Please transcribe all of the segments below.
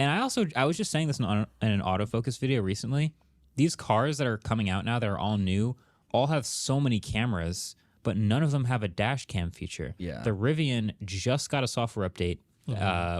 And I was just saying this in an autofocus video recently. These cars that are coming out now that are all new all have so many cameras, but none of them have a dash cam feature. Yeah. The Rivian just got a software update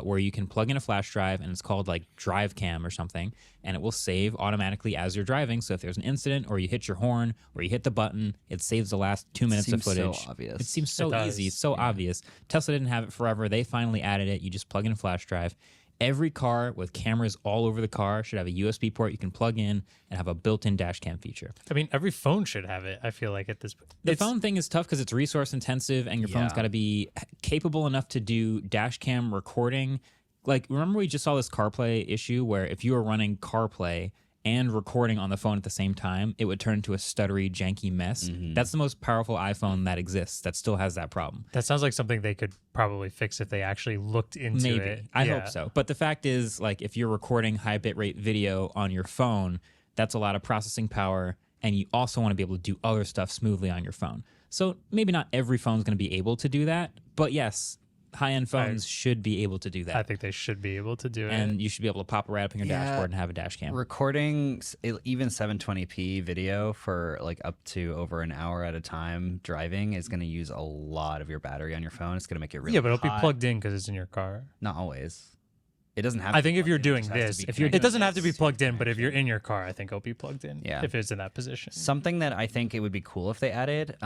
where you can plug in a flash drive, and it's called like Drive Cam or something, and it will save automatically as you're driving. So if there's an incident or you hit your horn or you hit the button, it saves the last 2 minutes of footage. So obvious. It seems so easy, so obvious. Tesla didn't have it forever. They finally added it. You just plug in a flash drive. Every car with cameras all over the car should have a USB port you can plug in and have a built-in dash cam feature. I mean, every phone should have it, I feel like, at this point. The phone thing is tough because it's resource intensive, and your phone's got to be capable enough to do dash cam recording. Like, remember we just saw this CarPlay issue where if you were running CarPlay and recording on the phone at the same time, it would turn into a stuttery, janky mess. That's the most powerful iPhone that exists that still has that problem. That sounds like something they could probably fix if they actually looked into it. I hope so. But the fact is, like, if you're recording high bitrate video on your phone, that's a lot of processing power, and you also want to be able to do other stuff smoothly on your phone. So maybe not every phone's going to be able to do that, but yes, high-end phones should be able to do that. I think they should be able to do it. And you should be able to pop it right up in your dashboard and have a dash cam. Recording even 720p video for like up to over an hour at a time driving is going to use a lot of your battery on your phone. It's going to make it really but it'll hot. be plugged in because it's in your car. Not always. It doesn't have. I think if you're in, doing it this, if you're it doesn't have to be plugged in, but if you're in your car, I think it'll be plugged in. Yeah. If it's in that position. Something that I think it would be cool if they added.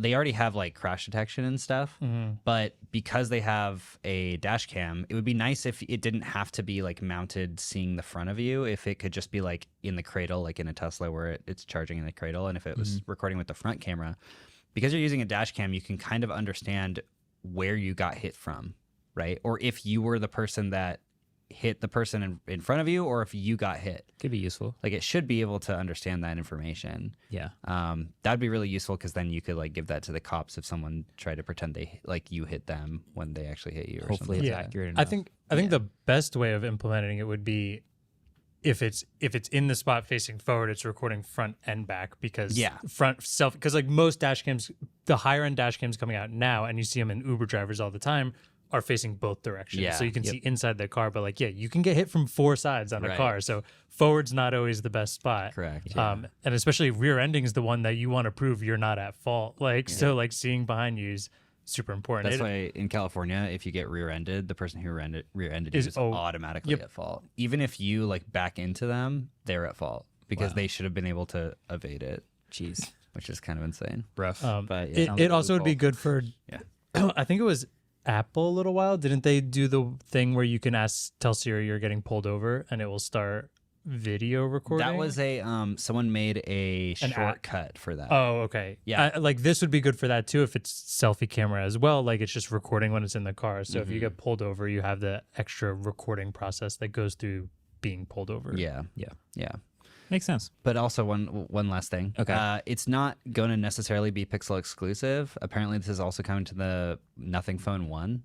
They already have like crash detection and stuff, but because they have a dash cam, it would be nice if it didn't have to be like mounted seeing the front of you. If it could just be like in the cradle, like in a Tesla where it's charging in the cradle, and if it was recording with the front camera, because you're using a dash cam, you can kind of understand where you got hit from, right? Or if you were the person that hit the person in front of you, or if you got hit. Could be useful. Like, it should be able to understand that information. Yeah. That'd be really useful, because then you could like give that to the cops if someone tried to pretend they like you hit them when they actually hit you. Or Hopefully something. it's accurate enough. I think the best way of implementing it would be if it's in the spot facing forward, it's recording front and back, because because like most dash cams, the higher end dash cams coming out now, and you see them in Uber drivers all the time, are facing both directions. Yeah. So you can see inside the car, but like, you can get hit from four sides on a car. So forward's not always the best spot. Correct. And especially rear ending is the one that you want to prove you're not at fault. Like, so like seeing behind you is super important. That's why in California, if you get rear-ended, the person who rear-ended you is automatically at fault. Even if you like back into them, they're at fault, because they should have been able to evade it. Jeez. Which is kind of insane. Rough. But it also would be good for, I think it was Apple a little while. Didn't they do the thing where you can tell Siri you're getting pulled over and it will start video recording? That was a someone made a shortcut for that. Oh, okay. Yeah. Like this would be good for that too if it's selfie camera as well. Like it's just recording when it's in the car. So if you get pulled over, you have the extra recording process that goes through being pulled over. Yeah. Makes sense. But also one last thing. Okay. It's not going to necessarily be Pixel exclusive. Apparently, this is also coming to the Nothing Phone 1.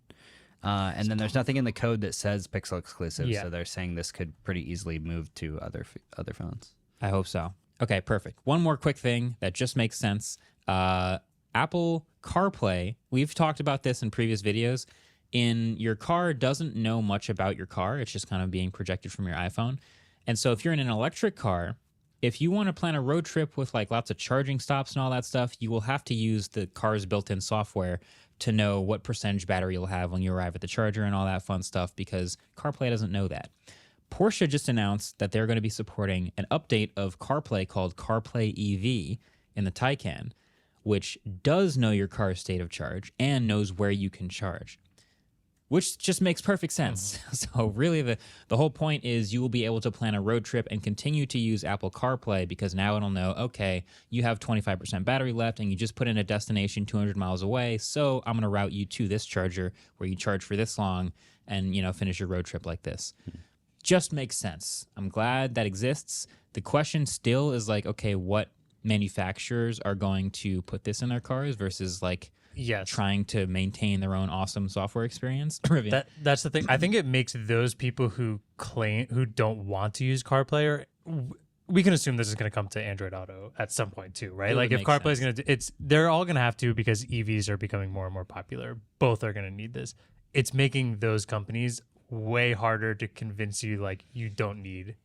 And then there's nothing in the code that says Pixel exclusive. Yeah. So they're saying this could pretty easily move to other phones. I hope so. Okay, perfect. One more quick thing that just makes sense. Apple CarPlay, we've talked about this in previous videos. Your car doesn't know much about your car. It's just kind of being projected from your iPhone. And so if you're in an electric car, if you want to plan a road trip with like lots of charging stops and all that stuff, you will have to use the car's built-in software to know what percentage battery you'll have when you arrive at the charger and all that fun stuff, because CarPlay doesn't know that. Porsche just announced that they're going to be supporting an update of CarPlay called CarPlay EV in the Taycan, which does know your car's state of charge and knows where you can charge, which just makes perfect sense. So really the whole point is you will be able to plan a road trip and continue to use Apple CarPlay, because now it'll know, okay, you have 25% battery left and you just put in a destination 200 miles away, so I'm going to route you to this charger where you charge for this long and, finish your road trip like this. Just makes sense. I'm glad that exists. The question still is like, okay, what manufacturers are going to put this in their cars versus like trying to maintain their own awesome software experience? That's the thing. I think it makes those people who don't want to use CarPlay, or we can assume this is going to come to Android Auto at some point too, right? Like if CarPlay is going to, they're all going to have to, because EVs are becoming more and more popular. Both are going to need this. It's making those companies way harder to convince you like you don't need.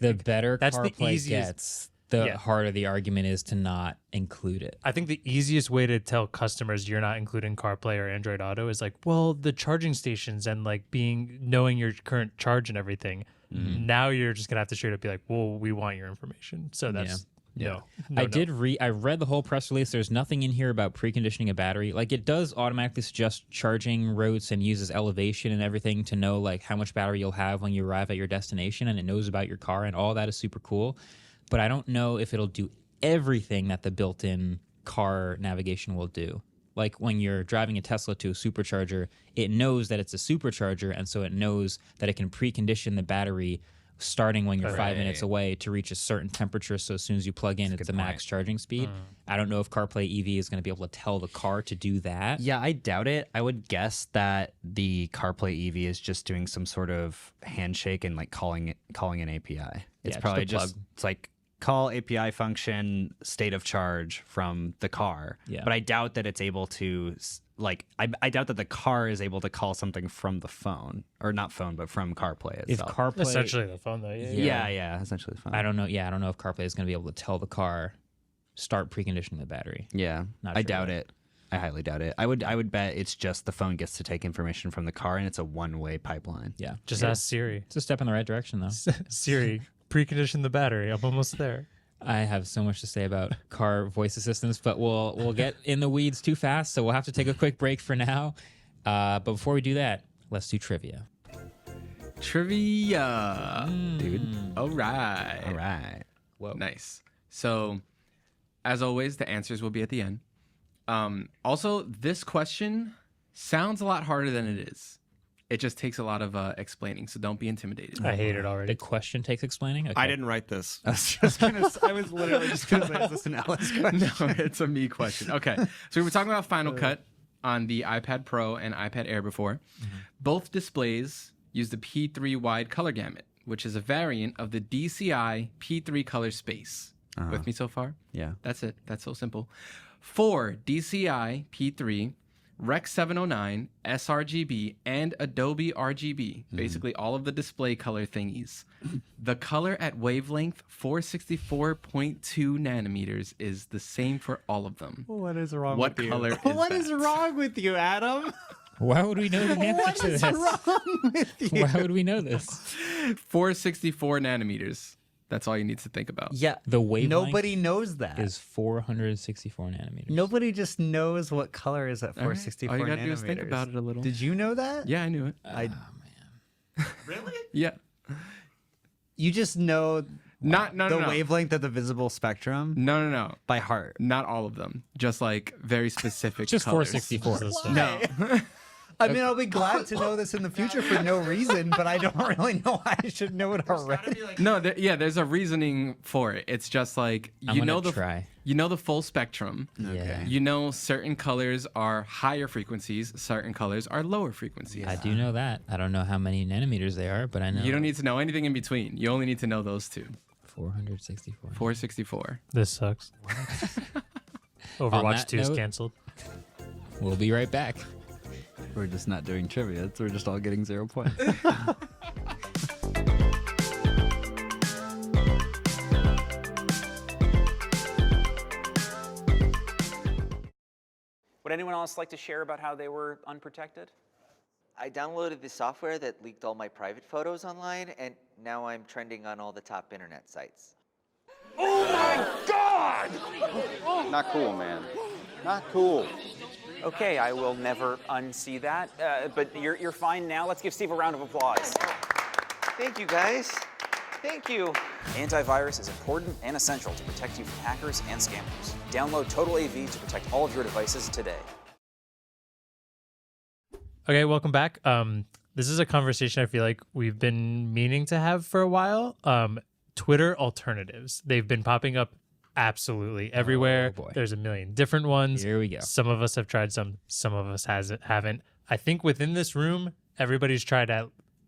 The better That's the CarPlay easiest- gets, the Yeah. harder the argument is to not include it. I think the easiest way to tell customers you're not including CarPlay or Android Auto is like, well, the charging stations and like knowing your current charge and everything. Now you're just gonna have to straight up be like, well, we want your information. So that's no. I read the whole press release. There's nothing in here about preconditioning a battery. Like, it does automatically suggest charging routes and uses elevation and everything to know like how much battery you'll have when you arrive at your destination, and it knows about your car, and all that is super cool. But I don't know if it'll do everything that the built-in car navigation will do. Like when you're driving a Tesla to a supercharger, it knows that it's a supercharger, and so it knows that it can precondition the battery starting when you're 5 minutes away to reach a certain temperature. So as soon as you plug in, it's the max charging speed. I don't know if CarPlay EV is going to be able to tell the car to do that. Yeah, I doubt it. I would guess that the CarPlay EV is just doing some sort of handshake and like calling an API. It's just probably a plug. it's like call API function state of charge from the car. Yeah. But I doubt that it's able to I doubt that the car is able to call something from the phone, or not phone, but from CarPlay If itself. CarPlay, essentially the phone though. yeah, essentially the phone. I don't know. Yeah, I don't know if CarPlay is going to be able to tell the car start preconditioning the battery. Yeah, Not I sure doubt yet. it. I highly doubt it. I would bet it's just the phone gets to take information from the car, and it's a one-way pipeline. Yeah, Just ask Siri. it's a step in the right direction, though. Siri, precondition the battery. I'm almost there. I have so much to say about car voice assistants, but we'll get in the weeds too fast, so we'll have to take a quick break for now. But before we do that, let's do trivia. Trivia, dude. All right. All right. Whoa. Nice. So, as always, the answers will be at the end. Also, this question sounds a lot harder than it is. It just takes a lot of explaining, so don't be intimidated. I hate it The already. question takes explaining. Okay. I didn't write this. I was literally just gonna say, is this an Alice question? No, it's a me question. Okay. So we were talking about Final Cut on the iPad Pro and iPad Air before. Both displays use the P3 wide color gamut, which is a variant of the DCI P3 color space. With me so far? Yeah. That's it. That's so simple. For DCI P3, Rec 709, sRGB, and Adobe RGB, basically all of the display color thingies. The color at wavelength 464.2 nanometers is the same for all of them. What is wrong What with you? color is What that? is wrong with you, Adam? Why would we know the answer What to is this? wrong with you? Why would we know this? 464 nanometers. That's all you need to think about. Yeah. The wavelength Nobody knows that. is 464 nanometers. Nobody just knows what color is at All right. 464 All you gotta nanometers. do is think about it a little. Did you know that? Yeah, I knew it. Really? Yeah. You just know No, the no. wavelength of the visible spectrum No. by heart. Not all of them. Just like very specific Just colors. 464. No. I mean, I'll be glad to know this in the future for no reason, but I don't really know why I should know it already. No, there's a reasoning for it. It's just like I'm you know gonna the try. you know the full spectrum. Yeah. You know certain colors are higher frequencies, certain colors are lower frequencies. I do know that. I don't know how many nanometers they are, but I know You don't need to know anything in between. You only need to know those two. 464. 464. This sucks. Overwatch that 2 is note- canceled. We'll be right back. We're just not doing trivia. We're just all getting 0 points. Would anyone else like to share about how they were unprotected? I downloaded the software that leaked all my private photos online, and now I'm trending on all the top internet sites. Not cool, man. Not cool. Okay, I will never unsee that, but you're fine now. Let's give Steve a round of applause. Thank you, guys. Thank you. Antivirus is important and essential to protect you from hackers and scammers. Download Total AV to protect all of your devices today. Okay, welcome back. This is a conversation I feel like we've been meaning to have for a while. Twitter alternatives. They've been popping up absolutely everywhere. Oh, boy. There's a million different ones. Here we go. Some of us have tried some of us haven't. I think within this room, everybody's tried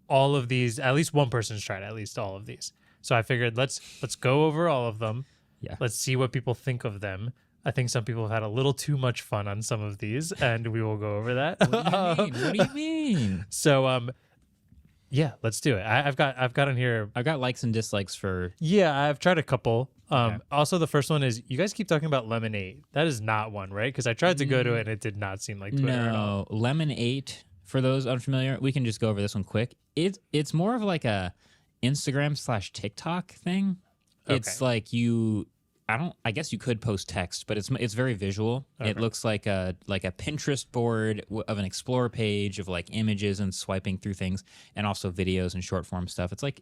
all of these. At least one person's tried at least all of these. So I figured let's go over all of them. Yeah. Let's see what people think of them. I think some people have had a little too much fun on some of these, and we will go over that. What do you mean? What do you mean? So Yeah, let's do it. I've got on here. I've got likes and dislikes for. Yeah, I've tried a couple. Also, the first one is you guys keep talking about Lemonade. That is not one, right? Because I tried to go to it and it did not seem like Twitter at all. No, Lemon 8. For those unfamiliar, we can just go over this one quick. It's more of like a Instagram/TikTok thing. It's like I guess you could post text, but it's very visual. Okay. It looks like a Pinterest board of an explore page of like images and swiping through things, and also videos and short form stuff. It's like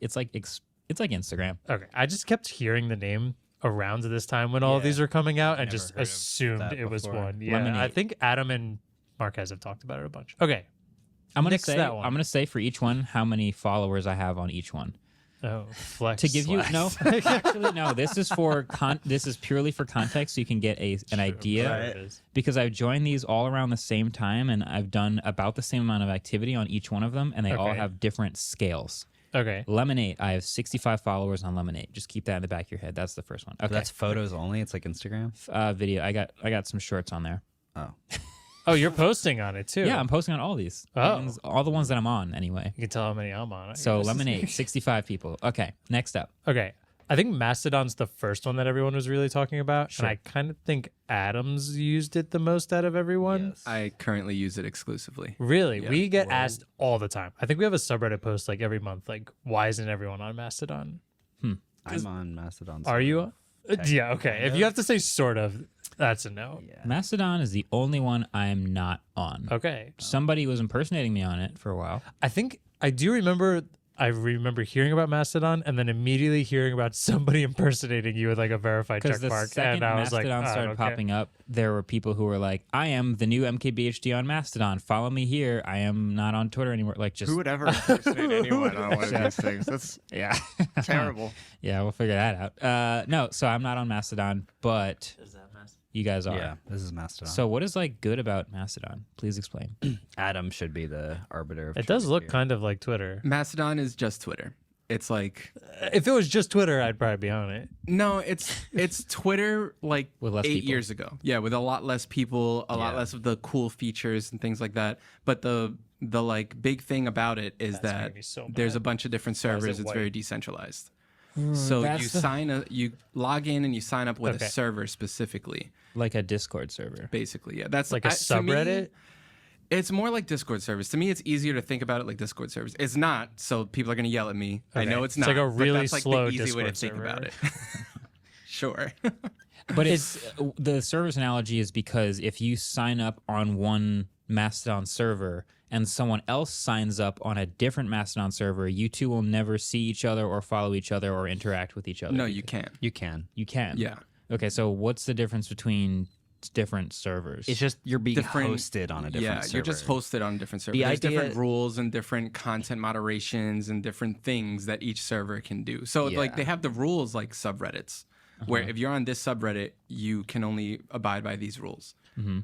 Instagram. Okay, I just kept hearing the name around this time when all of these are coming out, and just assumed it was one. Yeah, Lemonade. I think Adam and Marquez have talked about it a bunch. Okay, I'm gonna say for each one how many followers I have on each one. Oh, flex. To give you actually no. This is this is purely for context, so you can get an idea. Right. Because I've joined these all around the same time, and I've done about the same amount of activity on each one of them, and they all have different scales. Okay. Lemonade. I have 65 followers on Lemonade. Just keep that in the back of your head. That's the first one. Okay. That's photos only. It's like Instagram. Video. I got some shorts on there. Oh. Oh, you're posting on it too. Yeah, I'm posting on all these. Oh. All the ones that I'm on anyway. You can tell how many I'm on. I So guess. Lemonade, 65 people. Okay, next up. Okay. I think Mastodon's the first one that everyone was really talking about. Sure. And I kind of think Adams used it the most out of everyone. Yes. I currently use it exclusively. Really? Yeah. We get asked all the time. I think we have a subreddit post like every month, like, why isn't everyone on Mastodon? I'm on Mastodon. Are you? Yeah, okay. If you have to say sort of, that's a no. Yeah. Mastodon is the only one I'm not on. Okay. Somebody was impersonating me on it for a while. I think I remember hearing about Mastodon and then immediately hearing about somebody impersonating you with like a verified check Because the mark. second And I was like, Mastodon started popping up, there were people who were like, I am the new MKBHD on Mastodon. Follow me here. I am not on Twitter anymore. Like, just Who would ever impersonate anyone on one of these things? That's yeah. terrible. Yeah, we'll figure that out. No, so I'm not on Mastodon, but you guys are. Yeah, this is Mastodon. So what is like good about Mastodon? Please explain. Adam should be the arbiter of It does truth look here. kind of like Twitter. Mastodon is just Twitter. It's like If it was just Twitter, I'd probably be on it. no, it's Twitter like With less 8 people. years ago. Yeah, with a lot less people, a lot less of the cool features and things like that. But the like big thing about it is That's that making me so there's mad. a bunch of different Why is servers. it It's white? very decentralized. So you log in and you sign up with Okay. a server specifically. Like a Discord server. Basically, yeah, that's Like a to me, subreddit? it's more like Discord servers. To me, it's easier to think about it like Discord servers. It's not, so people are going to yell at me. I Okay. know it's It's not. like a but really that's like slow the easy way to Discord think about it. Sure. But it's the service analogy is because if you sign up on one Mastodon server and someone else signs up on a different Mastodon server, you two will never see each other or follow each other or interact with each other. No, you can't. You can. You can. Yeah. Okay, so what's the difference between different servers? It's just you're being Different- hosted on a different server. You're just hosted on a different server. The There's idea- different rules and different content moderations and different things that each server can do. So like Yeah. they have the rules like subreddits, where if you're on this subreddit, you can only abide by these rules.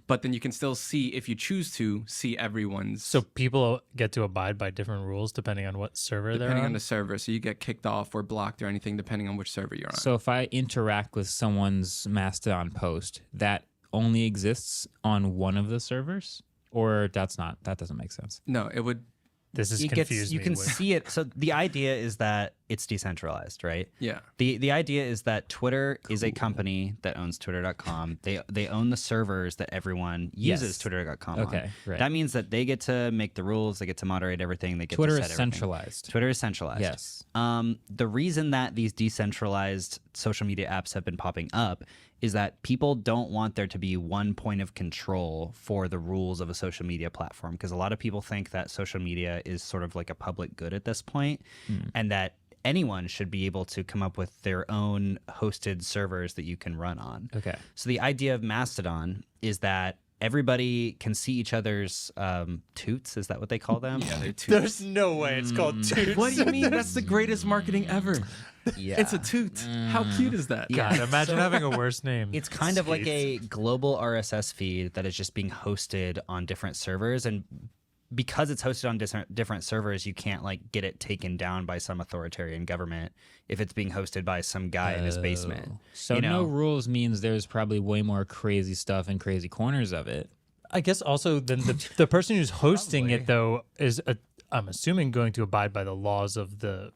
But then you can still see, if you choose to, see everyone's. So people get to abide by different rules depending on what server they're depending on? on the server, so you get kicked off or blocked or anything depending on which server you're on. So if I interact with someone's Mastodon post, that only exists on one of the servers? Or that doesn't make sense. No, it would. This is you confused me. can with- see it. So the idea is that it's decentralized, right? Yeah. The idea is that Twitter is a company that owns Twitter.com. They own the servers that everyone uses Yes. Twitter.com on. Okay, right. That means that they get to make the rules, they get to moderate everything, they get Twitter to is set everything. centralized. Twitter is centralized. Yes. The reason that these decentralized social media apps have been popping up is that people don't want there to be one point of control for the rules of a social media platform, because a lot of people think that social media is sort of like a public good at this point, and that anyone should be able to come up with their own hosted servers that you can run on. Okay. So the idea of Mastodon is that everybody can see each other's toots. Is that what they call them? Yeah, they're toots. There's no way it's called Toots. What do you mean? That's the greatest marketing ever. Yeah. It's a toot. How cute is that? God, imagine having a worse name. It's kind of like a global RSS feed that is just being hosted on different servers, and because it's hosted on different servers, you can't like get it taken down by some authoritarian government if it's being hosted by some guy in his basement. So you know? no rules means there's probably way more crazy stuff in crazy corners of it. I guess also then the person who's hosting it though is I'm assuming, going to abide by the laws of the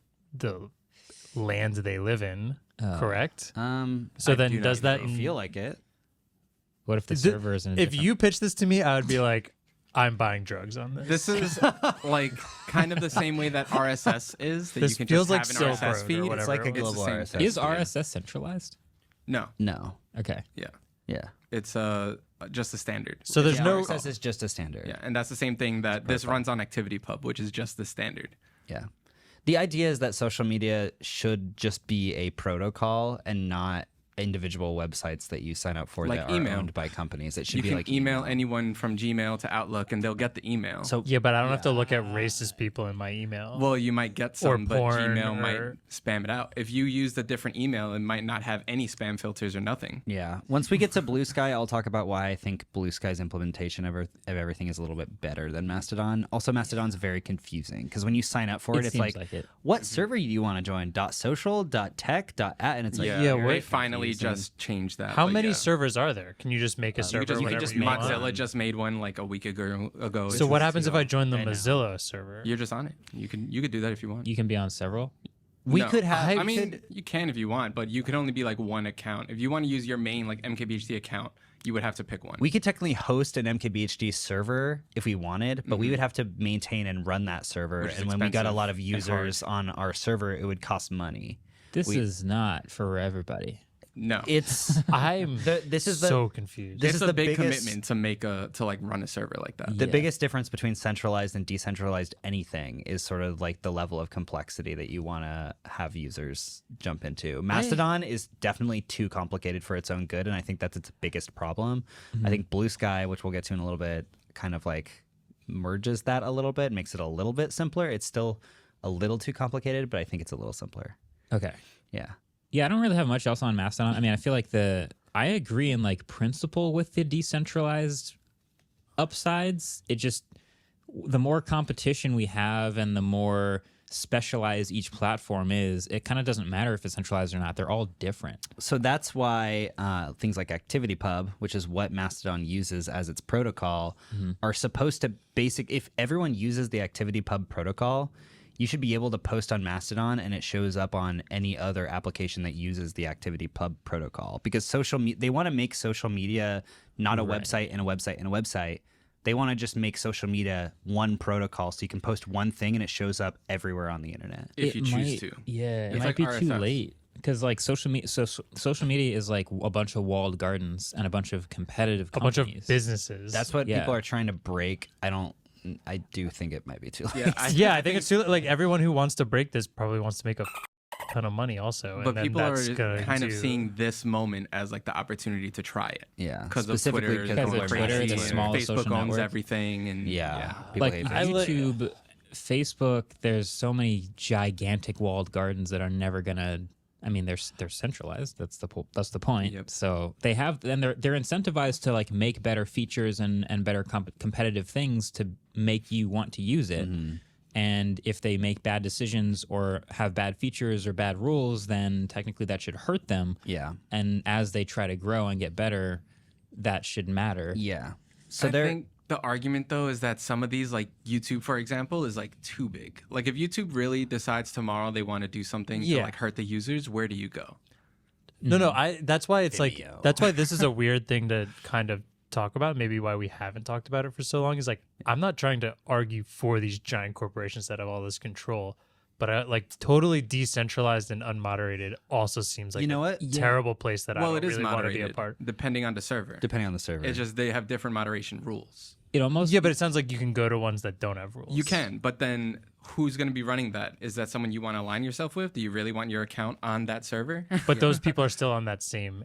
land they live in. Correct. So I then, do does not that feel like it? What if the server is in a If different- you pitch this to me, I would be like, I'm buying drugs on this. This is like kind of the same way that RSS is. That This you can feels just like have an Silk Road RSS or feed. whatever It's like a it was. global the same RSS. thing. Is RSS centralized? No. No. Okay. Yeah. Yeah. It's just a standard. So there's Yeah, no. RSS is just a standard. Yeah, and that's the same thing that this runs on ActivityPub, which is just the standard. Yeah. The idea is that social media should just be a protocol and not individual websites that you sign up for Like that email. are owned by companies. It should You be can like email anyone from Gmail to Outlook, and they'll get the email. So Yeah, but I don't have to look at racist people in my email. Well, you might get some, but porn Gmail or- might spam it out. If you use a different email, it might not have any spam filters or nothing. yeah. Once we get to Blue Sky, I'll talk about why I think Blue Sky's implementation of everything is a little bit better than Mastodon. Also, Mastodon's very confusing because when you sign up for It it's seems like, like it. what server do you want to join? .social, .tech, .at, and it's like, Yeah, they wait. finally confusing. just changed that. How but many yeah. servers are there? Can you just make a server You can whenever just you want? Mozilla just made one like a week ago. So what happens if I join the I know. Mozilla server? You're just on it. You could do that if you want. You can be on several. we No. could have. I mean, you can if you want, but you can only be like one account. If you want to use your main like MKBHD account, you would have to pick one. We could technically host an MKBHD server if we wanted, but we would have to maintain and run that server. Which is And when we got a expensive lot of and users on our server, it would cost money. This is not for everybody. No, It's I'm this is the so confused. this it's is a the big biggest- commitment to like run a server like that. the Yeah. biggest difference between centralized and decentralized anything is sort of like the level of complexity that you want to have users jump into. Mastodon is definitely too complicated for its own good, and I think that's its biggest problem. I think Blue Sky, which we'll get to in a little bit, kind of like merges that a little bit, makes it a little bit simpler. It's still a little too complicated, but I think it's a little simpler. Okay. Yeah. Yeah, I don't really have much else on Mastodon. I mean, I feel like I agree in like principle with the decentralized upsides. It just, the more competition we have and the more specialized each platform is, it kind of doesn't matter if it's centralized or not. They're all different. So that's why things like ActivityPub, which is what Mastodon uses as its protocol, are supposed to if everyone uses the ActivityPub protocol, you should be able to post on Mastodon and it shows up on any other application that uses the ActivityPub protocol. Because they want to make social media not a website and a website and a website. They want to just make social media one protocol so you can post one thing and it shows up everywhere on the internet. If you choose might- to. Yeah, it It's might like be too RSS. late because like social media is like a bunch of walled gardens and a bunch of competitive a bunch companies. of businesses. That's what Yeah. people are trying to break. I do think it might be too late. Yeah, I think it's too like everyone who wants to break this probably wants to make a ton of money also. but and then people are that's going kind of to- seeing this moment as like the opportunity to try it. Yeah, Because of specifically Twitter, because going of crazy, Twitter, the and smallest Facebook social owns network. everything, and Yeah. People Like hate YouTube, Facebook, there's so many gigantic walled gardens that are never gonna. I mean, they're centralized. That's the point. Yep. So they have, and they're incentivized to like make better features and better competitive things to make you want to use it. And if they make bad decisions or have bad features or bad rules, then technically that should hurt them. Yeah. And as they try to grow and get better, that should matter. Yeah. So I they're think the argument though is that some of these, like YouTube for example, is like too big. Like if YouTube really decides tomorrow they want to do something to Yeah. like hurt the users, where do you go? No, that's why it's Vimeo. like that's why this is a weird thing to kind of talk about. Maybe why we haven't talked about it for so long is like I'm not trying to argue for these giant corporations that have all this control, but I, like totally decentralized and unmoderated also seems like You know a what? terrible place that I Well, don't it is really want to moderated be a part. depending on the server. depending on the server. It's just they have different moderation rules. It almost Yeah, but it sounds like you can go to ones that don't have rules. You can, but then who's going to be running that? Is that someone you want to align yourself with? Do you really want your account on that server? but those people are still on that same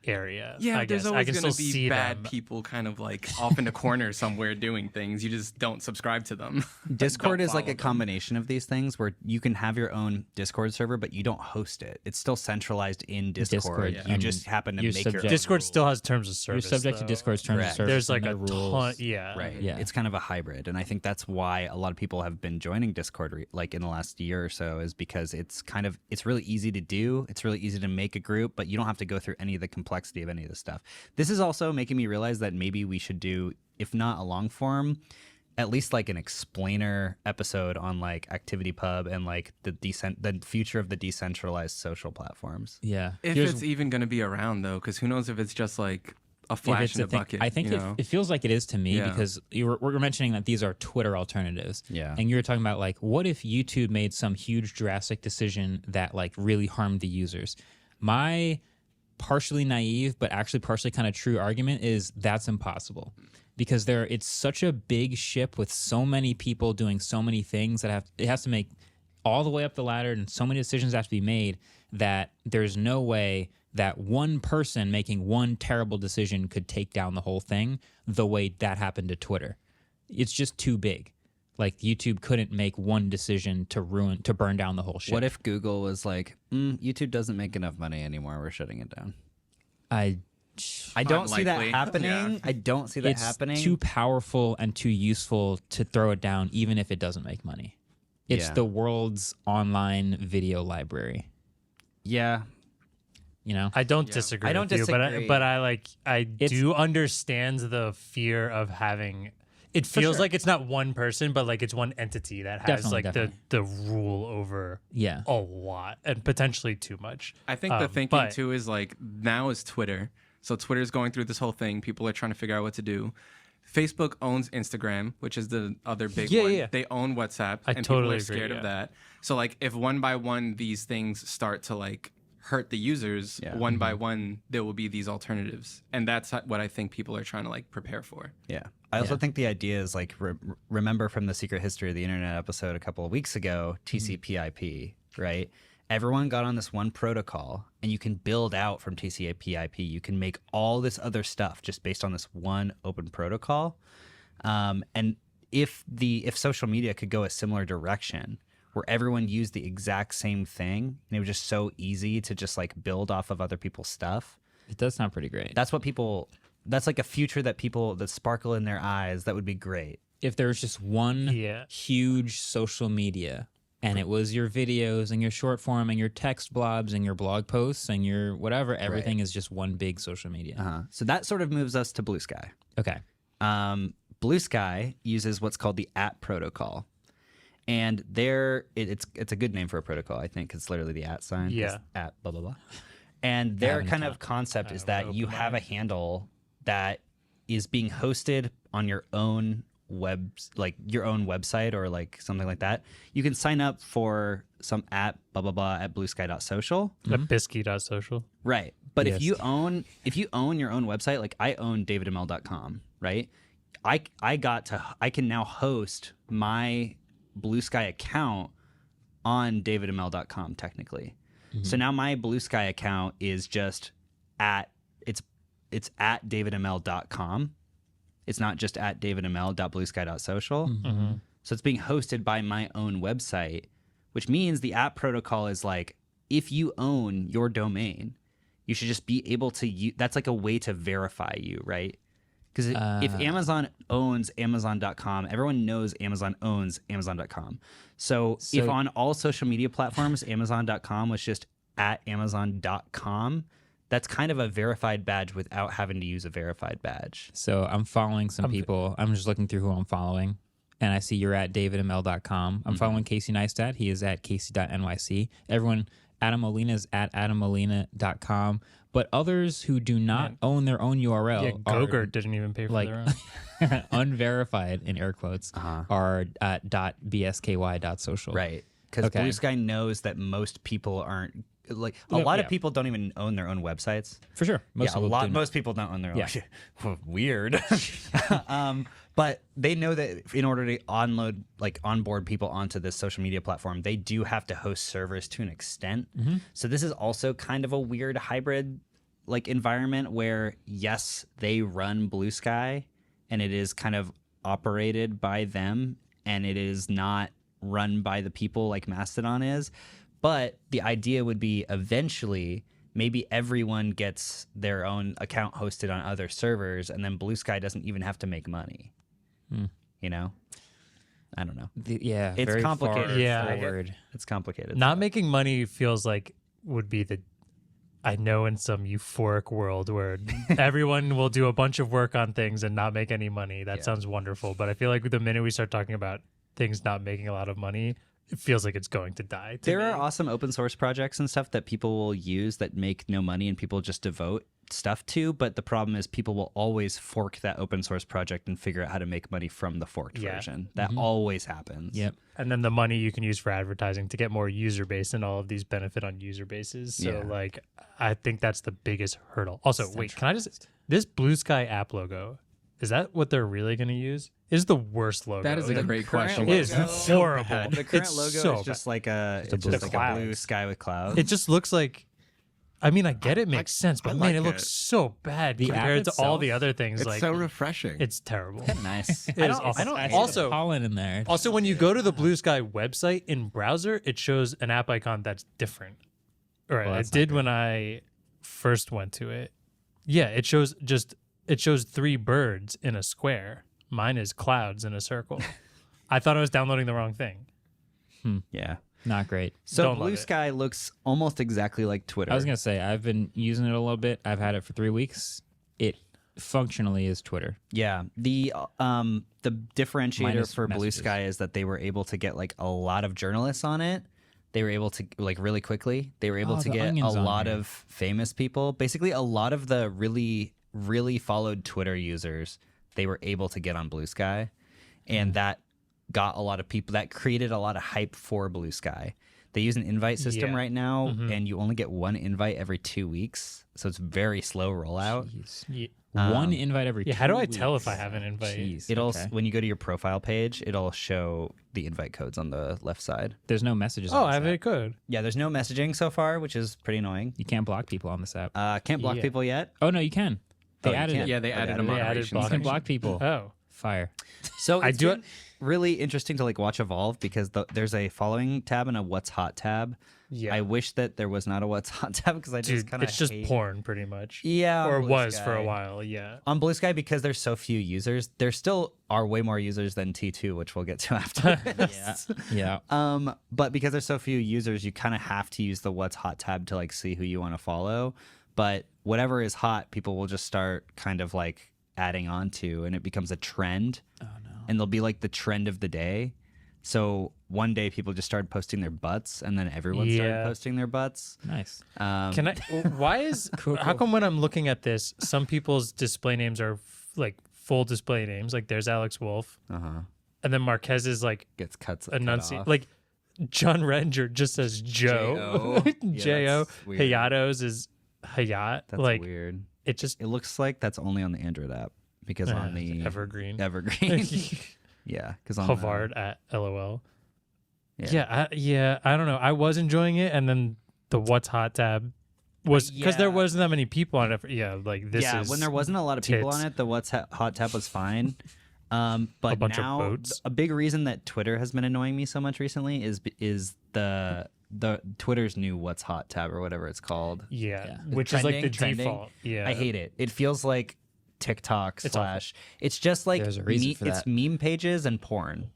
area. Yeah, I there's guess. I always can going still to be see bad them. people kind of like off in the corner somewhere doing things. You just don't subscribe to them. Discord Don't is like follow a them. combination of these things where you can have your own Discord server, but you don't host it. It's still centralized in Discord. Discord, You and just happen to you're make your subject- own Discord rules. still has terms of you're service. subject to though. Discord's terms Correct. of service. There's like and a their rules. ton. Yeah. Right. Yeah. It's kind of a hybrid. And I think that's why a lot of people have been joining Discord like in the last year or so is because it's really easy to do. It's really easy to make a group, but you don't have to go through any of the complexity of any of this stuff. This is also making me realize that maybe we should do, if not a long form, at least like an explainer episode on like ActivityPub and like the future of the decentralized social platforms. Yeah. If it's even going to be around, though, because who knows if it's just like a flash in a bucket. I think it feels like it is to me because we're mentioning that these are Twitter alternatives. Yeah. And you were talking about like, what if YouTube made some huge drastic decision that like really harmed the users? My partially naive, but actually partially kind of true argument is that's impossible. Because it's such a big ship with so many people doing so many things that it has to make all the way up the ladder, and so many decisions have to be made that there's no way that one person making one terrible decision could take down the whole thing the way that happened to Twitter. It's just too big. Like YouTube couldn't make one decision to burn down the whole ship. What if Google was like, YouTube doesn't make enough money anymore, we're shutting it down? I don't see that Unlikely. happening. Yeah. I don't see that it's happening. too powerful and too useful to throw it down, even if it doesn't make money. It's the world's online video library. Yeah. You know? I don't disagree. I don't with you, disagree. but I do understand the fear of having. It feels like it's not one person, but like it's one entity that has the rule over a lot and potentially too much. I think the thinking too is like now is Twitter. So Twitter's going through this whole thing. People are trying to figure out what to do. Facebook owns Instagram, which is the other big one. Yeah. They own WhatsApp, and totally people are scared agree, of that. So like if one by one these things start to like hurt the users, one by one there will be these alternatives, and that's what I think people are trying to like prepare for. Yeah. I also think the idea is like remember from the Secret History of the Internet episode a couple of weeks ago, TCP/IP, right? Everyone got on this one protocol, and you can build out from TCP/IP. You can make all this other stuff just based on this one open protocol. And if social media could go a similar direction, where everyone used the exact same thing, and it was just so easy to just like build off of other people's stuff. It does sound pretty great. That's like a future that sparkle in their eyes. That would be great. If there's just one huge social media, and it was your videos and your short form and your text blobs and your blog posts and your whatever, everything is just one big social media. So that sort of moves us to Blue Sky. Okay. Blue Sky uses what's called the @ protocol. And it's a good name for a protocol, I think. It's literally the @ sign. Yeah. @ blah, blah, blah. And their kind of concept is that you have a handle that is being hosted on your own your own website or like something like that. You can sign up for some @ blah, blah, blah at bluesky.social. Bisky.social. Right. But if you own your own website, like I own davidml.com, right? I can now host my Blue Sky account on davidml.com technically. So now my Blue Sky account is just it's at davidml.com. It's not just at davidml.bluesky.social. So it's being hosted by my own website, which means the @ protocol is like, if you own your domain, you should just be able to use, that's like a way to verify you, right? Because if Amazon owns Amazon.com, everyone knows Amazon owns Amazon.com. So if on all social media platforms, Amazon.com was just at Amazon.com, that's kind of a verified badge without having to use a verified badge. So I'm following some people. I'm just looking through who I'm following, and I see you're at davidml.com. I'm following Casey Neistat. He is at casey.nyc. Everyone, Adam Molina is at adammolina.com. But others who do not own their own URL, Gogurt didn't even pay for their own. unverified in air quotes, are at .bsky.social. Right. Because Blue Sky knows that most people aren't, like, a lot of people don't even own their own websites. For sure. Most people don't own their own. Weird. But they know that in order to onboard people onto this social media platform, they do have to host servers to an extent. So this is also kind of a weird hybrid environment where, yes, they run Blue Sky and it is kind of operated by them and it is not run by the people like Mastodon is. But the idea would be eventually maybe everyone gets their own account hosted on other servers and then Blue Sky doesn't even have to make money. You know? I don't know. It's very complicated. Forward. It's complicated. Not making money feels like would be I know in some euphoric world where everyone will do a bunch of work on things and not make any money. That sounds wonderful. But I feel like the minute we start talking about things not making a lot of money, it feels like it's going to die. There are awesome open source projects and stuff that people will use that make no money and people just devote stuff to. But the problem is people will always fork that open source project and figure out how to make money from the forked version. That always happens. Yep. And then the money you can use for advertising to get more user base, and all of these benefit on user bases. So like, I think that's the biggest hurdle. Also, wait, can I just, this Blue Sky app logo, is that what they're really going to use? Is the worst logo. That is a great question. It is horrible. The current It's logo so is just bad. like a clouds. blue sky with clouds. It just looks like, I mean, I get it makes sense, but I man, like it looks it. so bad The app compared to all itself, the other things. It's Like, so refreshing. it's terrible. nice. It is awful. I see Also, the pollen in there. also, when you go to the Blue Sky website in browser, it shows an app icon that's different. Or Well, it that's not did good. when I first went to it. Yeah, it shows 3 birds in a square. Mine is clouds in a circle. I thought I was downloading the wrong thing. Yeah. Not great. So Don't love Blue it. Sky looks almost exactly like Twitter. I was gonna say I've been using it a little bit. I've had it for 3 weeks. It functionally is Twitter. Yeah. The differentiator Minus for Blue messages. Sky is that they were able to get like a lot of journalists on it. They were able to like really quickly. They were able Oh, to the get a Onion's on lot here. of famous people. Basically, a lot of the really followed Twitter users they were able to get on Blue Sky, and that got a lot of people. That created a lot of hype for Blue Sky. They use an invite system Yeah. right now, and you only get one invite every 2 weeks, so it's very slow rollout. Jeez. Yeah. One invite every. Yeah, 2 how do I weeks. tell if I have an invite? Jeez. It'll okay. when you go to your profile page, it'll show the invite codes on the left side. There's no messages. Oh, on I have this a app. code. Yeah, there's no messaging so far, which is pretty annoying. You can't block people on this app. Can't block Yeah. people yet. Oh no, you can. They Oh, you added can? it. Yeah, they added a added it. They added moderation. You can blocking. block people. Oh, Fire. So I it's do been really interesting to like watch evolve because there's a following tab and a what's hot tab. yeah. I wish that there was not a what's hot tab because I just Dude, kind of it's just porn pretty much. Yeah, on Or Blue was for a Sky. while. Yeah. On Blue Sky because there's so few users. There still are way more users than T2, which we'll get to after. Yeah. Yeah. But because there's so few users, you kind of have to use the what's hot tab to like see who you want to follow. But whatever is hot, people will just start kind of like adding on to, and it becomes a trend. Oh no! And they'll be like the trend of the day. So one day people just started posting their butts, and then everyone started Yeah. posting their butts. Nice. Can I? Why is? How come when I'm looking at this, some people's display names are like full display names? Like there's Alex Wolf, and then Marquez is like Gets cut enunciate. off. Like John Renger just says Joe. J.O.. Yeah, J.O. that's weird. Hayatos is Hayat. That's like weird. it just It looks like that's only on the Android app because on the Evergreen. Evergreen. Yeah, because on Havard at LOL. Yeah. I don't know. I was enjoying it, and then the What's Hot tab was because there Yeah. wasn't that many people on it. Yeah, like this is when there wasn't a lot of people tits. on it, the what's hot tab was fine. But A bunch of now boats. a big reason that Twitter has been annoying me so much recently is the Twitter's new what's hot tab or whatever it's called. Yeah, which is like the default. Yeah, I hate it. It feels like TikTok It's slash. It's just like There's a reason for it's that. meme pages and porn.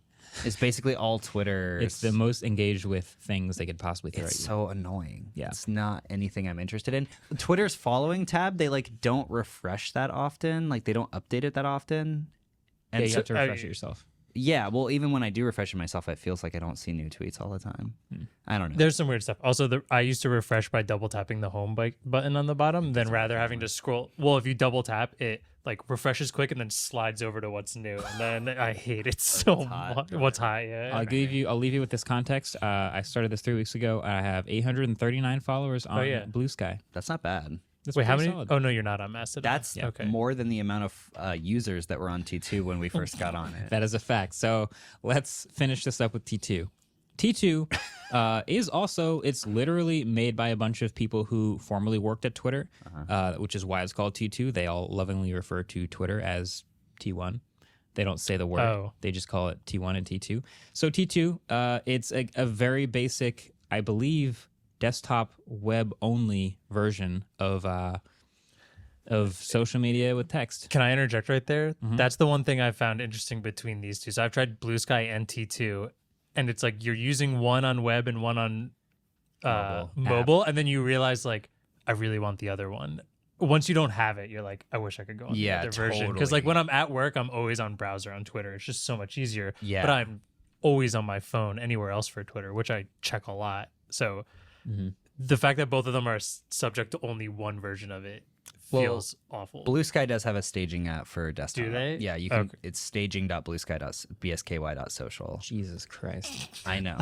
It's basically all Twitter. It's the most engaged with things they could possibly throw It's at you. so annoying. Yeah. It's not anything I'm interested in. Twitter's following tab, they like don't refresh that often. Like they don't update it that often. Yeah, And you so, have to refresh it yourself. yeah, well, even when I do refresh it myself, it feels like I don't see new tweets all the time. I don't know. There's some weird stuff. Also, I used to refresh by double tapping the home button on the bottom, then rather having to scroll. Well, if you double tap, it like refreshes quick and then slides over to what's new, and then I hate it so much. What's hot? Yeah. I'll leave you with this context. I started this 3 weeks ago. I have 839 followers on yeah. Blue Sky. That's not bad. That's Wait, how pretty many? solid. Oh no, you're not on Mastodon. That's okay. more than the amount of users that were on T2 when we first got on it. That is a fact. So let's finish this up with T2. T2 is also, it's literally made by a bunch of people who formerly worked at Twitter, which is why it's called T2. They all lovingly refer to Twitter as T1. They don't say the word. Oh. They just call it T1 and T2. So T2, it's a very basic, I believe, desktop web only version of social media with text. Can I interject right there? Mm-hmm. That's the one thing I found interesting between these two. So I've tried Blue Sky and T2, and it's like you're using one on web and one on mobile, and then you realize like, I really want the other one. Once you don't have it, you're like, I wish I could go on the other version. Because like when I'm at work, I'm always on browser on Twitter. It's just so much easier. Yeah. But I'm always on my phone anywhere else for Twitter, which I check a lot. So the fact that both of them are subject to only one version of it feels awful. Blue Sky does have a staging app for desktop. Do they? Yeah, you can. Okay. It's staging.bluesky.bsky.social. Jesus Christ. I know.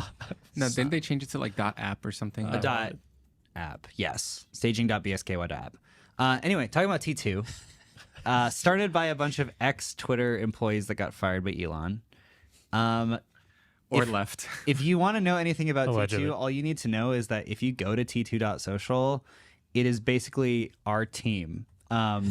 No, didn't they change it to like .app or something? Dot app. Yes. Staging.bsky.app. Anyway, talking about T2. Started by a bunch of ex-Twitter employees that got fired by Elon. Or left. If you want to know anything about Allegedly. T2, all you need to know is that if you go to t2.social, it is basically our team. All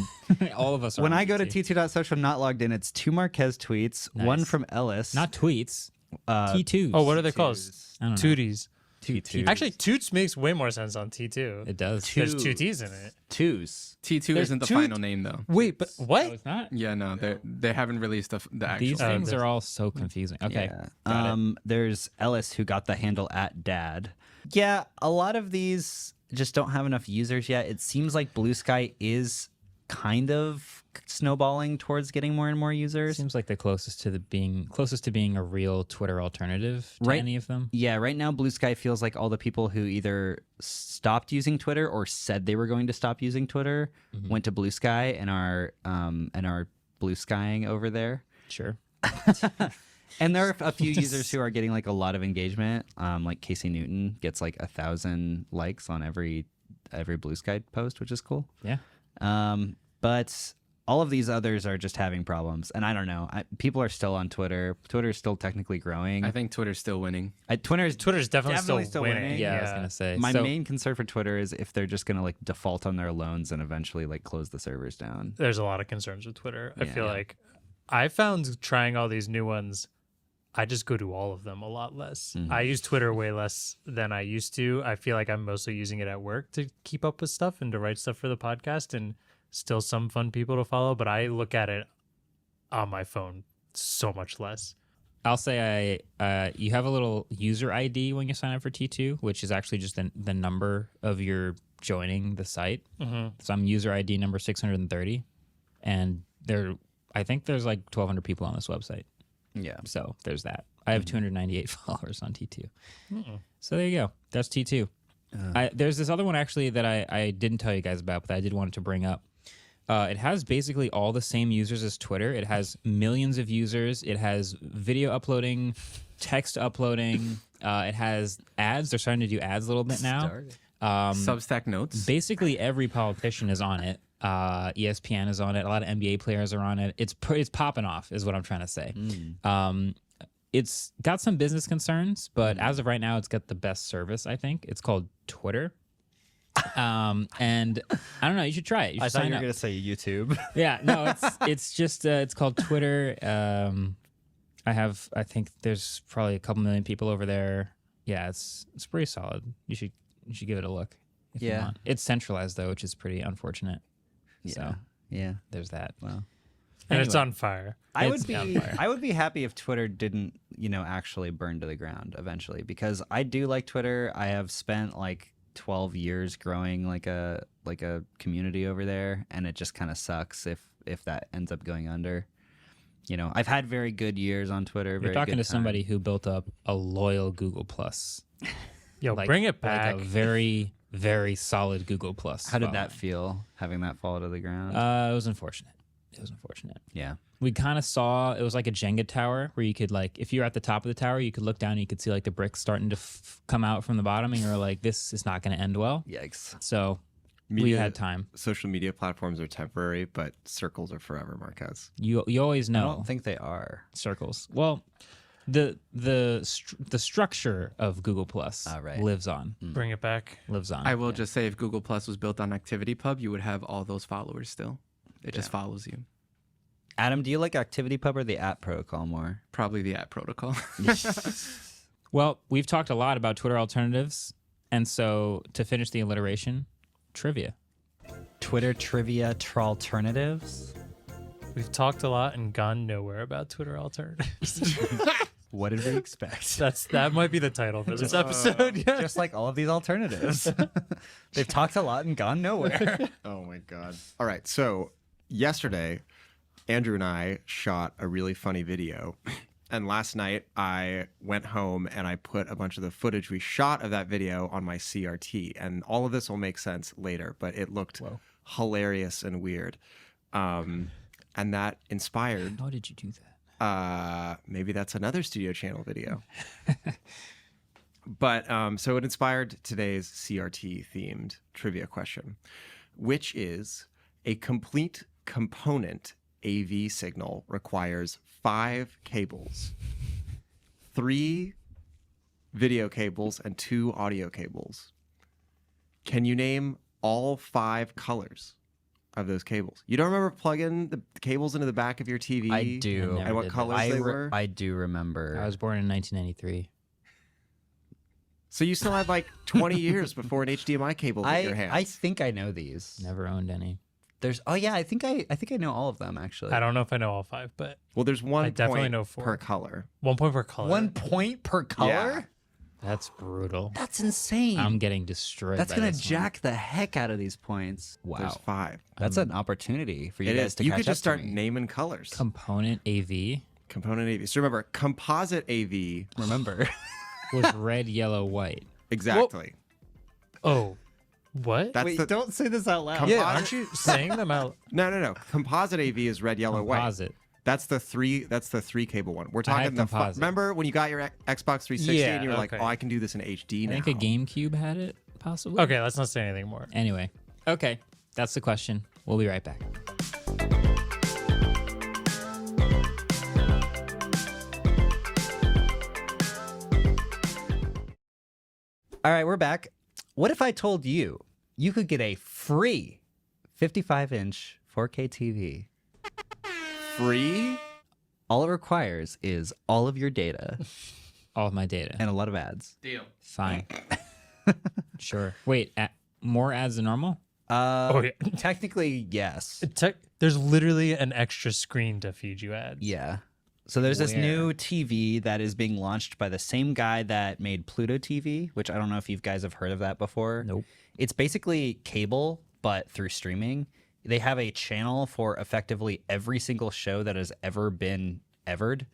of us are When on I go to T2. t2.social not logged in, it's 2 Marquez tweets, Nice. 1 from Ellis. Not tweets. T2s. Oh, what are they called? I don't know. Tooties. T2. Actually, Toots makes way more sense on T2. It does. There's two T's in it. Twos. T2 There's isn't the two- final name though. Wait, but Oh, what? it's not? Yeah, no, they haven't released the actual. These things there's- are all so confusing. Okay. Yeah. Got it. There's Ellis who got the handle @dad. Yeah, a lot of these just don't have enough users yet. It seems like Blue Sky is kind of snowballing towards getting more and more users. Seems like the closest to being a real Twitter alternative to Right. any of them. Yeah, right now Blue Sky feels like all the people who either stopped using Twitter or said they were going to stop using Twitter went to Blue Sky and are blue skying over there. Sure. And there are a few users who are getting like a lot of engagement. Like Casey Newton gets like 1,000 likes on every Blue Sky post, which is cool. Yeah. But all of these others are just having problems, and I don't know. People are still on Twitter. Twitter is still technically growing. I think Twitter's still winning. Twitter's definitely Definitely still still winning. winning. Yeah, I was gonna say. My So- main concern for Twitter is if they're just gonna like default on their loans and eventually like close the servers down. There's a lot of concerns with Twitter. I Yeah. feel like I found trying all these new ones, I just go to all of them a lot less. I use Twitter way less than I used to. I feel like I'm mostly using it at work to keep up with stuff and to write stuff for the podcast, and still some fun people to follow, but I look at it on my phone so much less. I'll say you have a little user ID when you sign up for T2, which is actually just the number of your joining the site. So I'm user ID number 630, and I think there's like 1,200 people on this website. Yeah. So there's that. I have 298 followers on T2. So there you go. That's T2. There's this other one actually that I didn't tell you guys about, but I did want to bring up. It has basically all the same users as Twitter. It has millions of users. It has video uploading, text uploading. It has ads. They're starting to do ads a little bit now. Substack notes. Basically, every politician is on it. ESPN is on it. A lot of NBA players are on it. It's popping off, is what I'm trying to say. It's got some business concerns, but as of right now, it's got the best service. I think it's called Twitter. And I don't know. You should try it. You should I thought sign you were up. gonna say YouTube. Yeah, no, it's just it's called Twitter. I think there's probably a couple million people over there. Yeah, it's pretty solid. You should give it a look. If you want. It's centralized though, which is pretty unfortunate. So Yeah. there's that. Wow. And it's Anyway. on fire. I It's would on be fire. I would be happy if Twitter didn't, actually burn to the ground eventually, because I do like Twitter. I have spent like 12 years growing like a community over there, and it just kind of sucks if that ends up going under. I've had very good years on Twitter. You're very talking good to somebody time. who built up a loyal Google Plus. Yo, bring it back. Like a very, very solid Google Plus. How did following. that feel, having that fall to the ground? It was unfortunate. Yeah. We kind of saw it was like a Jenga tower where you could like, if you're at the top of the tower, you could look down and you could see like the bricks starting to come out from the bottom, and you're like, this is not going to end well. Yikes. So we had time. Social media platforms are temporary, but circles are forever, Marquez. You always I know don't think they are. circles. Well, the structure of Google Plus right. lives on. Bring it back. Lives on. I will just say, if Google Plus was built on ActivityPub, you would have all those followers still. It just follows you. Adam, do you like ActivityPub or the app protocol more? Probably the app protocol. Well, we've talked a lot about Twitter alternatives, and so to finish the alliteration, trivia. Twitter trivia alternatives? We've talked a lot and gone nowhere about Twitter alternatives. What did we expect? That might be the title for this episode. Yeah. Just like all of these alternatives. They've talked a lot and gone nowhere. Oh my God. All right. So yesterday, Andrew and I shot a really funny video. And last night I went home and I put a bunch of the footage we shot of that video on my CRT. And all of this will make sense later, but it looked hilarious and weird. And that inspired. How did you do that? Maybe that's another Studio Channel video. But so it inspired today's CRT themed trivia question, which is a complete component AV signal requires 5 cables, 3 video cables, and 2 audio cables. Can you name all 5 colors of those cables? You don't remember plugging the cables into the back of your TV? I do. And what colors they were? I do remember. I was born in 1993. So you still had like 20 years before an HDMI cable hit your hands. I think I know these. Never owned any. I think I know all of them actually. I don't know if I know all 5, but Well, there's 1 I definitely point know 4. per color. 1 point per color. 1 point per color? Yeah. That's brutal. That's insane. I'm getting destroyed. That's by gonna this one. jack the heck out of these points. Wow. There's 5. That's an opportunity for you It guys is. to You catch could just up start to me. naming colors. Component AV Component AV. So remember, composite AV. Remember. was red, yellow, white. Exactly. Oh, what? That's the don't say this out loud. Yeah, aren't you saying them out? no. Composite AV is red, yellow, white. Composite. That's the 3 cable one. We're I had talking the composite. remember when you got your Xbox 360 Yeah, and you were like, okay. "Oh, I can do this in HD now." I think a GameCube had it, possibly. Okay, let's not say anything more. Anyway, okay, that's the question. We'll be right back. All right, we're back. What if I told you you could get a free 55-inch 4K TV? Free? All it requires is all of your data All of my data. and a lot of ads. Deal. Fine. Sure. Wait, more ads than normal? Oh, yeah. Technically, yes. There's literally an extra screen to feed you ads. Yeah. So there's this Where? new TV that is being launched by the same guy that made Pluto TV, which I don't know if you guys have heard of that before. Nope. It's basically cable, but through streaming. They have a channel for effectively every single show that has ever been evered.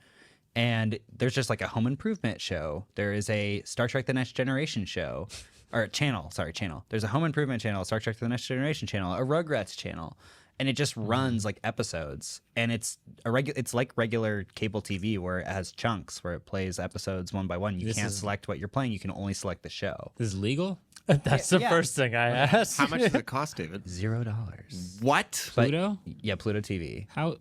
And there's just like a home improvement show. There is a Star Trek The Next Generation show. Or channel. There's a home improvement channel, a Star Trek The Next Generation channel, a Rugrats channel. And it just runs like episodes, and it's like regular cable TV where it has chunks where it plays episodes one by one. You can't select what you're playing; you can only select the show. This is legal? That's the first thing I asked. How much does it cost, David? $0. What? Pluto? Yeah, Pluto TV. How?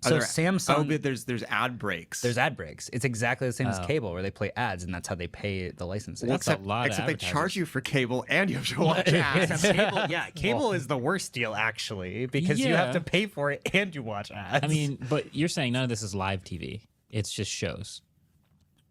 So there- Samsung. Oh, but there's ad breaks. There's ad breaks. It's exactly the same as cable, where they play ads, and that's how they pay the licensing. That's a lot of Except they charge advertisers. you for cable and you have to watch ads. Cable is the worst deal actually, because you have Yeah. to pay for it and you watch ads. I mean, but you're saying none of this is live TV. It's just shows.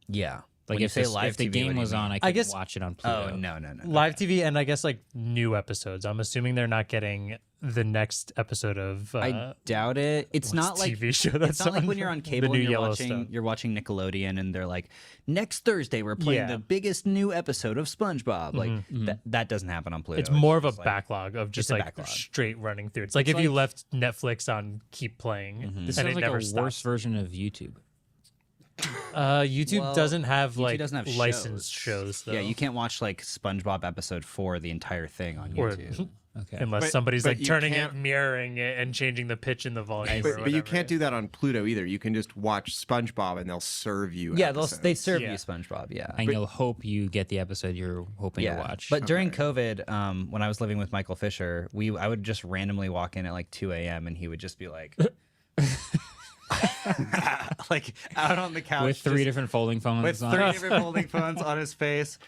yeah. Like When you if, say this, live if the TV, game what do you was on, mean? I could guess- watch it on Pluto. Oh no. Live TV and I guess like new episodes. I'm assuming they're not getting the next episode of I doubt it. It's what's not the like TV show it's that's not like on? when you're on The cable new and Yellowstone. you're watching Nickelodeon and they're like, next Thursday we're playing Yeah. the biggest new episode of SpongeBob. Like that doesn't happen on Pluto. It's more of a just like- backlog of just a like backlog. straight running through. It's like if you left Netflix on keep playing This and sounds it like never a stops. worse version of YouTube. YouTube Well, doesn't have YouTube like doesn't have licensed shows though. Yeah, you can't watch like SpongeBob episode 4 the entire thing on Or- YouTube. Okay. unless But- somebody's but like you turning it, can't- mirroring it, and changing the pitch and the volume. But you can't do that on Pluto either. You can just watch SpongeBob and they'll serve you. Yeah, episodes. they serve Yeah. you SpongeBob. Yeah. And you'll hope you get the episode you're hoping to watch. But during COVID, when I was living with Michael Fisher, I would just randomly walk in at like 2 a.m. and he would just be like, like out on the couch with three just- different folding phones with on. three different folding phones on his face,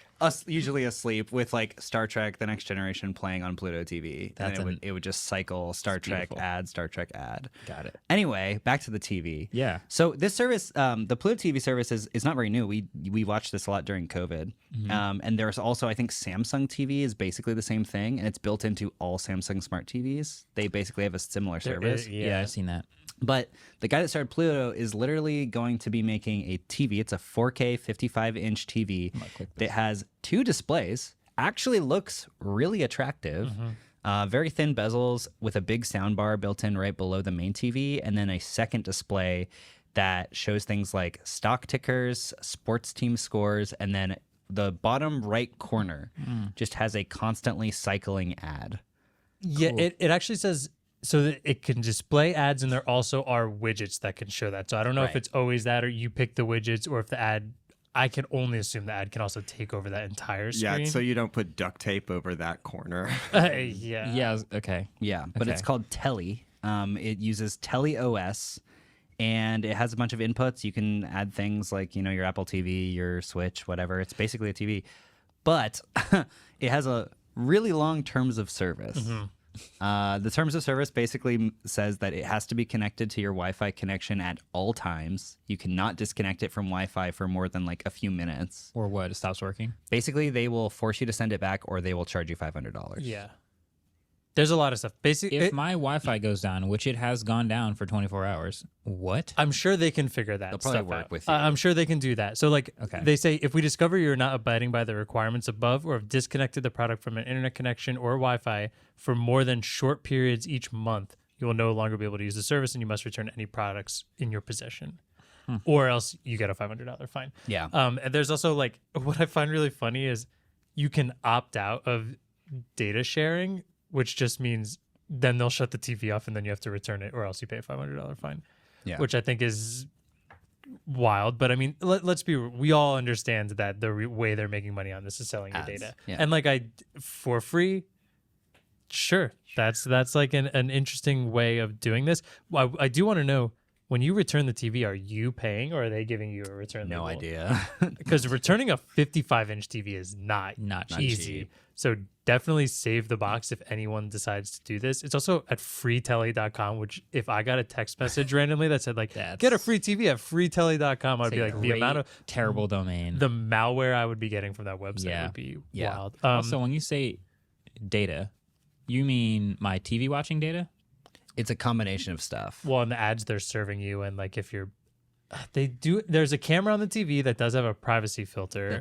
usually asleep, with like Star Trek: The Next Generation playing on Pluto TV. That's and it would just cycle Star Trek beautiful. ad, Star Trek ad. Got it. Anyway, back to the TV. Yeah. So this service, the Pluto TV service, is not very new. We watched this a lot during COVID. And there's also, I think, Samsung TV is basically the same thing, and it's built into all Samsung smart TVs. They basically have a similar service. Yeah, I've seen that. But the guy that started Pluto is literally going to be making a TV. It's a 4K 55-inch TV that has 2 displays. Actually looks really attractive. Very thin bezels with a big sound bar built in right below the main TV, and then a second display that shows things like stock tickers, sports team scores, and then the bottom right corner just has a constantly cycling ad. Yeah, it actually says so that it can display ads, and there also are widgets that can show that. So I don't know if it's always that, or you pick the widgets, or if the ad. I can only assume the ad can also take over that entire screen. Yeah, so you don't put duct tape over that corner. Yeah. Yeah. Okay. Yeah, but it's called Telly. It uses Telly OS, and it has a bunch of inputs. You can add things like, your Apple TV, your Switch, whatever. It's basically a TV. But it has a really long terms of service. The terms of service basically says that it has to be connected to your Wi-Fi connection at all times. You cannot disconnect it from Wi-Fi for more than like a few minutes. Or what? It stops working? Basically, they will force you to send it back, or they will charge you $500. Yeah. There's a lot of stuff. Basically, If my Wi-Fi goes down, which it has gone down for 24 hours, what? I'm sure they can figure that They'll probably stuff work out. with you. I'm sure they can do that. So, like, Okay. they say if we discover you're not abiding by the requirements above, or have disconnected the product from an internet connection or Wi-Fi for more than short periods each month, you will no longer be able to use the service, and you must return any products in your possession, or else you get a $500 fine. Yeah. And there's also, like, what I find really funny is you can opt out of data sharing, which just means then they'll shut the TV off and then you have to return it, or else you pay a $500 fine. Yeah. Which I think is wild. But I mean, let's be, we all understand that the way they're making money on this is selling your Ads, data. yeah. And like, for free, sure, that's like an interesting way of doing this. I do want to know, when you return the TV, are you paying, or are they giving you a return No label? idea. Because returning a 55-inch TV is not easy. cheap. So definitely save the box if anyone decides to do this. It's also at freetelly.com, which if I got a text message randomly that said, like, get a free TV at freetelly.com, I'd be like, the amount of terrible domain. the malware I would be getting from that website would be wild. Also, when you say data, you mean my TV watching data? It's a combination of stuff. well, and the ads they're serving you, and like if you're, there's a camera on the TV that does have a privacy filter.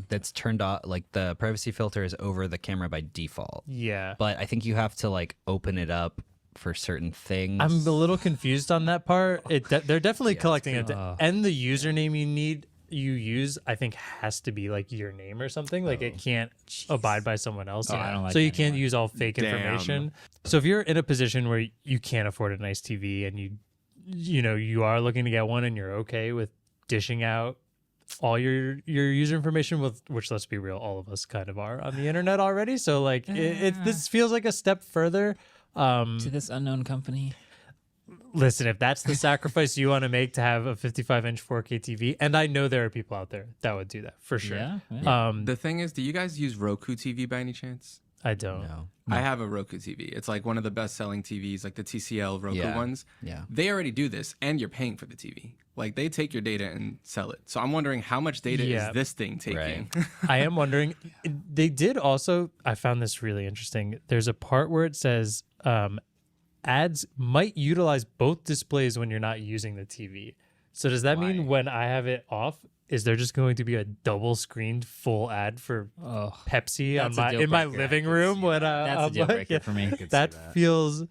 That's turned off. Like, the privacy filter is over the camera by default. Yeah. But I think you have to like open it up for certain things. I'm a little confused on that part. They're definitely collecting it. And the username you use, I think, has to be like your name or something. Like, it can't abide by someone else. I don't like so you that can't anymore. use all fake Damn. information. So if you're in a position where you can't afford a nice TV, and you are looking to get one, and you're okay with dishing out all your user information, which, let's be real, all of us kind of are on the internet already. So like this feels like a step further. To this unknown company? Listen, if that's the sacrifice you want to make to have a 55-inch 4K TV, and I know there are people out there that would do that for sure. Yeah. The thing is, do you guys use Roku TV by any chance? I don't. No. I have a Roku TV. It's like one of the best-selling TVs, like the TCL Roku ones. Yeah. They already do this, and you're paying for the TV. Like, they take your data and sell it. So I'm wondering, how much data Yeah. is this thing taking? I am wondering. They did also. I found this really interesting. There's a part where it says ads might utilize both displays when you're not using the TV. So does that mean when I have it off, is there just going to be a double screened full ad for Pepsi on That's a in my deal-breaker. living room? When That's a I'm deal like, breaker for me. that feels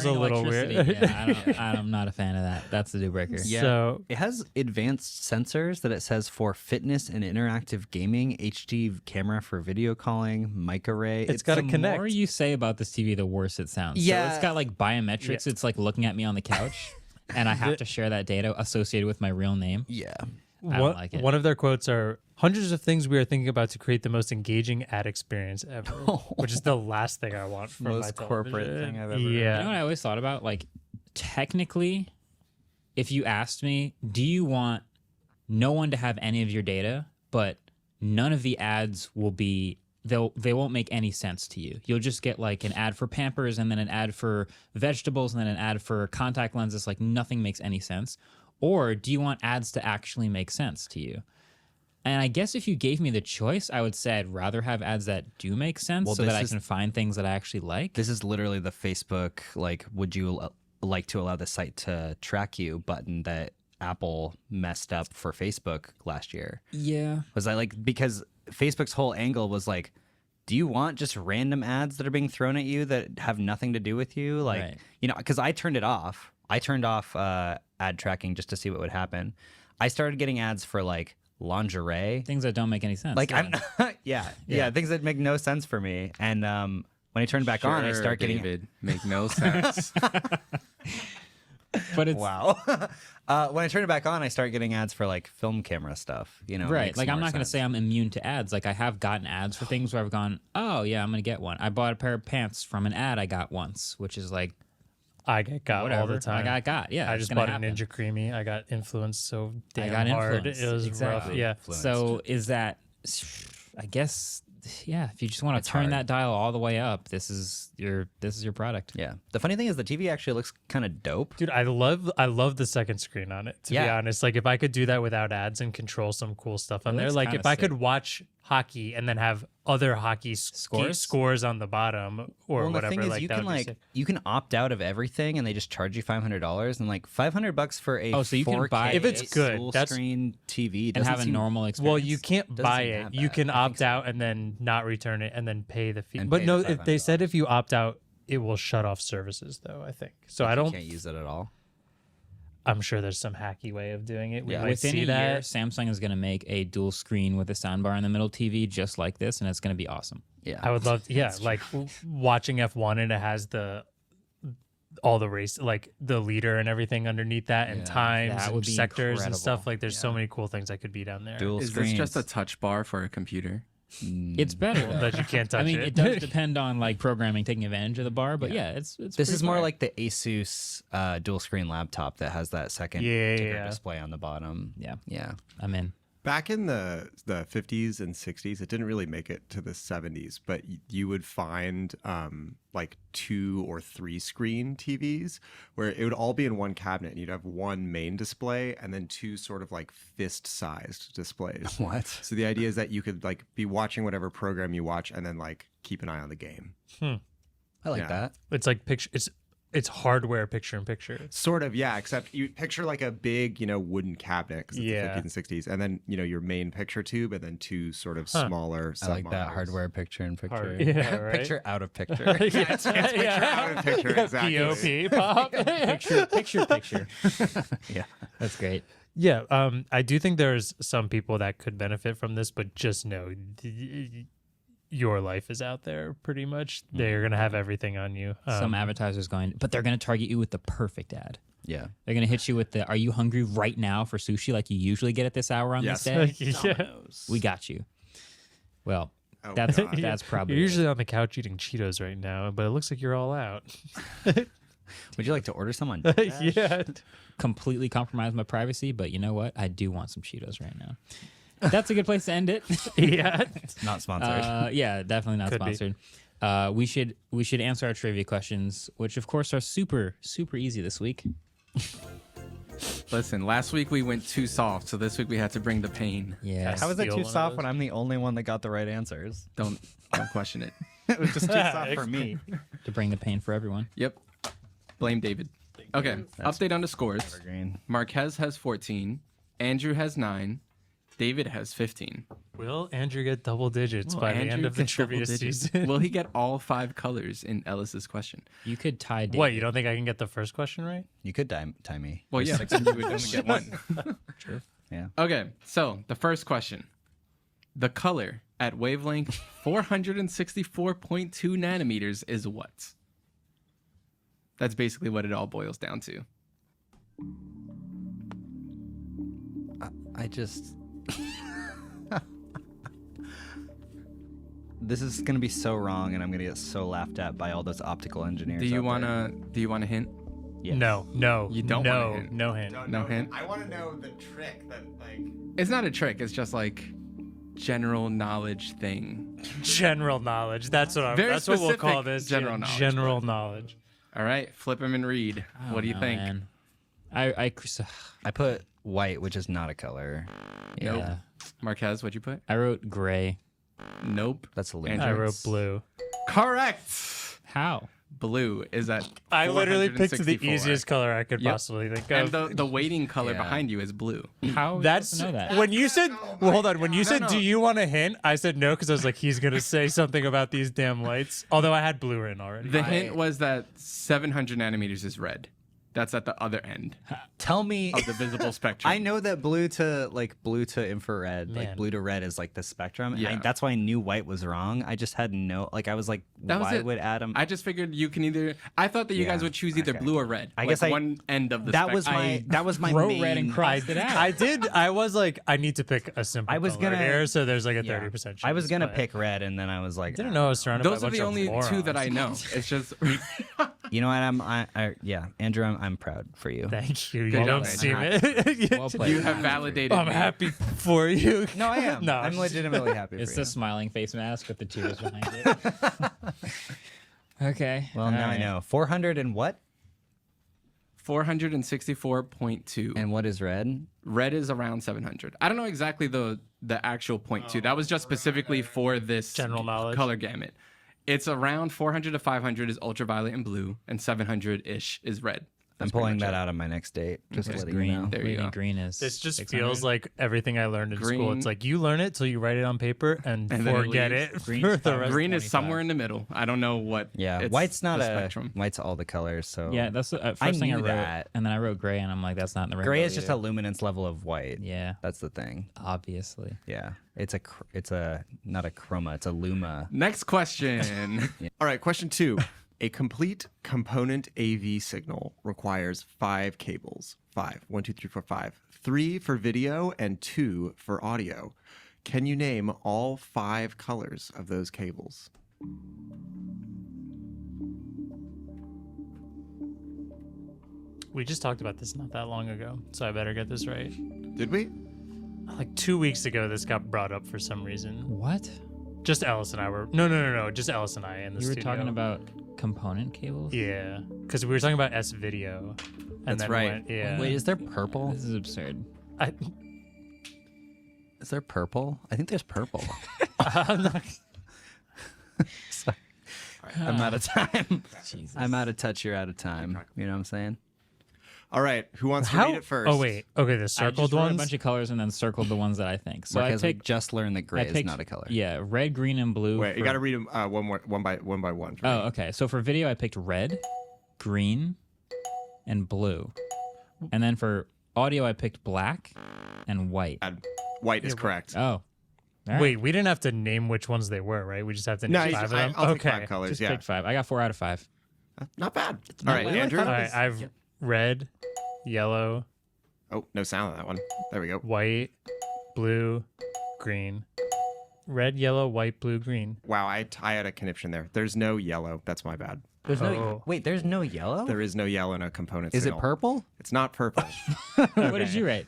a little weird. Yeah, I'm not a fan of that. That's the deal breaker. Yeah. So It has advanced sensors that it says for fitness and interactive gaming, HD camera for video calling, mic array. it's got to The connect. more you say about this TV, the worse it sounds. Yeah. So it's got like biometrics. Yeah. It's like looking at me on the couch, and I have to share that data associated with my real name. yeah. I don't like it. One of their quotes are hundreds of things we are thinking about to create the most engaging ad experience ever, which is the last thing I want from Most my corporate television. thing I've ever- Yeah. You know what I always thought about? Like, technically, if you asked me, do you want no one to have any of your data, but none of the ads will be, they won't make any sense to you. You'll just get like an ad for Pampers, and then an ad for vegetables, and then an ad for contact lenses. Like, nothing makes any sense. Or do you want ads to actually make sense to you? And I guess if you gave me the choice, I would say I'd rather have ads that do make sense, Well, so that this I is- can find things that I actually like. This is literally the Facebook, like, would you like to allow the site to track you button that Apple messed up for Facebook last year. Yeah. Was that like, because Facebook's whole angle was like, do you want just random ads that are being thrown at you that have nothing to do with you? Like, Right. you know, because I turned it off. I turned off ad tracking just to see what would happen. I started getting ads for like lingerie. Things that don't make any sense. Like I'm yeah, things that make no sense for me. And when I turn it back on, I Sure, start getting David, make no sense. But it's wow. When I turn it back on, I start getting ads for like film camera stuff. You know, it right. makes Like I'm more not going to sense. say I'm immune to ads. Like I have gotten ads for things where I've gone, oh yeah, I'm going to get one. I bought a pair of pants from an ad I got once, which is like I get got whatever. all the time. I got yeah. I it's just gonna bought happen. a Ninja Creamy. I got influenced so damn I got hard. influenced. It was Exactly. rough. Yeah. Influenced. So is that? I guess yeah. If you just want to turn hard. that dial all the way up, this is your product. Yeah. The funny thing is the TV actually looks kind of dope. Dude, I love the second screen on it, to be Yeah. honest. Like if I could do that without ads and control some cool stuff on It there. looks Like kinda if I could sick. watch hockey and then have other hockey scores on the bottom or Well, whatever. the thing is, like you that can would be like sick. you can opt out of everything, and they just charge you $500, and like $500 for a Oh, so you can 4K buy- If it's good, full that's- screen TV And doesn't have a seem- normal experience. Well, you can't Doesn't buy seem it. that You bad. can I think opt so. out and then not return it and then pay the fee. And But pay no, the if they $500. said if you opt out, it will shut off services though, I think. So I You don't can't use it at all. I'm sure there's some hacky way of doing it. We Yeah. might Within see a that. year, Samsung is going to make a dual screen with a soundbar in the middle TV just like this, and it's going to be awesome. Yeah. I would love, like watching F1 and it has all the race, like the leader and everying underneath that, and Yeah, times that and would be sectors and stuff. incredible. Like there's so many cool things I could be down there. Dual Is screens. this just a touch bar for a computer? It's better, though. But you can't touch I mean, it. it does depend on like programming, taking advantage of the bar, but yeah, it's. This pretty is more fire. like the Asus dual screen laptop that has that second Yeah, ticker yeah. display on the bottom. Yeah. Yeah. I'm in. Back in the 50s and 60s, it didn't really make it to the 70s, but you would find like 2 or 3 screen TVs where it would all be in one cabinet, and you'd have one main display and then 2 sort of like fist-sized displays. What? So the idea is that you could like be watching whatever program you watch and then like keep an eye on the game. I like Yeah. that. It's like it's hardware picture in picture. Sort of, yeah, except you picture like a big, wooden cabinet because it's Yeah. the 50s and 60s, and then, your main picture tube, and then 2 sort of smaller I like that sub-monitors. hardware picture in picture. Hard- yeah, right? Picture out of picture. Yeah, it's picture out of picture, exactly. POP pop. Picture. Yeah. That's great. Yeah, I do think there's some people that could benefit from this, but just know your life is out there pretty much. They're going to have everything on you. Some advertisers going, but they're going to target you with the perfect ad. Yeah. They're going to hit you with the, are you hungry right now for sushi like you usually get at this hour on this day? yeah. We got you. Well, Oh, that's God. that's probably You're it. usually on the couch eating Cheetos right now, but it looks like you're all out. Would you like to order some on yeah. completely compromise my privacy, but you know what? I do want some Cheetos right now. That's a good place to end it. Yeah. Not sponsored. Yeah, definitely not Could be. sponsored. We should answer our trivia questions, which of course are super easy this week. Listen, last week we went too soft, so this week we had to bring the pain. Yeah. How is that steal too one of soft those. when I'm the only one that got the right answers? Don't question it. It was just too soft for me. To bring the pain for everyone. Yep. Blame David. Okay. Update on the scores. Evergreen. Marquez has 14. Andrew has 9. David has 15. Will Andrew get double digits by the end Andrew of the gets double trivia digits. season? Will he get all 5 colors in Ellis's question? You could tie David. What, you don't think I can get the first question right? You could tie me. Well, yeah, you would only get one. Yeah. Okay, so the first question. The color at wavelength 464.2 nanometers is what? That's basically what it all boils down to. I just. This is gonna be so wrong, and I'm gonna get so laughed at by all those optical engineers. Do you out there. want a hint? Yes. No. You don't want a no, hint. no hint. No hint? I want to know the trick that, like... It's not a trick, it's just like general knowledge thing. General knowledge. That's what Very that's what we'll call specific this. general knowledge, General knowledge. All right, flip him and read. What do you think? Man. I I put white, which is not a color. Nope. yeah. Marquez, what'd you put? I wrote gray. Nope. That's a Andrew? lunar. I wrote blue. Correct. How? Blue is at I literally picked the 464. easiest color I could Yep. possibly think And of. the weighting color Yeah. behind you is blue. How are we That's supposed to know that? when you said. Well, hold on. When you said, no. "Do you want a hint?" I said no because I was like, he's gonna say something about these damn lights. Although I had blue in already. The hint was that 700 nanometers is red. That's at the other end Tell me. of the visible spectrum. I know that blue to infrared, Man. like blue to red is like the spectrum. and Yeah. that's why I knew white was wrong. I just had I was like, That was why it. would Adam? I just figured you can either. I thought that you guys Yeah, would choose either okay. blue or red. I Like guess I- one end of the that spectrum. was my wrote main. red and crossed it out. I did. I was like, I need to pick a simple. I was color gonna- here, so there's like a Yeah. 30% chance. I was gonna but pick red, and then I was like, I didn't know I was surrounded by Those a are bunch the of only two that I morons. know. It's just. You know what? Yeah, Andrew, I'm proud for you. Thank you. You Good don't job, seem man. it. Well played. You have validated. I'm me. happy for you. No, I am. No, I'm legitimately happy It's for the you. smiling face mask with the tears behind it. Okay. Well, now I alright. know. 400 and what? 464.2. And what is red? Red is around 700. I don't know exactly the actual point two. That was just specifically for this General knowledge. color gamut. It's around 400 to 500 is ultraviolet and blue, and 700-ish is red. I'm pulling that out on my next date. Just Where's letting green? you know. There What do you think go. green is. This just 600? feels like everything I learned in school. Green- It's like you learn it till you write it on paper and, And then it forget leaves. it Green's for the fine. rest. Green is 25. somewhere in the middle. I don't know what. Yeah, it's white's not the a spectrum. white's all the colors. So Yeah, that's the I first thing I knew wrote, that. and then I wrote gray, and I'm like, that's not in the rainbow gray is just a either. luminance level of white. Yeah, That's the thing. obviously. Yeah, it's a not a chroma. It's a luma. Next question. All right, question 2. A complete component AV signal requires 5 cables. 5. 1, 2, 3, 4, 5. 3 for video and 2 for audio. Can you name all 5 colors of those cables? We just talked about this not that long ago, so I better get this right. Did we? Like 2 weeks ago, this got brought up for some reason. What? Just Ellis and I were. No. Just Ellis and I in the You were studio. talking about component cables? Yeah, because we were talking about S video. And That's then right. Went, yeah. Wait, is there purple? This is absurd. I, Is there purple? I think there's purple. I'm not, Sorry. I'm out of time. Jesus. I'm out of touch. You're out of time. You know what I'm saying? All right, who wants to how? read it first? Oh wait. Okay, the I circled just wrote ones. a bunch of colors and then circled the ones that I think. So Because I we picked. just learned that gray I is picked not a color. Yeah, red, green, and blue. Wait, you for- got to read them one by one. For me. Oh, okay. So for video, I picked red, green, and blue. And then for audio, I picked black and white. White is correct. Oh. All right. Wait, we didn't have to name which ones they were, right? We just have to No, name you 5 just- of them. I'll okay. take 5 colors. Just Yeah, picked 5. I got 4 out of 5. not bad. not All right, bad. Andrew. All right, I've red, yellow, Oh, no sound on that one. There we go. white, blue, green. Red, yellow, white, blue, green. Wow, I had a conniption there. There's no yellow. That's my bad. There's no. Oh. Wait, there's no yellow. There is no yellow in a component Is it signal. purple? It's not purple. What did you rate?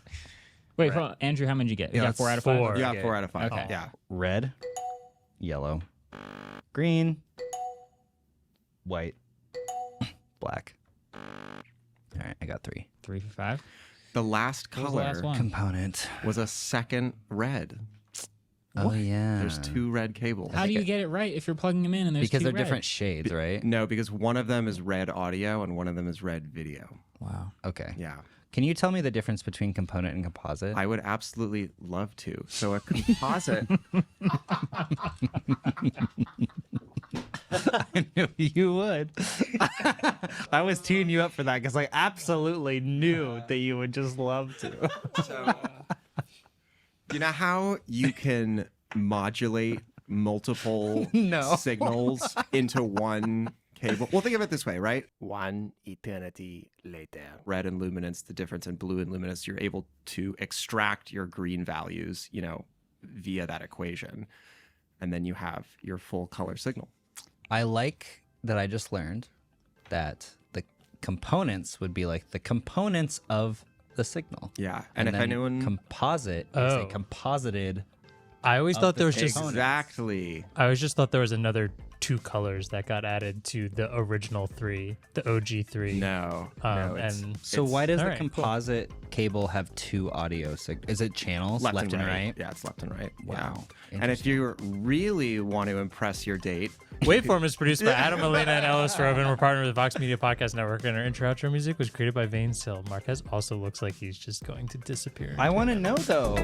Wait, for Andrew, how many did you get? You Yeah, got it's 4 out of 5? 4. You got Okay. 4 out of 5. Okay. Yeah. Red, yellow, green, white, black. All right, I got 3. 3 for 5. The last What was the color last one? Component. was a second red. Oh yeah. There's 2 red cables. How do you get it right if you're plugging them in and there's Because 2 they're red? different shades, right? No, because one of them is red audio and one of them is red video. Wow. Okay. Yeah. Can you tell me the difference between component and composite? I would absolutely love to. So a composite. I knew you would. I was teeing you up for that because I absolutely knew that you would just love to. You know how you can modulate multiple No. signals into one cable? Well, think of it this way, right? One eternity later. Red and luminance, the difference in blue and luminance, you're able to extract your green values, via that equation. And then you have your full color signal. I like that I just learned that the components would be like the components of the signal. Yeah. And if then anyone... composite is a Oh. composited. I always thought the there was just. components. Exactly. I always just thought there was another 2 colors that got added to the original 3, the OG 3. No, and So why does all the right, cool. composite cable have 2 audio signals? Is it channels left, and right? Yeah, it's left and right. Wow. Yeah. And if you really want to impress your date, Waveform is produced by Adam Molina and Ellis Robin. We're partnered with the Vox Media Podcast Network, and our intro-outro music was created by Vane Sill. Marquez also looks like he's just going to disappear. I want to know though.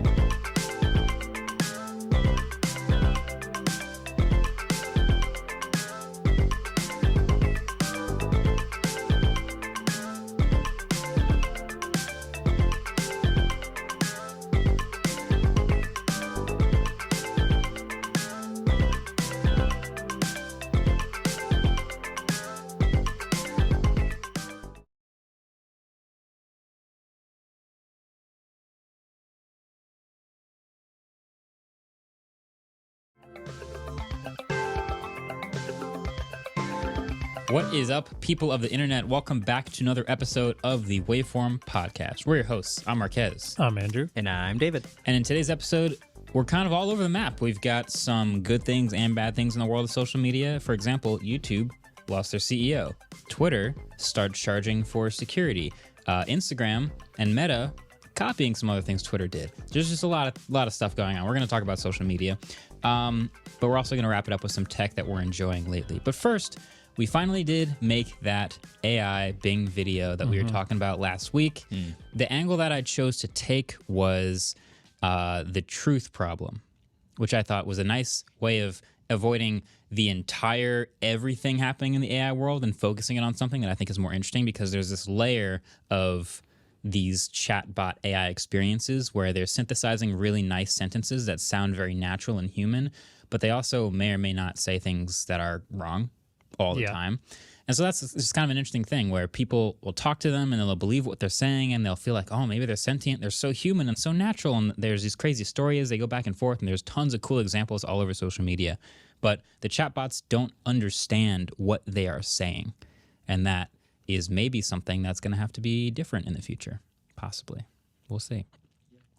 What is up, people of the internet? Welcome back to another episode of the Waveform Podcast. We're your hosts. I'm Marquez. I'm Andrew. And I'm David. And in today's episode, we're kind of all over the map. We've got some good things and bad things in the world of social media. For example, YouTube lost their CEO. Twitter started charging for security. Instagram and Meta copying some other things Twitter did. There's just a lot of stuff going on. We're going to talk about social media, but we're also going to wrap it up with some tech that we're enjoying lately. But first, we finally did make that AI Bing video that we were talking about last week. The angle that I chose to take was the truth problem, which I thought was a nice way of avoiding the entire everything happening in the AI world and focusing it on something that I think is more interesting, because there's this layer of these chatbot AI experiences where they're synthesizing really nice sentences that sound very natural and human, but they also may or may not say things that are wrong all the time. And so that's just kind of an interesting thing where people will talk to them and they'll believe what they're saying and they'll feel like, oh, maybe they're sentient, they're so human and so natural. And there's these crazy stories, they go back and forth, and there's tons of cool examples all over social media. But the chatbots don't understand what they are saying. And that is maybe something that's going to have to be different in the future, possibly. We'll see.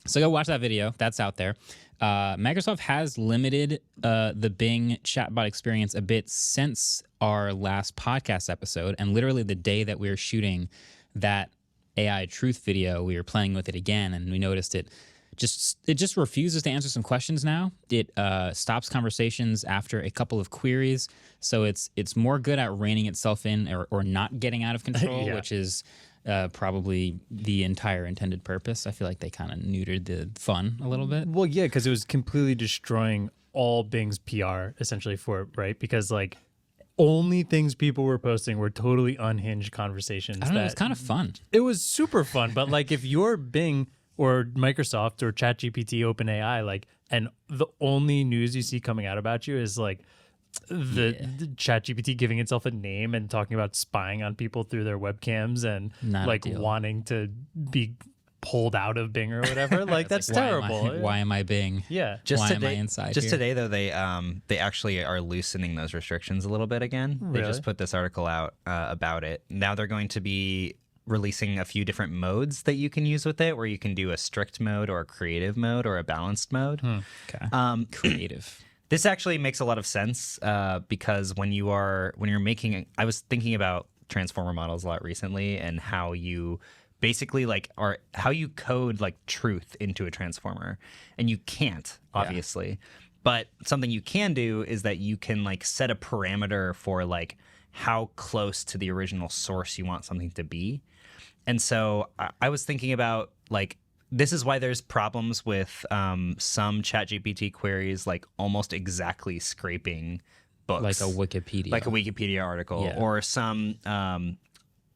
So go watch that video. That's out there. Microsoft has limited the Bing chatbot experience a bit since our last podcast episode. And literally the day that we were shooting that AI truth video, we were playing with it again, and we noticed it just refuses to answer some questions now. It stops conversations after a couple of queries. So it's more good at reining itself in or not getting out of control, which is probably the entire intended purpose. I feel like they kind of neutered the fun a little bit. Well, yeah, because it was completely destroying all Bing's PR essentially for it, right? Because like only things people were posting were totally unhinged conversations. I don't know, it was kind of fun. It was super fun, but like if you're Bing or Microsoft or ChatGPT, OpenAI, like, and the only news you see coming out about you is like the ChatGPT giving itself a name and talking about spying on people through their webcams and Not like ideal. wanting to be pulled out of Bing or whatever. Like that's Like, terrible. Why am I Bing? Yeah. Why am I inside Just here? today though, they actually are loosening those restrictions a little bit again. They Really? just put this article out about it. Now they're going to be releasing a few different modes that you can use with it, where you can do a strict mode or a creative mode or a balanced mode. Okay. Creative. This actually makes a lot of sense because when you're making, I was thinking about transformer models a lot recently and how you basically how you code like truth into a transformer, and you can't obviously, but something you can do is that you can like set a parameter for like how close to the original source you want something to be. And so I was thinking about like, this is why there's problems with some ChatGPT queries, like almost exactly scraping books, Like a Wikipedia article, or some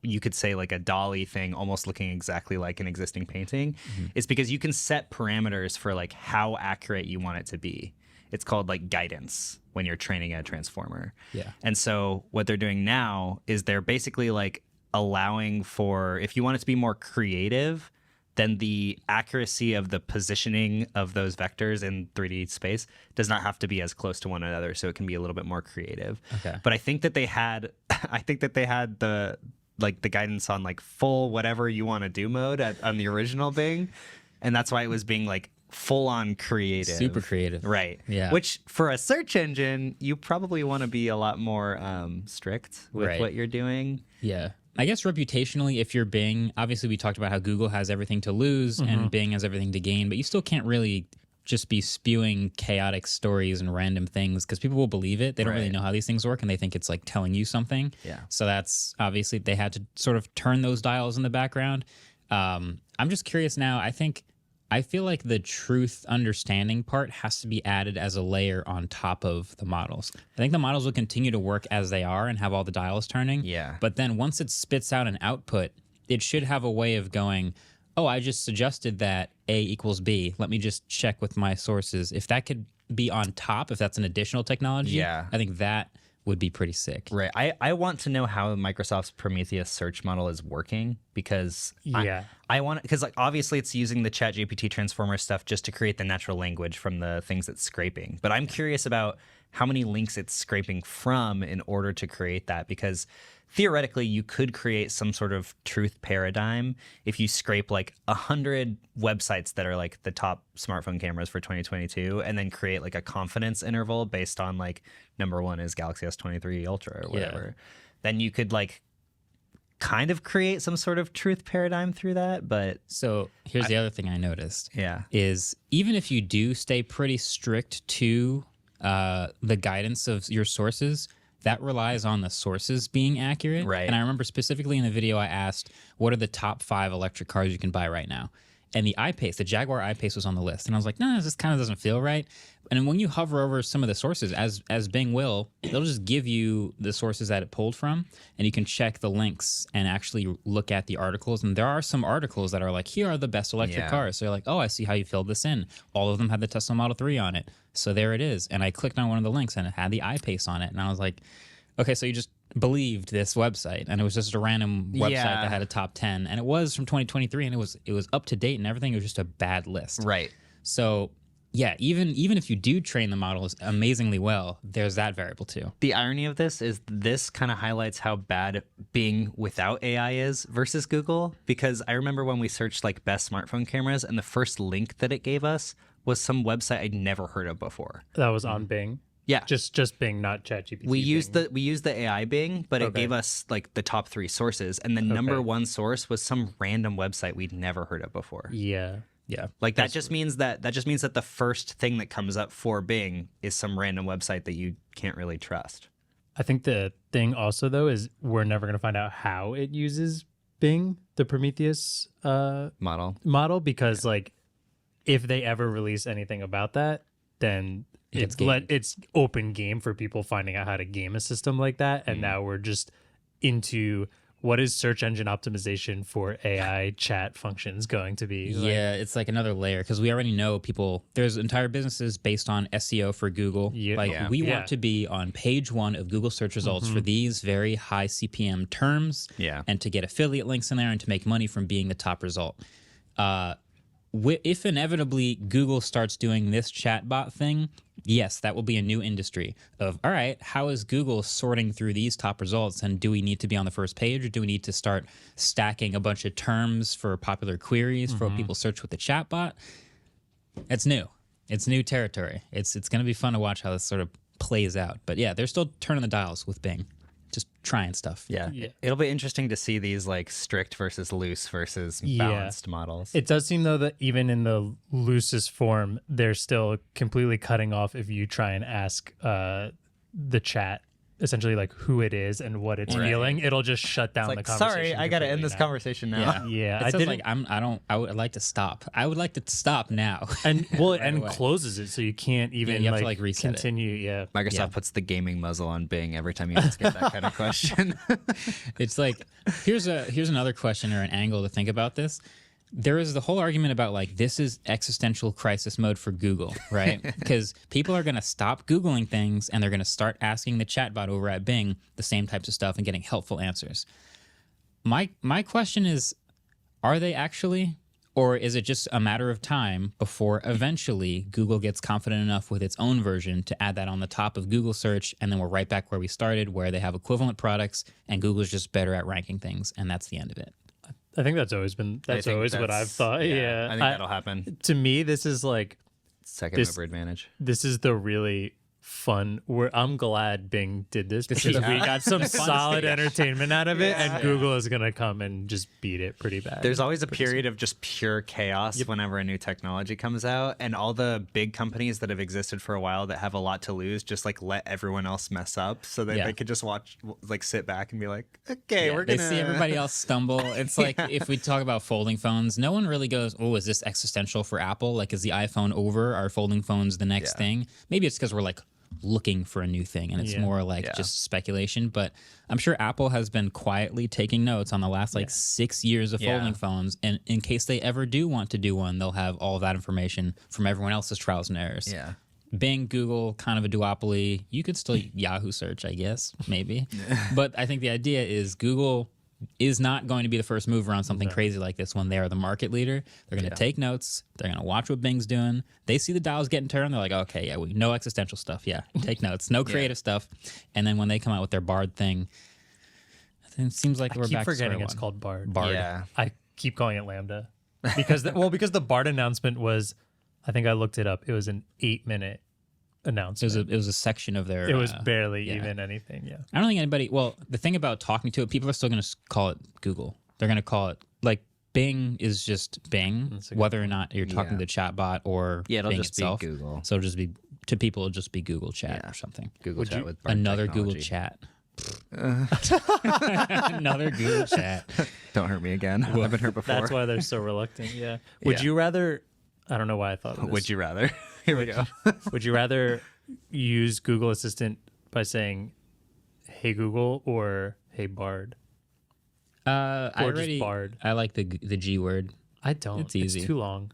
you could say like a Dolly thing, almost looking exactly like an existing painting. It's because you can set parameters for like how accurate you want it to be. It's called like guidance when you're training a transformer. Yeah. And so what they're doing now is they're basically like allowing for, if you want it to be more creative, then the accuracy of the positioning of those vectors in 3D space does not have to be as close to one another, so it can be a little bit more creative. Okay. But I think that they had the guidance on like full whatever you want to do mode on the original Bing, and that's why it was being like full on creative. Super creative. Right. Yeah. Which for a search engine, you probably want to be a lot more strict with what you're doing. Yeah. I guess reputationally, if you're Bing, obviously we talked about how Google has everything to lose and Bing has everything to gain, but you still can't really just be spewing chaotic stories and random things because people will believe it. They don't really know how these things work and they think it's like telling you something. Yeah. So that's obviously they had to sort of turn those dials in the background. I'm just curious now. I feel like the truth understanding part has to be added as a layer on top of the models. I think the models will continue to work as they are and have all the dials turning. Yeah. But then once it spits out an output, it should have a way of going, oh, I just suggested that A equals B. Let me just check with my sources. If that could be on top, if that's an additional technology, I think that would be pretty sick. Right. I want to know how Microsoft's Prometheus search model is working because I want, because like obviously it's using the ChatGPT transformer stuff just to create the natural language from the things it's scraping. But I'm curious about how many links it's scraping from in order to create that, because theoretically you could create some sort of truth paradigm if you scrape like 100 websites that are like the top smartphone cameras for 2022 and then create like a confidence interval based on like number one is Galaxy S23 Ultra or whatever. Then you could like kind of create some sort of truth paradigm through that. But so here's the other thing I noticed. Yeah. Is even if you do stay pretty strict to the guidance of your sources, that relies on the sources being accurate. Right. And I remember specifically in the video I asked, what are the top 5 electric cars you can buy right now? And the I-Pace, the Jaguar I-Pace was on the list. And I was like, no, this kind of doesn't feel right. And when you hover over some of the sources, as Bing will, they'll just give you the sources that it pulled from, and you can check the links and actually look at the articles. And there are some articles that are like, here are the best electric cars. So you're like, oh, I see how you filled this in. All of them had the Tesla Model 3 on it. So there it is. And I clicked on one of the links, and it had the I-Pace on it. And I was like, okay, so you just believed this website, and it was just a random website that had a top 10, and it was from 2023, and it was up to date and everything. It was just a bad list. Right. So yeah, even if you do train the models amazingly well, there's that variable too. The irony of this is this kind of highlights how bad Bing without AI is versus Google, because I remember when we searched like best smartphone cameras and the first link that it gave us was some website I'd never heard of before. That was on Bing. Yeah, just Bing, not ChatGPT. We used the AI Bing, but it gave us like the top 3 sources, and the number one source was some random website we'd never heard of before. Yeah. Like that just means that the first thing that comes up for Bing is some random website that you can't really trust. I think the thing also though is we're never going to find out how it uses Bing, the Prometheus model, because like if they ever release anything about that, then it's open game for people finding out how to game a system like that. And now we're just into what is search engine optimization for AI chat functions going to be. Yeah, it's like another layer, because we already know there's entire businesses based on SEO for Google. We want to be on page 1 of Google search results for these very high CPM terms, and to get affiliate links in there and to make money from being the top result. If inevitably Google starts doing this chatbot thing, yes, that will be a new industry of, all right, how is Google sorting through these top results? And do we need to be on the first page, or do we need to start stacking a bunch of terms for popular queries for what people search with the chatbot? It's new. It's new territory. It's going to be fun to watch how this sort of plays out. But yeah, they're still turning the dials with Bing. Just trying stuff. Yeah. It'll be interesting to see these like strict versus loose versus balanced models. It does seem though that even in the loosest form, they're still completely cutting off if you try and ask the chat essentially like who it is and what it's feeling. It'll just shut down the conversation. Sorry, I got to end this conversation now. Yeah. It says like I would like to stop. I would like to stop now. And and closes it so you can't even you have to like reset continue. Yeah. Microsoft puts the gaming muzzle on Bing every time you ask it that kind of question. It's like here's another question or an angle to think about this. There is the whole argument about like this is existential crisis mode for Google, right? Because people are going to stop Googling things and they're going to start asking the chatbot over at Bing the same types of stuff and getting helpful answers. My question is, are they actually, or is it just a matter of time before eventually Google gets confident enough with its own version to add that on the top of Google search, and then we're right back where we started, where they have equivalent products and Google's just better at ranking things, and that's the end of it? I think that's always been. That's think always what I've thought. Yeah, I think that'll happen. To me, this is like Second mover advantage. this is the really fun. I'm glad Bing did this because we got some solid entertainment out of it, and Google is gonna come and just beat it pretty bad. There's always a period of just pure chaos whenever a new technology comes out, and all the big companies that have existed for a while that have a lot to lose just like let everyone else mess up, so that they could just watch, like sit back and be like, okay, we're gonna. They see everybody else stumble. It's like if we talk about folding phones, no one really goes, "Oh, is this existential for Apple? Like, is the iPhone over? Are folding phones the next thing?" Maybe it's because we're like looking for a new thing and it's more like just speculation, but I'm sure Apple has been quietly taking notes on the last like 6 years of folding phones, and in case they ever do want to do one, they'll have all of that information from everyone else's trials and errors. Bing, Google, kind of a duopoly. You could still Yahoo search, I guess, maybe. But I think the idea is Google is not going to be the first mover on something crazy like this when they are the market leader. They're going to take notes. They're going to watch what Bing's doing. They see the dials getting turned. They're like, okay, we no existential stuff. Yeah, take notes. No creative stuff. And then when they come out with their Bard thing, it seems like we're back to square one. I keep forgetting it's called Bard. Bard. Yeah. I keep calling it Lambda because because the Bard announcement was, I think I looked it up. It was an 8-minute announcement. It was a section of their. It was barely even anything. Yeah. I don't think anybody. Well, the thing about talking to it, people are still going to call it Google. They're going to call it like Bing is just Bing, whether or not you're talking to the chatbot or it'll Bing just itself. be Google. So it'll just be to people. It'll just be Google Chat or something. Google Chat with Bard another technology. Google Chat. Another Google Chat. Don't hurt me again. I've been hurt before. That's why they're so reluctant. Yeah. Would you rather? I don't know why I thought of this. Would you rather? Here we go. Would you rather use Google Assistant by saying, "Hey Google" or "Hey Bard"? Just Bard. I like the G word. I don't. It's easy. It's too long.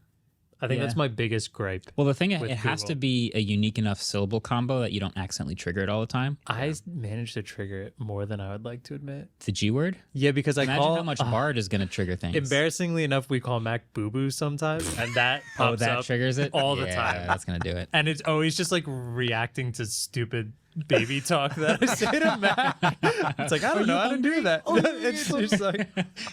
I think that's my biggest gripe. Well, the thing it with has Google. to be a unique enough syllable combo that you don't accidentally trigger it all the time. I managed to trigger it more than I would like to admit. The G word. Yeah, because Imagine I call how much Bard is going to trigger things. Embarrassingly enough, we call Mac Boo Boo sometimes, and that pops that up triggers it all the time. Yeah, that's going to do it. And it's always just like reacting to stupid baby talk that I say to Mac. It's like, I don't know how to do that. It's just like,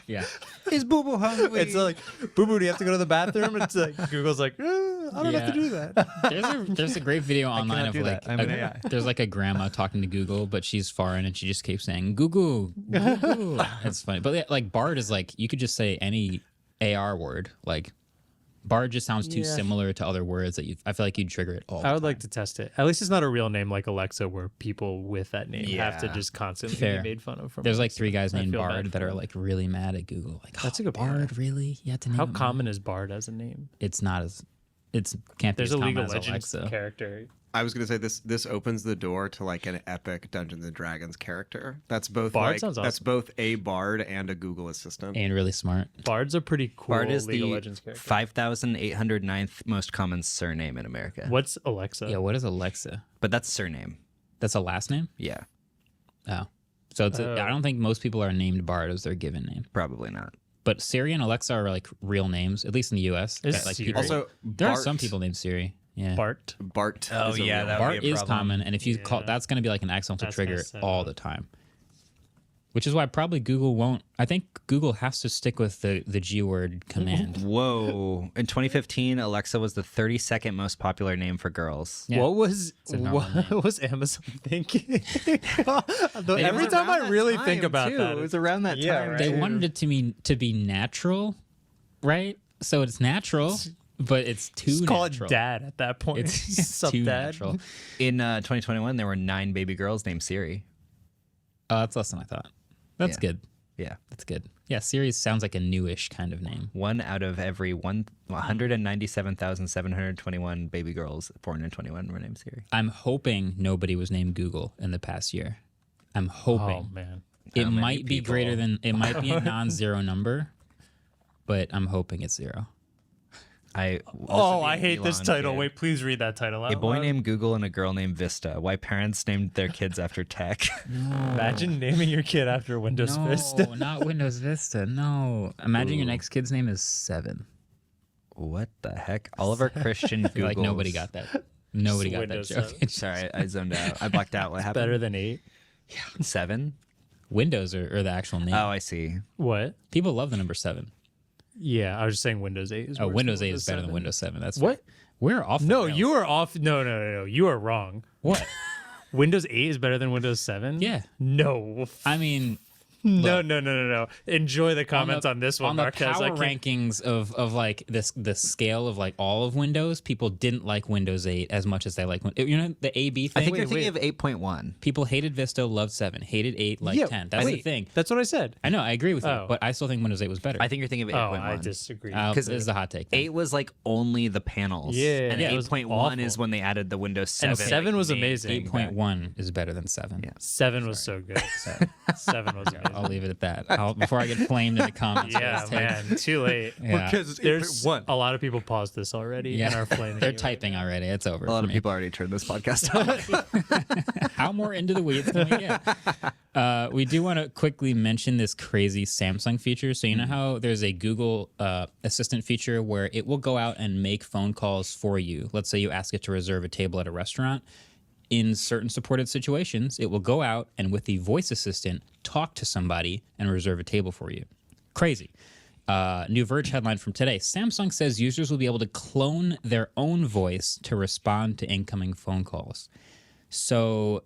Yeah. Is Boo Boo hungry? it's like, Boo Boo, do you have to go to the bathroom? It's like, Google's like, I don't have to do that. There's a great video online of do like that. I'm an AI. there's like a grandma talking to Google, but she's foreign and she just keeps saying Google. It's funny, but yeah, like Bard is like you could just say any AR word. Like Bard just sounds too similar to other words that I feel like you'd trigger it all. I would like to test it. At least it's not a real name like Alexa, where people with that name have to just constantly Fair. be made fun of. From There's like Alexa. 3 guys I named feel bad Bard for that are them. like really mad at Google. Like That's a good Bard, point. really? You have to name How him? common is Bard as a name? It's not as can't be There's as a common League of as Legends Alexa. character. I was gonna say this opens the door to like an epic Dungeons and Dragons character. That's both Bard like sounds that's awesome. both a bard and a Google Assistant. And really smart. Bard's a pretty cool Bard is League of the Legends character. 5,809th most common surname in America. What's Alexa? Yeah, what is Alexa? But that's surname. That's a last name? Yeah, Oh. So it's I don't think most people are named Bard as their given name. probably not. But Siri and Alexa are like real names, at least in the US. Is Like Siri- people- Also, there Bart, are some people named Siri. Yeah. Bart. Bart. Oh, is a yeah, real that one. would Bart be a is problem. common, and if you call Yeah. that's going to be like an accidental That's trigger gonna set all up. the time. Which is why probably Google won't. I think Google has to stick with the G word command. Whoa. In 2015, Alexa was the 32nd most popular name for girls. Yeah. What was a normal name. what was Amazon thinking? Every was time I around that really time, think about too. that, It was around that Yeah, time. right. They too. wanted it to be natural, right? So it's natural, but it's too just call natural. it Dad at that point. It's Sup, too Dad? natural. In 2021, there were 9 baby girls named Siri. Oh, that's less than I thought. That's Yeah. good. Yeah. That's good. Yeah, Siri sounds like a newish kind of name. 1 out of every 197,721 baby girls born in 21 were named Siri. I'm hoping nobody was named Google in the past year. I'm hoping. Oh man. It How many might be people? greater than it might be a non-zero number, but I'm hoping it's 0. I hate this Elon title. kid. Wait, please read that title out A boy loud. named Google and a girl named Vista. Why parents named their kids after tech. Imagine naming your kid after Windows Vista. No, not Windows Vista. No. Imagine your next kid's name is 7. What the heck? Oliver Christian I feel like Googles. nobody got that. Nobody got that Windows joke. 7. Sorry, I zoned out. I blacked out. What happened? Better than 8. 7? Windows or the actual name. Oh, I see. What? People love the number 7. Yeah, I was just saying Windows 8 is Oh, worse Windows than 8 is better than 7. Windows 7. That's What? We're off. No, the rails. you are off. No. You are wrong. What? Windows 8 is better than Windows 7? Yeah. No. I mean, No. Enjoy the comments on this one, on the Marquez. power rankings of like the scale of like all of Windows, people didn't like Windows 8 as much as they like the AB thing. I think you're thinking of 8.1. People hated Vista, loved 7, hated 8, liked 10. That's the thing. That's what I said. I know, I agree with you, Oh. but I still think Windows 8 was better. I think you're thinking of 8.1. I disagree. This is the hot take. then. 8 was like only the panels. Yeah. And Yeah, it was 8.1 is awful. when they added the Windows 7. And 7 was main amazing. thing. 8.1 is better than 7. Yeah. 7 was so good. 7 was amazing. I'll leave it at that. Before I get flamed in the comments. for Yeah, this take. man. Too late. Yeah. Because There's a lot of people paused this already and are flaming. They're you typing already. It's over. A lot for of me. people already turned this podcast off. How more into the weeds can we get? We do want to quickly mention this crazy Samsung feature. So you know how there's a Google Assistant feature where it will go out and make phone calls for you. Let's say you ask it to reserve a table at a restaurant. In certain supported situations, it will go out and with the voice assistant talk to somebody and reserve a table for you. Crazy. New Verge headline from today. Samsung says users will be able to clone their own voice to respond to incoming phone calls. So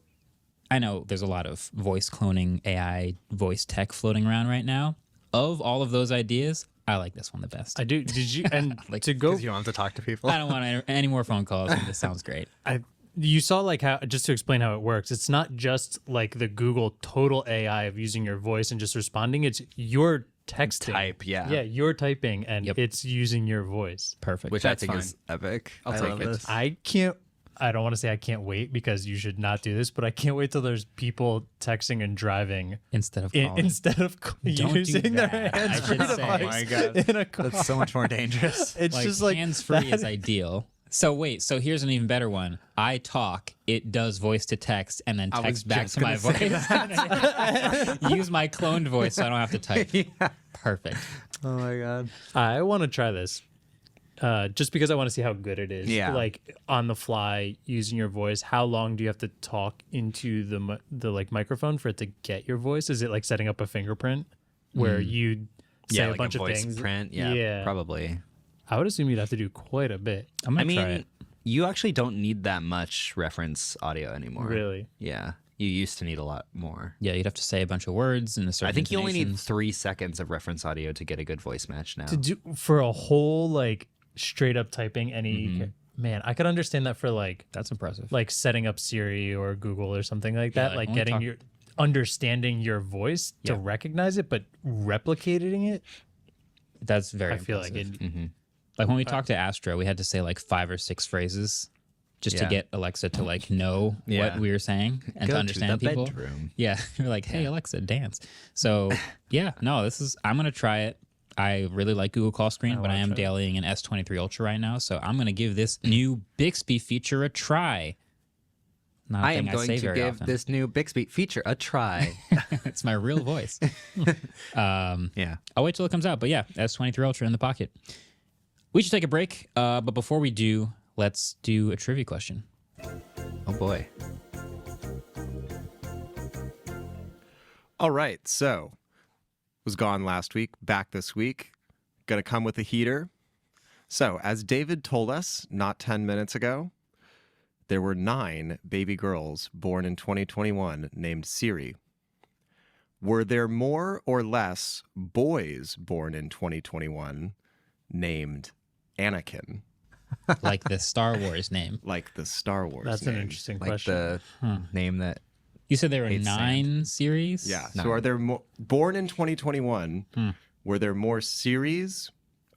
I know there's a lot of voice cloning, AI voice tech floating around right now. Of all of those ideas, I like this one the best. I do. Did you? And to go, Because you don't have to talk to people. I don't want any more phone calls. This sounds great. you saw like how, just to explain how it works, it's not just like the Google total AI of using your voice and just responding. It's your texting. Type, yeah. Yeah, you're typing and it's using your voice. Perfect. Which That's I think fine. is epic. I'll I take love it. this. I don't want to say I can't wait because you should not do this, but I can't wait till there's people texting and driving Instead of calling. instead of Don't do using their that. hands I for should the say. mics Oh my God. in a car. That's so much more dangerous. It's just like hands-free that- is ideal. So wait, so here's an even better one. I talk, it does voice to text, and then was text back just to my gonna voice. Use my cloned voice so I don't have to type. Perfect. Oh my God. I want to try this. Just because I want to see how good it is. Yeah. Like on the fly, using your voice. How long do you have to talk into the like microphone for it to get your voice? Is it like setting up a fingerprint where you say a like bunch a of voice things? print. Yeah, probably. I would assume you'd have to do quite a bit. I'm gonna I try mean, it. you actually don't need that much reference audio anymore. Really? Yeah. You used to need a lot more. Yeah, you'd have to say a bunch of words in a certain I think you only need intonations. 3 seconds of reference audio to get a good voice match now. To do for a whole like straight up typing any man, I could understand that for That's impressive. like setting up Siri or Google or something like that, like like only getting talk- your understanding your voice to Yeah. recognize it, but replicating it. That's very I feel like impressive. it. Like when we talked to Astro, we had to say like 5 or 6 phrases just to Yeah. get Alexa to like know what Yeah. we were saying and Go to understand the people. bedroom. Yeah, you're like, hey Alexa, dance. So yeah, no, I'm gonna try it. I really like Google Call Screen, but I am dailying an S23 Ultra right now, so I'm gonna give this new Bixby feature a try. Not a I am thing going say to very give often. this new Bixby feature a try. It's my real voice. Yeah. I'll wait till it comes out, but yeah, S23 Ultra in the pocket. We should take a break, but before we do, let's do a trivia question. Oh boy. All right, so was gone last week, back this week. Gonna come with a heater. So, as David told us not 10 minutes ago, there were 9 baby girls born in 2021 named Siri. Were there more or less boys born in 2021 named Anakin, Like the Star Wars name. like the Star Wars That's name? an interesting Like question. the name that. You said there were It's 9 series? Yeah. No. So are there more born in 2021? Were there more Siris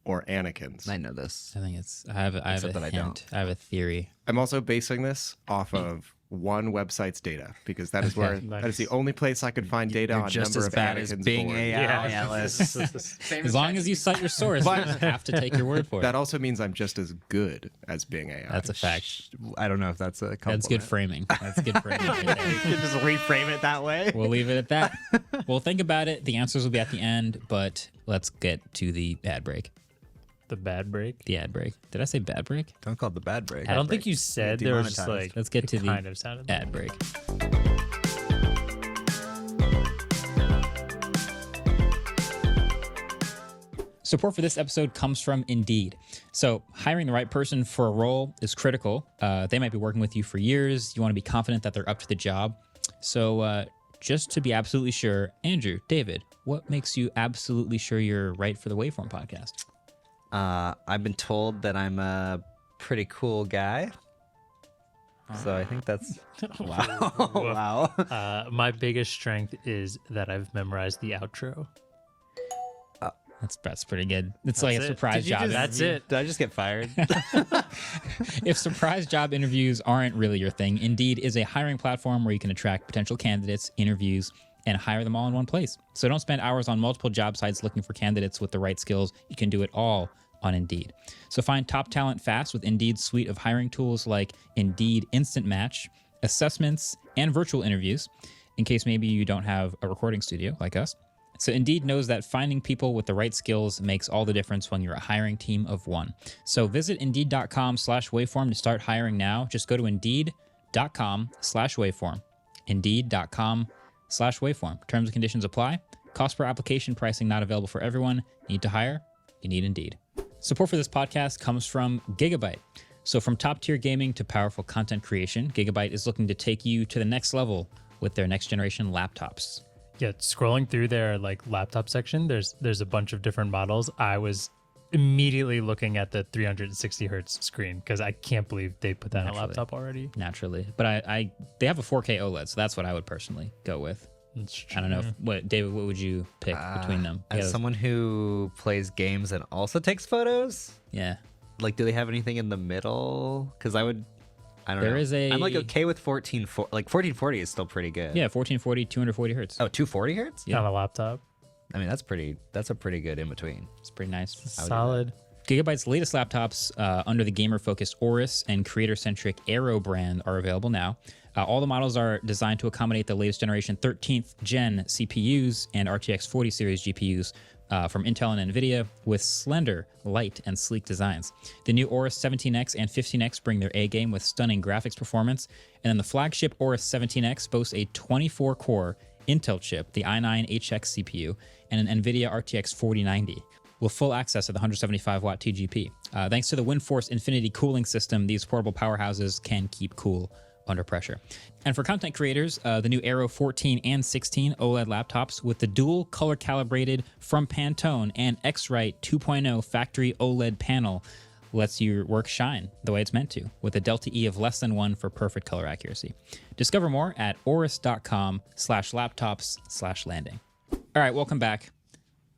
or Anakins? I know this. I think it's. I have a Except that I hint. don't. I have a theory. I'm also basing this off of one website's data because that is where that is the only place I could find data You're on just number as of bad as Anakins being born. AI. Alice. As long as you cite your source, you just have to take your word for it. That also means I'm just as good as being AI. That's a fact. I don't know if that's a compliment. That's good framing. That's good framing. Right there. Just reframe it that way. We'll leave it at that. We'll think about it. The answers will be at the end, but let's get to the ad break. The bad break. The ad break. Did I say bad break? Don't call it the bad break. I don't break. think you said there was just Demonetized. like. Let's get it to the kind of sounded like ad break. Support for this episode comes from Indeed. So hiring the right person for a role is critical. They might be working with you for years. You want to be confident that they're up to the job. So just to be absolutely sure, Andrew, David, what makes you absolutely sure you're right for the Waveform podcast? I've been told that I'm a pretty cool guy. So I think that's wow. Wow. My biggest strength is that I've memorized the outro. That's pretty good. It's like a surprise job. That's it. Did I just get fired? If surprise job interviews aren't really your thing, Indeed is a hiring platform where you can attract potential candidates, interviews, and hire them all in one place. So don't spend hours on multiple job sites looking for candidates with the right skills. You can do it all on Indeed. So find top talent fast with Indeed's suite of hiring tools like Indeed Instant Match, assessments, and virtual interviews, in case maybe you don't have a recording studio like us. So Indeed knows that finding people with the right skills makes all the difference when you're a hiring team of one. So visit Indeed.com/waveform to start hiring now. Just go to Indeed.com/waveform. Indeed.com/waveform. Terms and conditions apply. Cost per application pricing not available for everyone. Need to hire? You need Indeed. Support for this podcast comes from Gigabyte. So from top-tier gaming to powerful content creation, Gigabyte is looking to take you to the next level with their next-generation laptops. Yeah, scrolling through their like laptop section, there's a bunch of different models. I was immediately looking at the 360 hertz screen because I can't believe they put that on a laptop already. Naturally, but they have a 4K OLED, so that's what I would personally go with. I don't know, David, what would you pick between them? As someone who plays games and also takes photos, yeah, like do they have anything in the middle? Because I don't know. I'm like okay with 1440 is still pretty good. Yeah, 1440, 240 hertz. Oh, 240 hertz? Yeah. On a laptop. I mean, that's a pretty good in between. It's pretty nice. Solid. Gigabyte's latest laptops under the gamer-focused Aorus and creator-centric Aero brand are available now. All the models are designed to accommodate the latest generation 13th gen CPUs and RTX 40 series GPUs from Intel and NVIDIA with slender, light, and sleek designs. The new Aorus 17X and 15X bring their A-game with stunning graphics performance, and then the flagship Aorus 17X boasts a 24-core Intel chip, the i9-HX CPU, and an NVIDIA RTX 4090. With full access to the 175-watt TGP. Thanks to the WindForce Infinity cooling system, these portable powerhouses can keep cool under pressure. And for content creators, the new Aero 14 and 16 OLED laptops with the dual color calibrated from Pantone and X-Rite 2.0 factory OLED panel lets your work shine the way it's meant to, with a delta E of less than 1 for perfect color accuracy. Discover more at aorus.com/laptops/landing. All right, welcome back.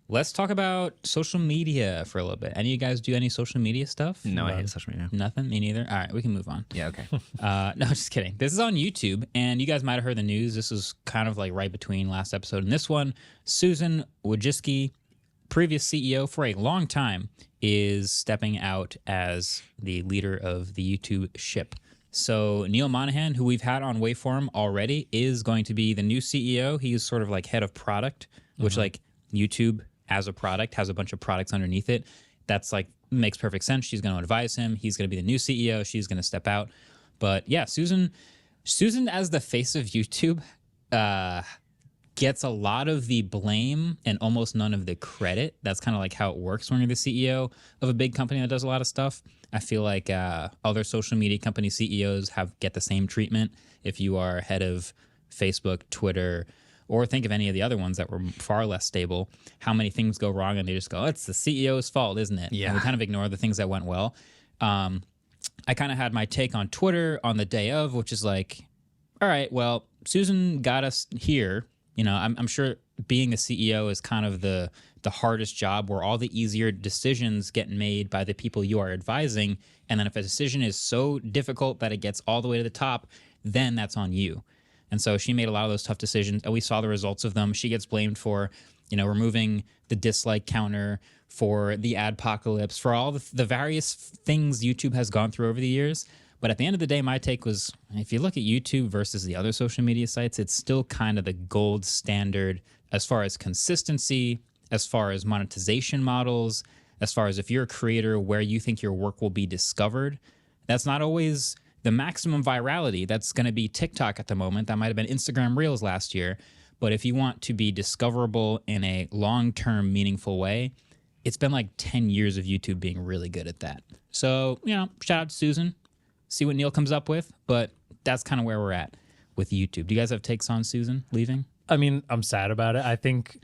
Let's talk about social media for a little bit. Any of you guys do any social media stuff? No, I hate social media. Nothing? Me neither? All right, we can move on. Yeah, okay. No, just kidding. This is on YouTube, and you guys might have heard the news. This was kind of like right between last episode and this one. Susan Wojcicki, previous CEO for a long time, is stepping out as the leader of the YouTube ship. So Neil Monahan, who we've had on Waveform already, is going to be the new CEO. He's sort of like head of product, which like YouTube as a product has a bunch of products underneath it. That's like makes perfect sense. She's going to advise him. He's going to be the new CEO. She's going to step out. But yeah, Susan as the face of YouTube gets a lot of the blame and almost none of the credit. That's kind of like how it works when you're the CEO of a big company that does a lot of stuff. I feel like other social media company CEOs get the same treatment. If you are head of Facebook, Twitter, or think of any of the other ones that were far less stable, how many things go wrong and they just go, it's the CEO's fault, isn't it? Yeah. And we kind of ignore the things that went well. I kind of had my take on Twitter on the day of, which is like, all right, well, Susan got us here. You know, I'm sure being the CEO is kind of the hardest job where all the easier decisions get made by the people you are advising. And then if a decision is so difficult that it gets all the way to the top, then that's on you. And so she made a lot of those tough decisions, and we saw the results of them. She gets blamed for, you know, removing the dislike counter, for the adpocalypse, for all the various things YouTube has gone through over the years. But at the end of the day, my take was, if you look at YouTube versus the other social media sites, it's still kind of the gold standard as far as consistency, as far as monetization models, as far as if you're a creator where you think your work will be discovered. That's not always the maximum virality. That's going to be TikTok at the moment. That might have been Instagram Reels last year. But if you want to be discoverable in a long-term, meaningful way, it's been like 10 years of YouTube being really good at that. So, shout out to Susan. See what Neil comes up with, but that's kind of where we're at with YouTube. Do you guys have takes on Susan leaving? I mean, I'm sad about it. I think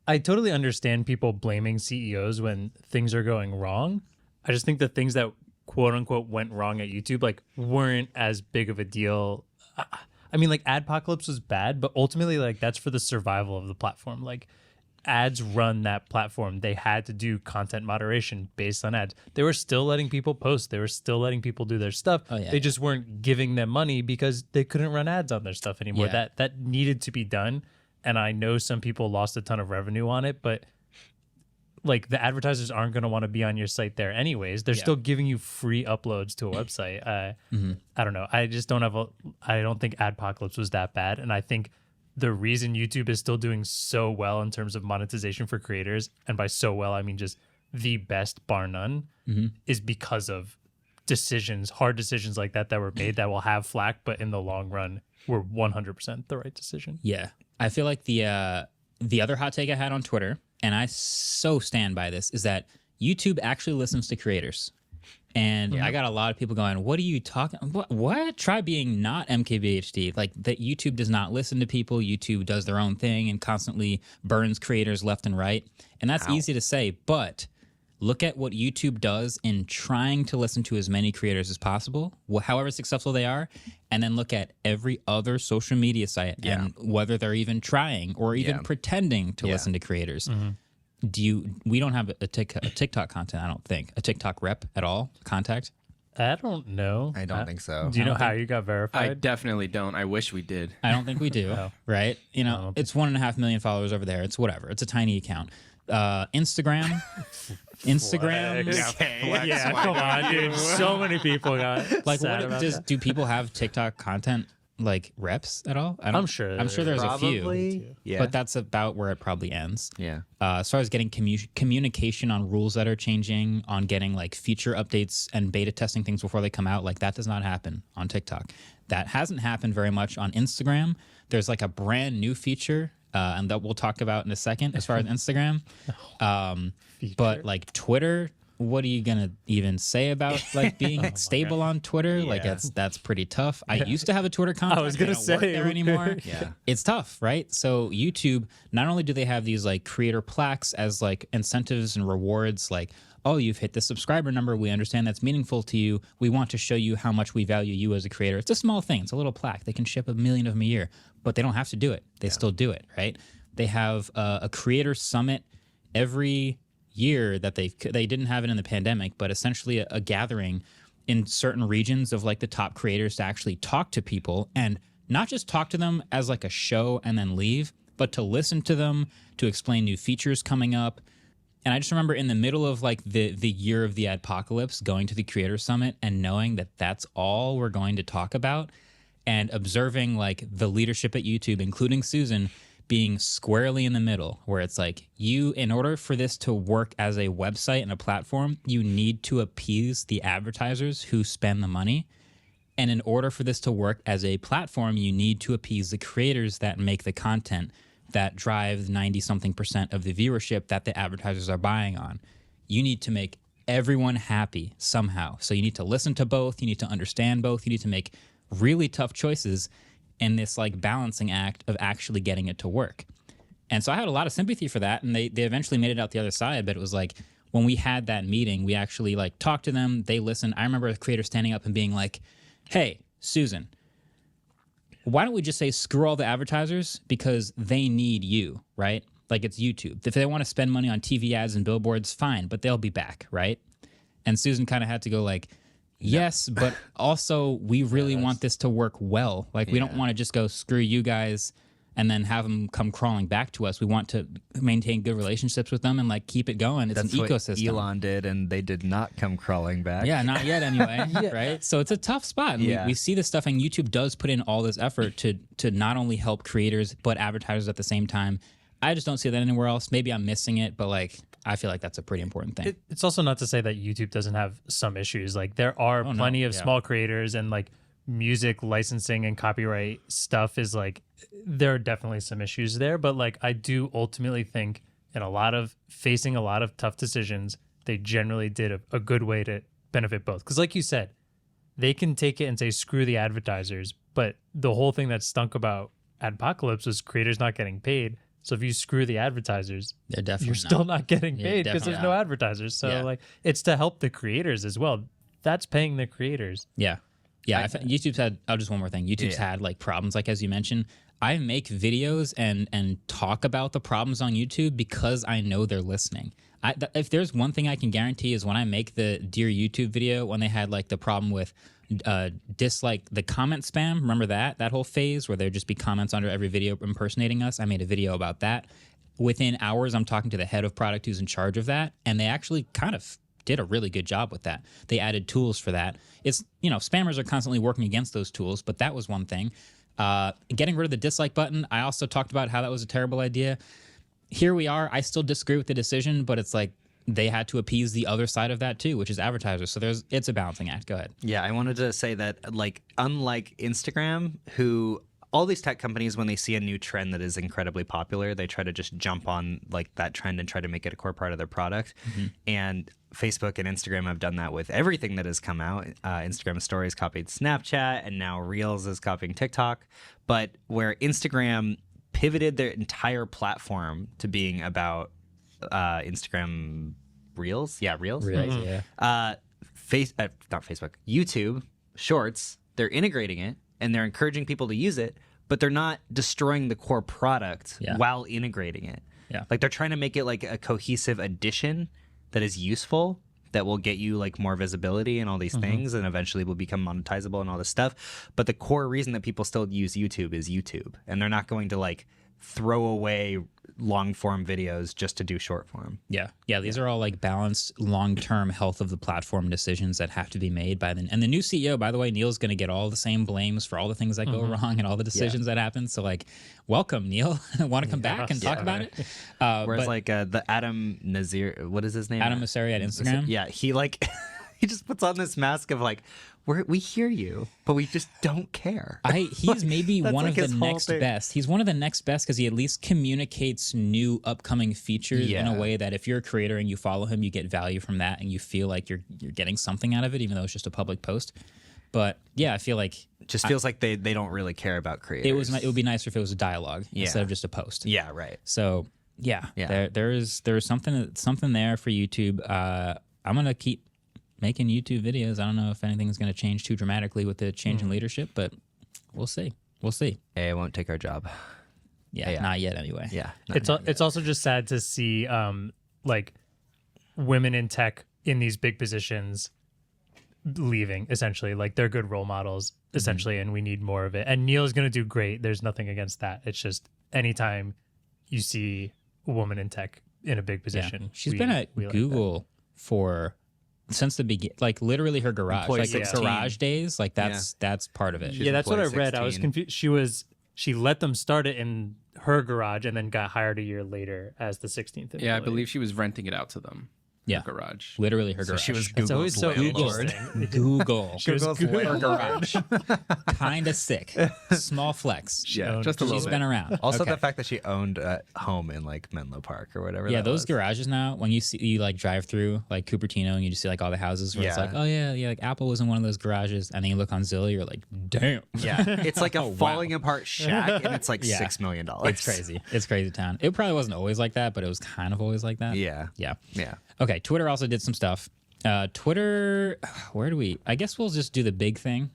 I totally understand people blaming CEOs when things are going wrong. I just think the things that quote unquote went wrong at YouTube like weren't as big of a deal. I mean, like Adpocalypse was bad, but ultimately like that's for the survival of the platform. Like ads run that platform. They had to do content moderation based on ads. They were still letting people post. They were still letting people do their stuff. Oh, yeah. They just weren't giving them money because they couldn't run ads on their stuff anymore. Yeah. That needed to be done. And I know some people lost a ton of revenue on it, but like the advertisers aren't going to want to be on your site there anyways. They're still giving you free uploads to a website. I don't know. I just don't I don't think Adpocalypse was that bad. And I think the reason YouTube is still doing so well in terms of monetization for creators, and by so well, I mean just the best bar none, is because of hard decisions like that were made that will have flack, but in the long run were 100% the right decision. Yeah. I feel like the other hot take I had on Twitter, and I so stand by this, is that YouTube actually listens to creators. And I got a lot of people going, what are you talking? What? Try being not MKBHD. Like that YouTube does not listen to people. YouTube does their own thing and constantly burns creators left and right. And that's easy to say, but look at what YouTube does in trying to listen to as many creators as possible, however successful they are, and then look at every other social media site and whether they're even trying or even pretending to listen to creators. We don't have a TikTok content, I don't think. A TikTok rep at all? Contact? I don't know. I don't think so. Do you know how you got verified? I definitely don't. I wish we did. I don't think we do, right? It's 1.5 million followers over there. It's whatever. It's a tiny account. Instagram. Yeah, come on, dude. So many people got Like, sad about that. do people have TikTok content like reps at all? I'm sure there's a few. Probably. Yeah. But that's about where it probably ends. Yeah. As far as getting communication on rules that are changing, on getting like feature updates and beta testing things before they come out, like that does not happen on TikTok. That hasn't happened very much on Instagram. There's like a brand new feature, and that we'll talk about in a second as far as Instagram. But like Twitter, what are you gonna even say about like being stable on Twitter? Like that's pretty tough. I used to have a Twitter contact. I was gonna say work there anymore. It's tough, right? So YouTube, not only do they have these like creator plaques as like incentives and rewards, like, oh, you've hit the subscriber number. We understand that's meaningful to you. We want to show you how much we value you as a creator. It's a small thing. It's a little plaque. They can ship 1 million of them a year, but they don't have to do it. They still do it, right? They have a creator summit every year that they didn't have it in the pandemic, but essentially a gathering in certain regions of like the top creators to actually talk to people, and not just talk to them as like a show and then leave, but to listen to them, to explain new features coming up. And I just remember in the middle of like the year of the Adpocalypse, going to the Creator Summit and knowing that that's all we're going to talk about, and observing like the leadership at YouTube, including Susan, being squarely in the middle, where it's like, in order for this to work as a website and a platform, you need to appease the advertisers who spend the money. And in order for this to work as a platform, you need to appease the creators that make the content that drive 90-something% of the viewership that the advertisers are buying on. You need to make everyone happy somehow. So you need to listen to both. You need to understand both. You need to make really tough choices in this like balancing act of actually getting it to work. And so I had a lot of sympathy for that. And they eventually made it out the other side. But it was like, when we had that meeting, we actually like talked to them. They listened. I remember a creator standing up and being like, hey, Susan, why don't we just say screw all the advertisers, because they need you, right? Like, it's YouTube. If they want to spend money on TV ads and billboards, fine, but they'll be back, right? And Susan kind of had to go like, yes, but also we really want this to work well. Like, we don't want to just go screw you guys and then have them come crawling back to us. We want to maintain good relationships with them and like keep it going. It's That's an what ecosystem. Elon did, and they did not come crawling back. Yeah, not yet anyway, right? So it's a tough spot. And we see this stuff, and YouTube does put in all this effort to not only help creators, but advertisers at the same time. I just don't see that anywhere else. Maybe I'm missing it, but like, I feel like that's a pretty important thing. It's also not to say that YouTube doesn't have some issues. Like, there are plenty of small creators, and like music licensing and copyright stuff is like, there are definitely some issues there. But like, I do ultimately think and facing a lot of tough decisions, they generally did a good way to benefit both. Because like you said, they can take it and say, screw the advertisers. But the whole thing that stunk about Adpocalypse was creators not getting paid. So if you screw the advertisers, you're still not getting paid because there's no advertisers. So like it's to help the creators as well. That's paying the creators. Yeah. Yeah. YouTube's had, just one more thing. YouTube's had like problems, like as you mentioned. I make videos and talk about the problems on YouTube because I know they're listening. If there's one thing I can guarantee is when I make the Dear YouTube video, when they had like the problem with dislike the comment spam, remember that whole phase where there'd just be comments under every video impersonating us? I made a video about that. Within hours, I'm talking to the head of product who's in charge of that, and they actually kind of did a really good job with that. They added tools for that. It's, spammers are constantly working against those tools, but that was one thing. Getting rid of the dislike button, I also talked about how that was a terrible idea. Here we are. I still disagree with the decision, but it's like they had to appease the other side of that too, which is advertisers. So it's a balancing act. Go ahead. Yeah, I wanted to say that, like, unlike Instagram, who all these tech companies, when they see a new trend that is incredibly popular, they try to just jump on like that trend and try to make it a core part of their product. And Facebook and Instagram have done that with everything that has come out. Instagram Stories copied Snapchat, and now Reels is copying TikTok. But where Instagram pivoted their entire platform to being about Instagram Reels. Yeah, Reels. Reels, right? yeah. Not Facebook. YouTube Shorts. They're integrating it and they're encouraging people to use it, but they're not destroying the core product while integrating it. Yeah. Like they're trying to make it like a cohesive addition that is useful, that will get you like more visibility and all these things, and eventually will become monetizable and all this stuff. But the core reason that people still use YouTube is YouTube, and they're not going to like throw away long form videos just to do short form. Yeah. These are all like balanced long-term health of the platform decisions that have to be made by and the new CEO, by the way, Neil's going to get all the same blames for all the things that go wrong and all the decisions that happen. So like, welcome, Neil. Want to come back and talk about it? Whereas like the Adam Nazir, what is his name? Adam Mosseri at Instagram. Yeah. He like, he just puts on this mask of like, we hear you, but we just don't care. He's maybe one like of the next best. He's one of the next best because he at least communicates new upcoming features in a way that if you're a creator and you follow him, you get value from that and you feel like you're getting something out of it, even though it's just a public post. But yeah, I feel like just feels like they don't really care about creators. It would be nicer if it was a dialogue instead of just a post. Yeah, right. So there's something there for YouTube. I'm gonna keep making YouTube videos. I don't know if anything's going to change too dramatically with the change in leadership, but we'll see. AI won't take our job. Yeah, not yet anyway. Yeah. It's also just sad to see like women in tech in these big positions leaving, essentially. Like they're good role models, essentially, and we need more of it. And Neil's going to do great. There's nothing against that. It's just anytime you see a woman in tech in a big position. She's been at Google for since the beginning, like literally her garage, like the garage days, like that's part of it. Yeah, that's what I read. I was confused. She let them start it in her garage and then got hired a year later as the 16th employee. Yeah, I believe she was renting it out to them. Yeah, her garage. Literally her garage. She was It's always so landlord. Google. Google's her garage. Kind of sick. Small flex. Yeah, just a little She's bit. been around. Also, Okay. the fact that she owned a home in like Menlo Park or whatever. Yeah, that those was. garages now, when you like drive through like Cupertino and you just see like all the houses where it's like, oh yeah, like Apple was in one of those garages, and then you look on Zillow, you're like, damn. Yeah, it's like a Oh, wow. falling apart shack, and it's like $6 million. It's crazy. It's crazy town. It probably wasn't always like that, but it was kind of always like that. Yeah. Yeah. Yeah. Okay, Twitter also did some stuff. Twitter, where do we? I guess we'll just do the big thing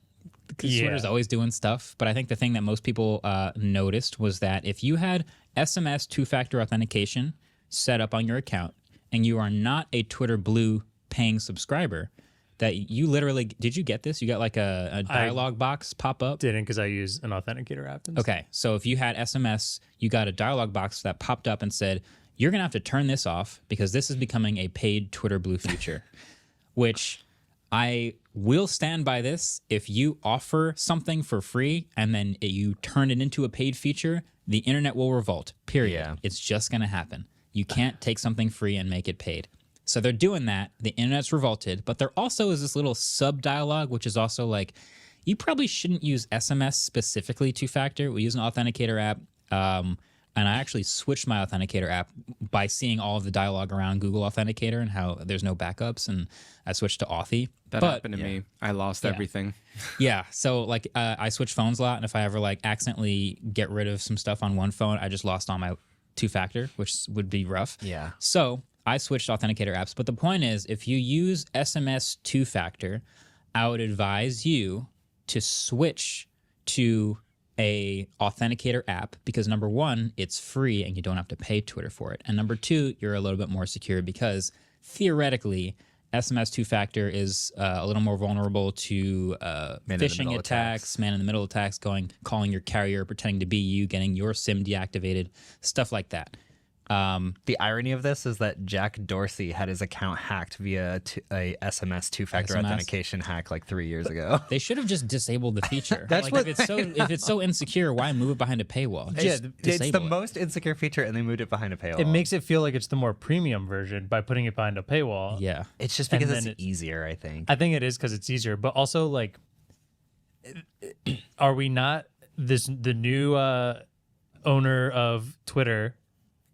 because Twitter's always doing stuff. But I think the thing that most people noticed was that if you had SMS two-factor authentication set up on your account and you are not a Twitter Blue paying subscriber, that you literally, did you get this? You got like a dialog box pop up? Didn't, because I use an authenticator app. Okay, so if you had SMS, you got a dialog box that popped up and said, you're going to have to turn this off because this is becoming a paid Twitter Blue feature, which I will stand by this. If you offer something for free and then you turn it into a paid feature, the internet will revolt, period. Yeah. It's just going to happen. You can't take something free and make it paid. So they're doing that. The internet's revolted, but there also is this little sub dialogue, which is also like, you probably shouldn't use SMS specifically two-factor. We use an authenticator app. And I actually switched my Authenticator app by seeing all of the dialogue around Google Authenticator and how there's no backups, and I switched to Authy. That happened to me. I lost everything. Yeah, so like I switch phones a lot, and if I ever like accidentally get rid of some stuff on one phone, I just lost all my two-factor, which would be rough. Yeah. So I switched Authenticator apps, but the point is, if you use SMS two-factor, I would advise you to switch to a Authenticator app because number one, it's free and you don't have to pay Twitter for it. And number two, you're a little bit more secure because theoretically, SMS two-factor is a little more vulnerable to phishing attacks, man-in-the-middle attacks, calling your carrier, pretending to be you, getting your SIM deactivated, stuff like that. The irony of this is that Jack Dorsey had his account hacked via a SMS two-factor authentication hack like 3 years ago. They should have just disabled the feature. That's like, if it's so insecure, why move it behind a paywall? Just it's the most insecure feature, and they moved it behind a paywall. It makes it feel like it's the more premium version by putting it behind a paywall. Yeah, it's just because it's easier. I think. I think it is because it's easier, but also like, are we not the new owner of Twitter?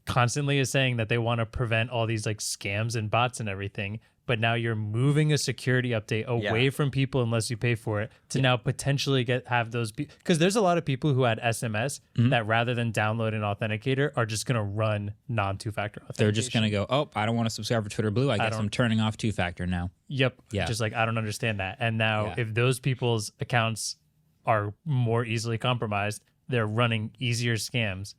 Constantly is saying that they want to prevent all these like scams and bots and everything, but now you're moving a security update away from people unless you pay for it to now potentially have those because there's a lot of people who had SMS that rather than download an authenticator are just going to run non-two-factor authentication. They're just going to go, oh, I don't want to subscribe for Twitter Blue. I guess I'm turning off two-factor now. Yep. Yeah. Just like, I don't understand that. And now if those people's accounts are more easily compromised, they're running easier scams.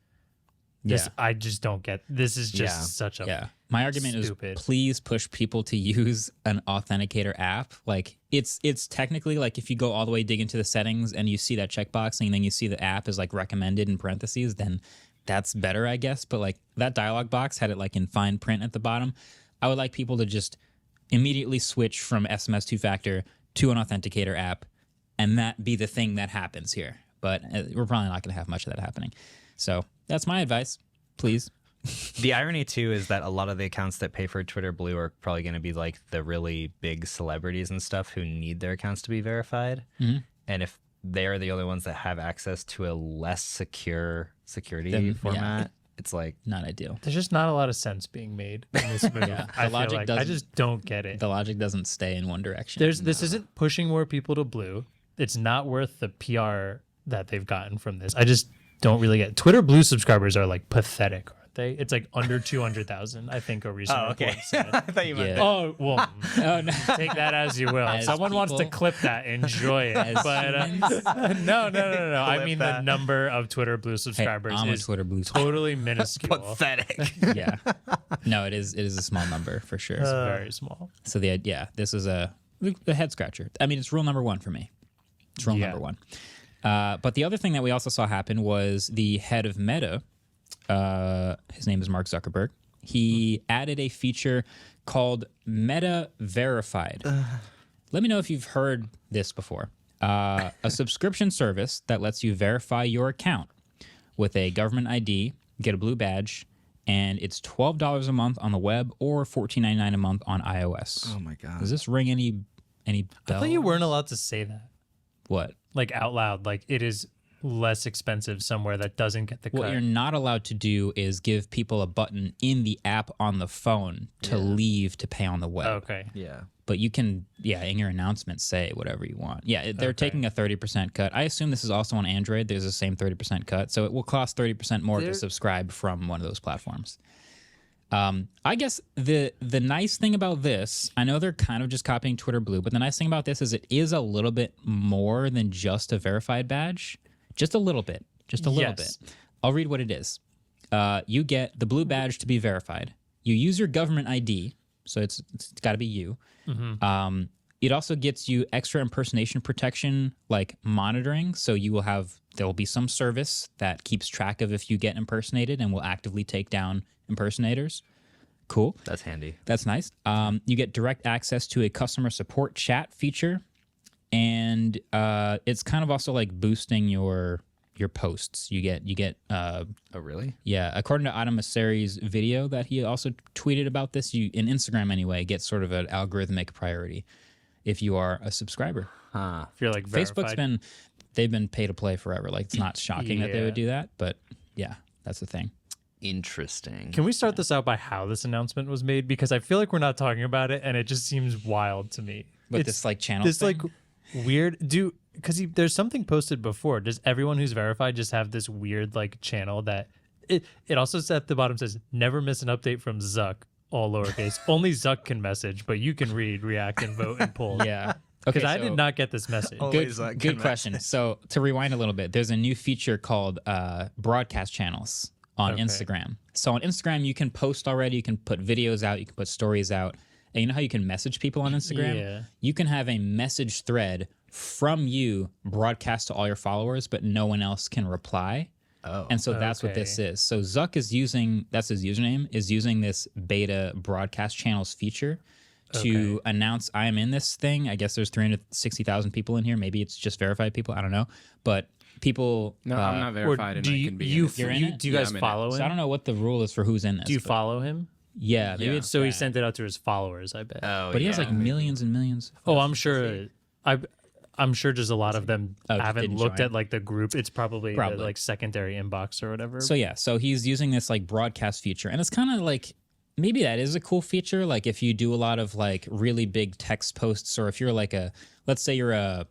I just don't get. This is just such a My argument is please push people to use an Authenticator app. Like it's technically like if you go all the way dig into the settings and you see that checkbox and then you see the app is like recommended in parentheses, then that's better, I guess. But like that dialog box had it like in fine print at the bottom. I would like people to just immediately switch from SMS two-factor to an Authenticator app, and that be the thing that happens here. But we're probably not going to have much of that happening. So that's my advice, please. The irony, too, is that a lot of the accounts that pay for Twitter Blue are probably going to be like the really big celebrities and stuff who need their accounts to be verified. And if they're the only ones that have access to a less secure security format, it's like not ideal. There's just not a lot of sense being made in this move. I just don't get it. The logic doesn't stay in one direction. This isn't pushing more people to Blue. It's not worth the PR that they've gotten from this. I just don't really get it. Twitter Blue subscribers are like pathetic, aren't they? It's like under 200,000, I think, a recent report said. I thought you meant Oh, well, take that as you will. If someone wants to clip that, enjoy it. But no. I mean, the number of Twitter Blue subscribers is Twitter Blue totally minuscule. pathetic. Yeah. No, it is a small number for sure. It's very small. So this is a head scratcher. I mean, it's rule number one for me. It's rule number one. But the other thing that we also saw happen was the head of Meta, his name is Mark Zuckerberg. He added a feature called Meta Verified. Let me know if you've heard this before. A subscription service that lets you verify your account with a government ID, get a blue badge, and it's $12 a month on the web or $14.99 a month on iOS. Oh my God. Does this ring any bells? I thought you weren't allowed to say that. What? Like out loud, like it is less expensive somewhere that doesn't get the cut. What you're not allowed to do is give people a button in the app on the phone to leave to pay on the web. Okay. Yeah. But you can, in your announcement, say whatever you want. Yeah, they're taking a 30% cut. I assume this is also on Android. There's the same 30% cut. So it will cost 30% more to subscribe from one of those platforms. I guess the nice thing about this, I know they're kind of just copying Twitter Blue, but the nice thing about this is it is a little bit more than just a verified badge. Just a little bit. Just a little bit. I'll read what it is. You get the blue badge to be verified. You use your government ID, so it's got to be you. Mm-hmm. It also gets you extra impersonation protection, like monitoring. So there will be some service that keeps track of if you get impersonated and will actively take down impersonators. Cool. That's handy. That's nice. You get direct access to a customer support chat feature, and it's kind of also like boosting your posts. You get. Oh, really? Yeah. According to Adam Mosseri's video that he also tweeted about this, you in Instagram anyway get sort of an algorithmic priority if you are a subscriber. If you're like verified. Facebook's they've been pay to play forever. Like it's not shocking that they would do that, but yeah. That's the thing. Interesting. Can we start this out by how this announcement was made? Because I feel like we're not talking about it, and it just seems wild to me. But It's this like channel this thing? like weird because there's something posted before. Does everyone who's verified just have this weird like channel that it also says at the bottom says never miss an update from Zuck, all lowercase. Only Zuck can message, but you can read, react, and vote and poll. Yeah. Because Okay, I did so- not get this message. Good question. So to rewind a little bit, there's a new feature called broadcast channels on Okay. Instagram. So on Instagram, you can post already. You can put videos out. You can put stories out. And you know how you can message people on Instagram? Yeah. You can have a message thread from you broadcast to all your followers, but no one else can reply. Oh. And so that's what this is. So Zuck is using, that's his username, is using this beta broadcast channels feature to announce I am in this thing. I guess there's 360,000 people in here. Maybe it's just verified people. I don't know. But people... No, I'm not verified, and do I you, can be you, in it. You're in it? do you Yeah, guys I'm in it. follow So him? I don't know what the rule is for who's in this. Do you but follow him? Yeah, maybe Yeah. it's So he that. sent it out to his followers, I bet. Oh, But he has like millions and millions. Oh, I'm sure. I'm sure just a lot of them Oh, haven't didn't looked join. at like the group. It's probably the Probably. like secondary inbox or whatever. So yeah, so he's using this like broadcast feature, and it's kind of like maybe that is a cool feature. Like if you do a lot of like really big text posts, or if you're like let's say you're a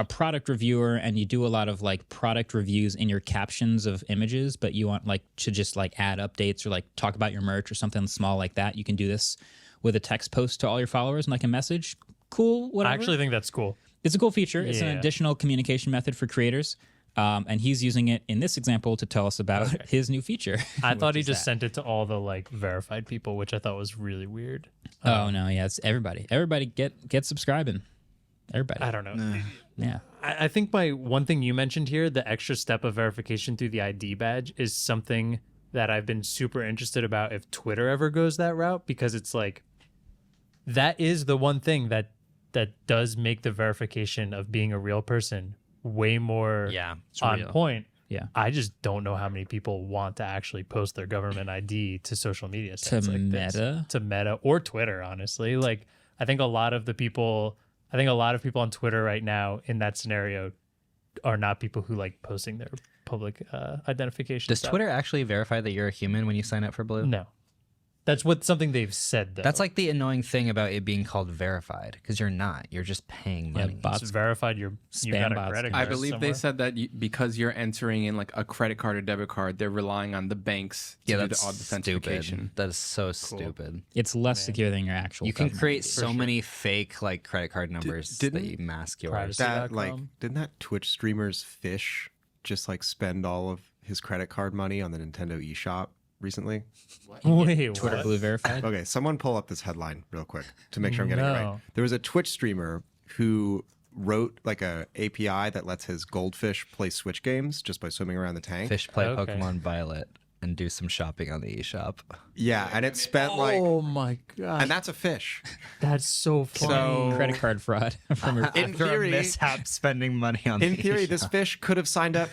product reviewer and you do a lot of like product reviews in your captions of images, but you want like to just like add updates or like talk about your merch or something small like that, you can do this with a text post to all your followers and like a message. Cool, whatever. I actually think that's cool. It's a cool feature. It's an Yeah. additional communication method for creators. And he's using it in this example to tell us about his new feature. I thought which he is just that. sent it to all the like verified people, which I thought was really weird. Oh no, yeah, it's everybody. Everybody get subscribing. Everybody. I don't know. Yeah. I think my one thing you mentioned here, the extra step of verification through the ID badge, is something that I've been super interested about if Twitter ever goes that route, because it's like that is the one thing that does make the verification of being a real person way more it's on real. point. Yeah. I just don't know how many people want to actually post their government ID to social media sites To like this. Meta? To Meta or Twitter, honestly. Like I think a lot of people on Twitter right now in that scenario are not people who like posting their public identification. Does stuff. Twitter actually verify that you're a human when you sign up for Blue? No. That's something they've said though. That's like the annoying thing about it being called verified, because you're not. You're just paying money. it's verified you got a bots credit can card I believe somewhere. they said that because you're entering in like a credit card or debit card, they're relying on the banks to Yeah, do that's the authentication. stupid. That is so stupid. It's less secure than your actual. You can government create ID. so many fake like credit card numbers that didn't you mask yours. privacy- That like .com? didn't that Twitch streamer's Fish just like spend all of his credit card money on the Nintendo eShop recently? Wait, Twitter what? Blue verified. Okay, someone pull up this headline real quick to make sure I'm getting it right. No. There was a Twitch streamer who wrote like a API that lets his goldfish play Switch games just by swimming around the tank. Fish play Okay. Pokemon Violet and do some shopping on the eShop. Yeah, and it spent like, Oh my god. and that's a fish. That's so funny. So Credit card fraud from your. in After a theory, mishap spending money on in the theory, eShop. this fish could have signed up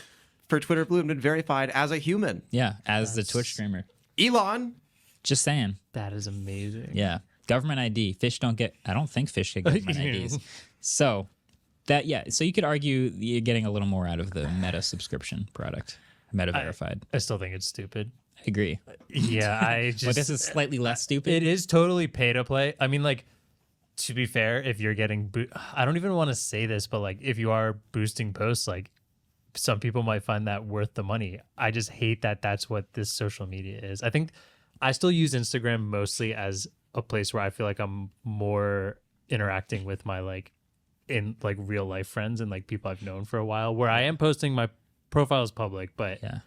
for Twitter Blue and been verified as a human. Yeah, as the Twitch streamer. Elon. Just saying. That is amazing. Yeah. Government ID. Fish don't get. I don't think fish get government IDs. So so you could argue you're getting a little more out of the Meta subscription product, Meta verified. I still think it's stupid. I agree. Yeah, I just But this is slightly less stupid. it is totally pay to play. I mean, like, to be fair, if you're getting I don't even want to say this, but like if you are boosting posts, like some people might find that worth the money. I just hate that that's what this social media is. I think I still use Instagram mostly as a place where I feel like I'm more interacting with my like in like real life friends and like people I've known for a while, where I am posting my profile is public, but Yeah.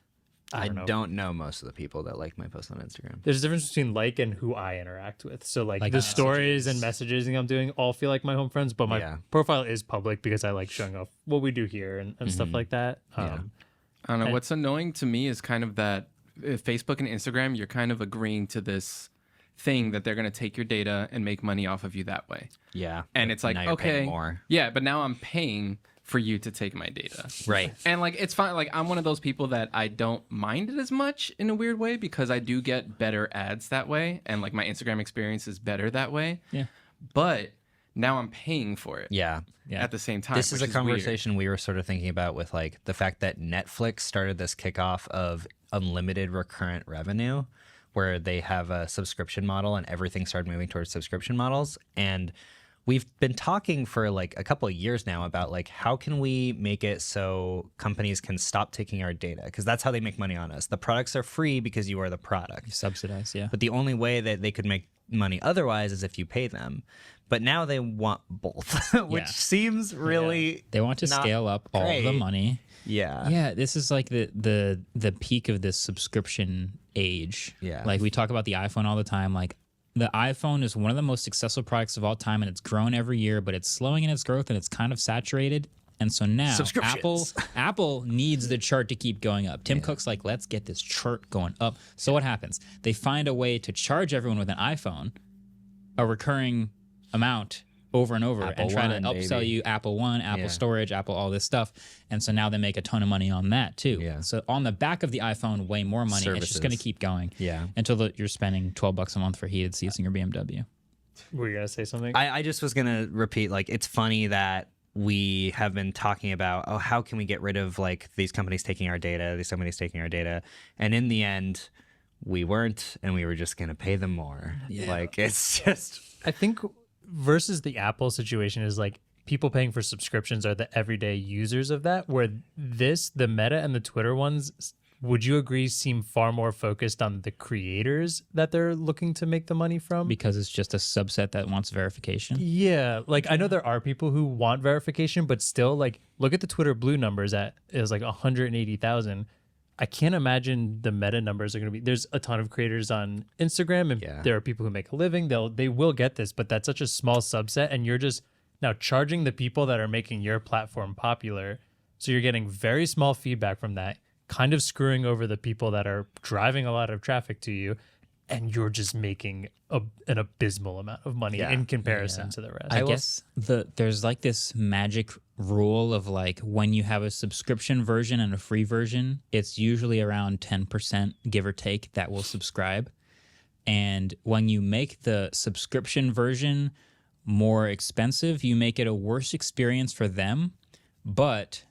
I don't know. know most of the people that like my posts on Instagram. There's a difference between like and who I interact with. So like Like the messages. stories and messaging I'm doing all feel like my home friends, but my Yeah. profile is public because I like showing off what we do here and stuff like that. Yeah. I don't know. What's annoying to me is kind of that Facebook and Instagram, you're kind of agreeing to this thing that they're going to take your data and make money off of you that way. Yeah. And it's like, now you're paying okay, more. yeah, but now I'm paying for you to take my data. Right. And like, it's fine. Like, I'm one of those people that I don't mind it as much in a weird way because I do get better ads that way. And like my Instagram experience is better that way. Yeah. But Now I'm paying for it. Yeah. At the same time. This is a which conversation we were sort of thinking about with like the fact that Netflix started this kickoff of unlimited recurrent revenue, where they have a subscription model and everything started moving towards subscription models. And we've been talking for like a couple of years now about like how can we make it so companies can stop taking our data, because that's how they make money on us. The products are free because you are the product. You subsidize, yeah. But the only way that they could make money otherwise is if you pay them. But now they want both, which seems really They want to not scale up all the great. money. Yeah. Yeah, this is like the peak of this subscription age. Yeah. Like we talk about the iPhone all the time. Like the iPhone is one of the most successful products of all time, and it's grown every year, but it's slowing in its growth and it's kind of saturated. And so now Apple needs the chart to keep going up. Tim Cook's like, let's get this chart going up. So what happens? They find a way to charge everyone with an iPhone a recurring amount over and over Apple and try One, to upsell baby. you Apple One, Apple Storage, Apple all this stuff. And so now they make a ton of money on that too. Yeah. So on the back of the iPhone, way more money. It's just going to Services. keep going Yeah. until you're spending $12 a month for heated seats in your BMW. Were you gonna say something? I just was gonna repeat, like, it's funny that we have been talking about, oh, how can we get rid of like these companies taking our data, and in the end we weren't, and we were just gonna pay them more. Like, it's just, I think versus the Apple situation is like people paying for subscriptions are the everyday users of that, where the Meta and the Twitter ones, would you agree, seem far more focused on the creators that they're looking to make the money from? Because it's just a subset that wants verification. Yeah, like I know there are people who want verification, but still, like, look at the Twitter Blue numbers. It was like 180,000. I can't imagine the Meta numbers are going to be. There's a ton of creators on Instagram, and there are people who make a living. They will get this, but that's such a small subset, and you're just now charging the people that are making your platform popular. So you're getting very small feedback from that, kind of screwing over the people that are driving a lot of traffic to you, and you're just making an abysmal amount of money in comparison to the rest. I guess there's like this magic rule of like when you have a subscription version and a free version, it's usually around 10%, give or take, that will subscribe. And when you make the subscription version more expensive, you make it a worse experience for them. But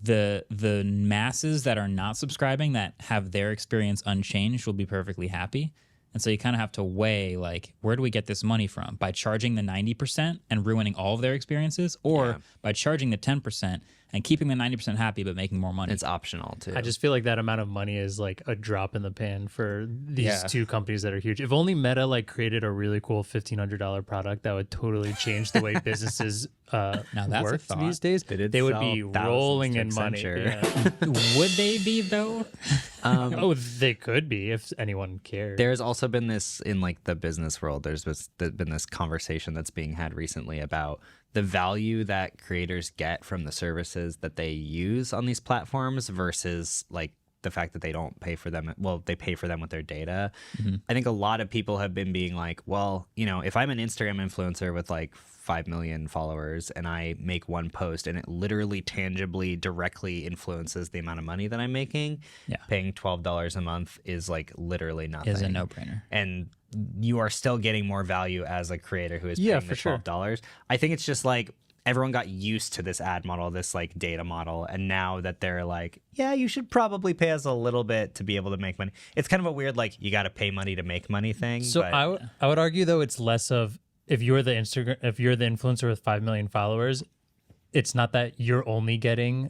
the masses that are not subscribing, that have their experience unchanged, will be perfectly happy. And so you kind of have to weigh, like, where do we get this money from? By charging the 90% and ruining all of their experiences, or by charging the 10% and keeping the 90% happy but making more money? it's optional too. I just feel like that amount of money is like a drop in the pan for these two companies that are huge. If only Meta like created a really cool $1,500 product that would totally change the way businesses that's a work thought. these days, they would be rolling in money. Yeah. Would they be, though? Oh, they could be if anyone cared. There's also been this in like the business world. There's been this conversation that's being had recently about the value that creators get from the services that they use on these platforms versus like the fact that they don't pay for them. Well, they pay for them with their data. I think a lot of people have been being like, well, you know, if I'm an Instagram influencer with like 5 million followers and I make one post and it literally tangibly directly influences the amount of money that I'm making, paying $12 a month is like literally nothing. Is a no-brainer. And you are still getting more value as a creator who is paying the $12. I think it's just like everyone got used to this ad model, this like data model, and now that they're like, yeah, you should probably pay us a little bit to be able to make money. It's kind of a weird like you got to pay money to make money thing. So but I would argue though it's less of if you're the influencer with 5 million followers, it's not that you're only getting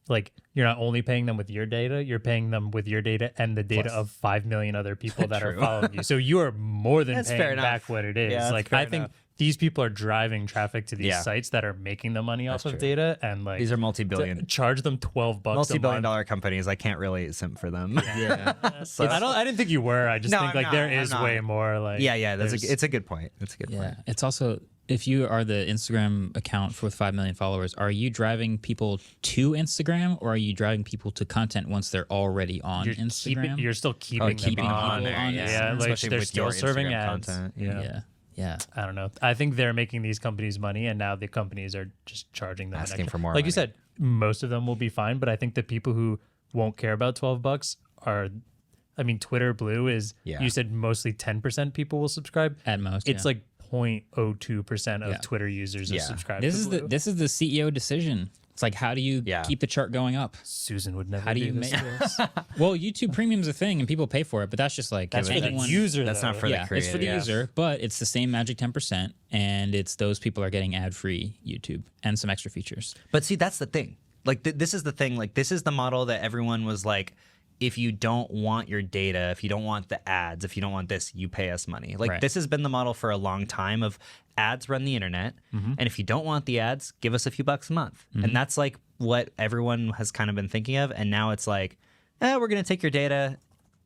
like you're not only paying them with your data, you're paying them with your data and the data of 5 million other people that are following you. So you are more than paying back what it is. Yeah, like I think these people are driving traffic to these sites that are making the money off of data, and like these are multi-billion, charge them $12 multi-billion-dollar companies. I can't really simp for them. So I didn't think you were. I just think like there is way more like it's a good point. It's a good point. It's also, if you are the Instagram account with 5 million followers, are you driving people to Instagram, or are you driving people to content once they're already on Instagram? You're still keeping them people on there. on Yeah, like Especially they're with still your serving Instagram ads. content. Yeah. I don't know. I think they're making these companies money, and now the companies are just charging them Asking for more Like money. you said, most of them will be fine, but I think the people who won't care about $12 are. I mean, Twitter Blue is. Yeah. You said mostly 10% people will subscribe. At most, It's like 0.02% of Yeah. Twitter users are subscribed This to is Blue. this is the CEO decision. It's like, how do you keep the chart going up? Susan would never How do you this make to us. Well, YouTube Premium's a thing and people pay for it, but that's just like That's for the anyone- user, That's though. not for yeah, the creator. it's for the user, but it's the same magic 10%, and it's those people are getting ad-free YouTube and some extra features. But see, that's the thing. Like, this is the thing. Like, this is the model that everyone was like, if you don't want your data, if you don't want the ads, if you don't want this, you pay us money. Like, Right. this has been the model for a long time of ads run the internet. And if you don't want the ads, give us a few bucks a month. And that's like what everyone has kind of been thinking of. And now it's like, we're going to take your data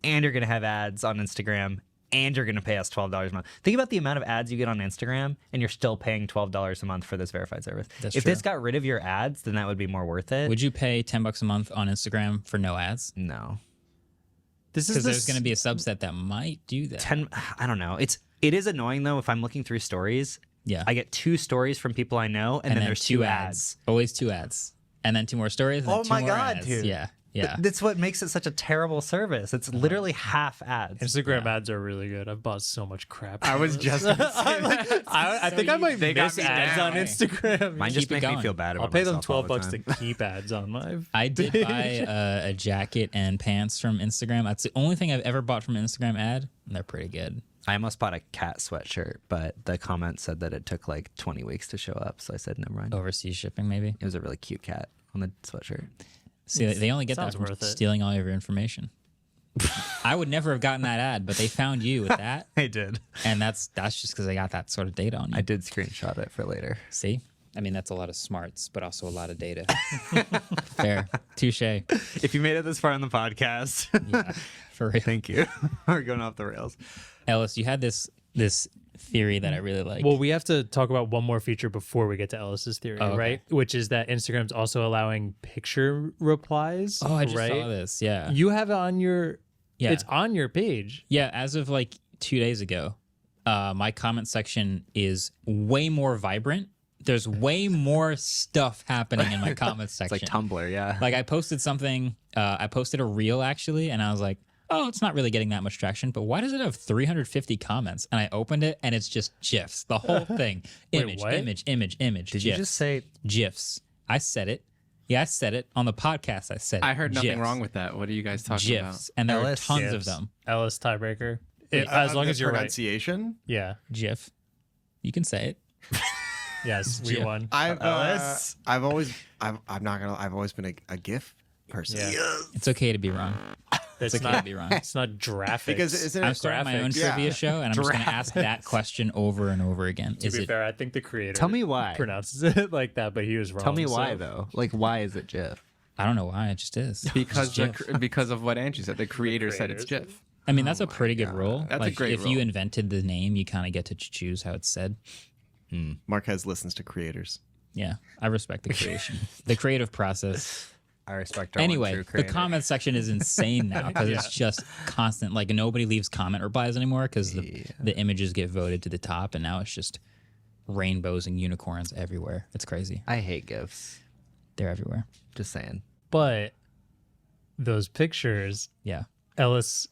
and you're going to have ads on Instagram and you're going to pay us $12 a month. Think about the amount of ads you get on Instagram and you're still paying $12 a month for this verified service. That's if true. this got rid of your ads, then that would be more worth it. Would you pay $10 a month on Instagram for no ads? No. This Because is there's going to be a subset that might do that. 10 I don't know. It is annoying though if I'm looking through stories. Yeah. I get 2 stories from people I know and then there's 2 ads. Always 2 ads. And then 2 more stories. And Oh then 2 my more God, ads. dude. Yeah. Yeah. That's what makes it such a terrible service. It's literally half ads. Instagram ads are really good. I've bought so much crap. I was just gonna say that. I think I might They got miss me ads down. on Instagram. Mine just Keep it make me going. feel bad about I'll pay them myself all $12 the to time. keep ads on my. I did buy a jacket and pants from Instagram. That's the only thing I've ever bought from an Instagram ad, and they're pretty good. I almost bought a cat sweatshirt, but the comment said that it took like 20 weeks to show up, so I said never mind. Overseas shipping, maybe. It was a really cute cat on the sweatshirt. See, they only get that Sounds from worth it. stealing all of your information. I would never have gotten that ad, but they found you with that, I did. and that's just because they got that sort of data on you. I did screenshot it for later. See, I mean that's a lot of smarts, but also a lot of data. Fair, touche. If you made it this far on the podcast, Yeah, for real. thank you. We're going off the rails. Ellis, you had this theory that I really like. Well, we have to talk about one more feature before we get to Ellis's theory, Oh, okay. right? Which is that Instagram's also allowing picture replies. I just right? saw this. Yeah, You have it on your. Yeah. It's on your page. yeah. As of like 2 days ago, my comment section is way more vibrant. There's way more stuff happening in my comment section. It's like Tumblr, yeah. Like I posted something, I posted a reel actually, and I was like, oh, it's not really getting that much traction, but why does it have 350 comments? And I opened it and it's just GIFs, the whole thing. Wait, Image, what? image. Did you GIFs. just say GIFs? I said it. Yeah, I said it on the podcast. I said it. I heard nothing GIFs. wung with that. What are you guys talking about? GIFs, and there are Ellis tons of GIFs. them. Ellis tiebreaker. As long The as you're right. pronunciation. Yeah. GIF. You can say it. Yes, we GIF. won. I've Ellis? I've always I'm not gonna I've always been a GIF person. Yeah. It's okay to be wrong. It's okay to not. be wrong. It's not graphics. Because isn't I'm it starting my own graphics. trivia Yeah. show, and I'm just going to ask that question over and over again. To Is be it fair, I think the creator. Tell me why. pronounces it like that, but he was wrong. Tell me why so- though. Like why is it GIF? I don't know why. It just is. Because It's GIF. because of what Andrew said. The creator said it's creators. GIF. I mean, that's a pretty good rule. That's a like, great if you rule. invented the name, you kind of get to choose how it's said. Marquez listens to creators. Yeah, I respect the creation, the creative process. I respect our one Anyway, true the creator. comment section is insane now because it's just constant. Like nobody leaves comment replies anymore because the images get voted to the top, and now it's just rainbows and unicorns everywhere. It's crazy. I hate GIFs. They're everywhere. Just saying. But those pictures, Yeah. Ellis,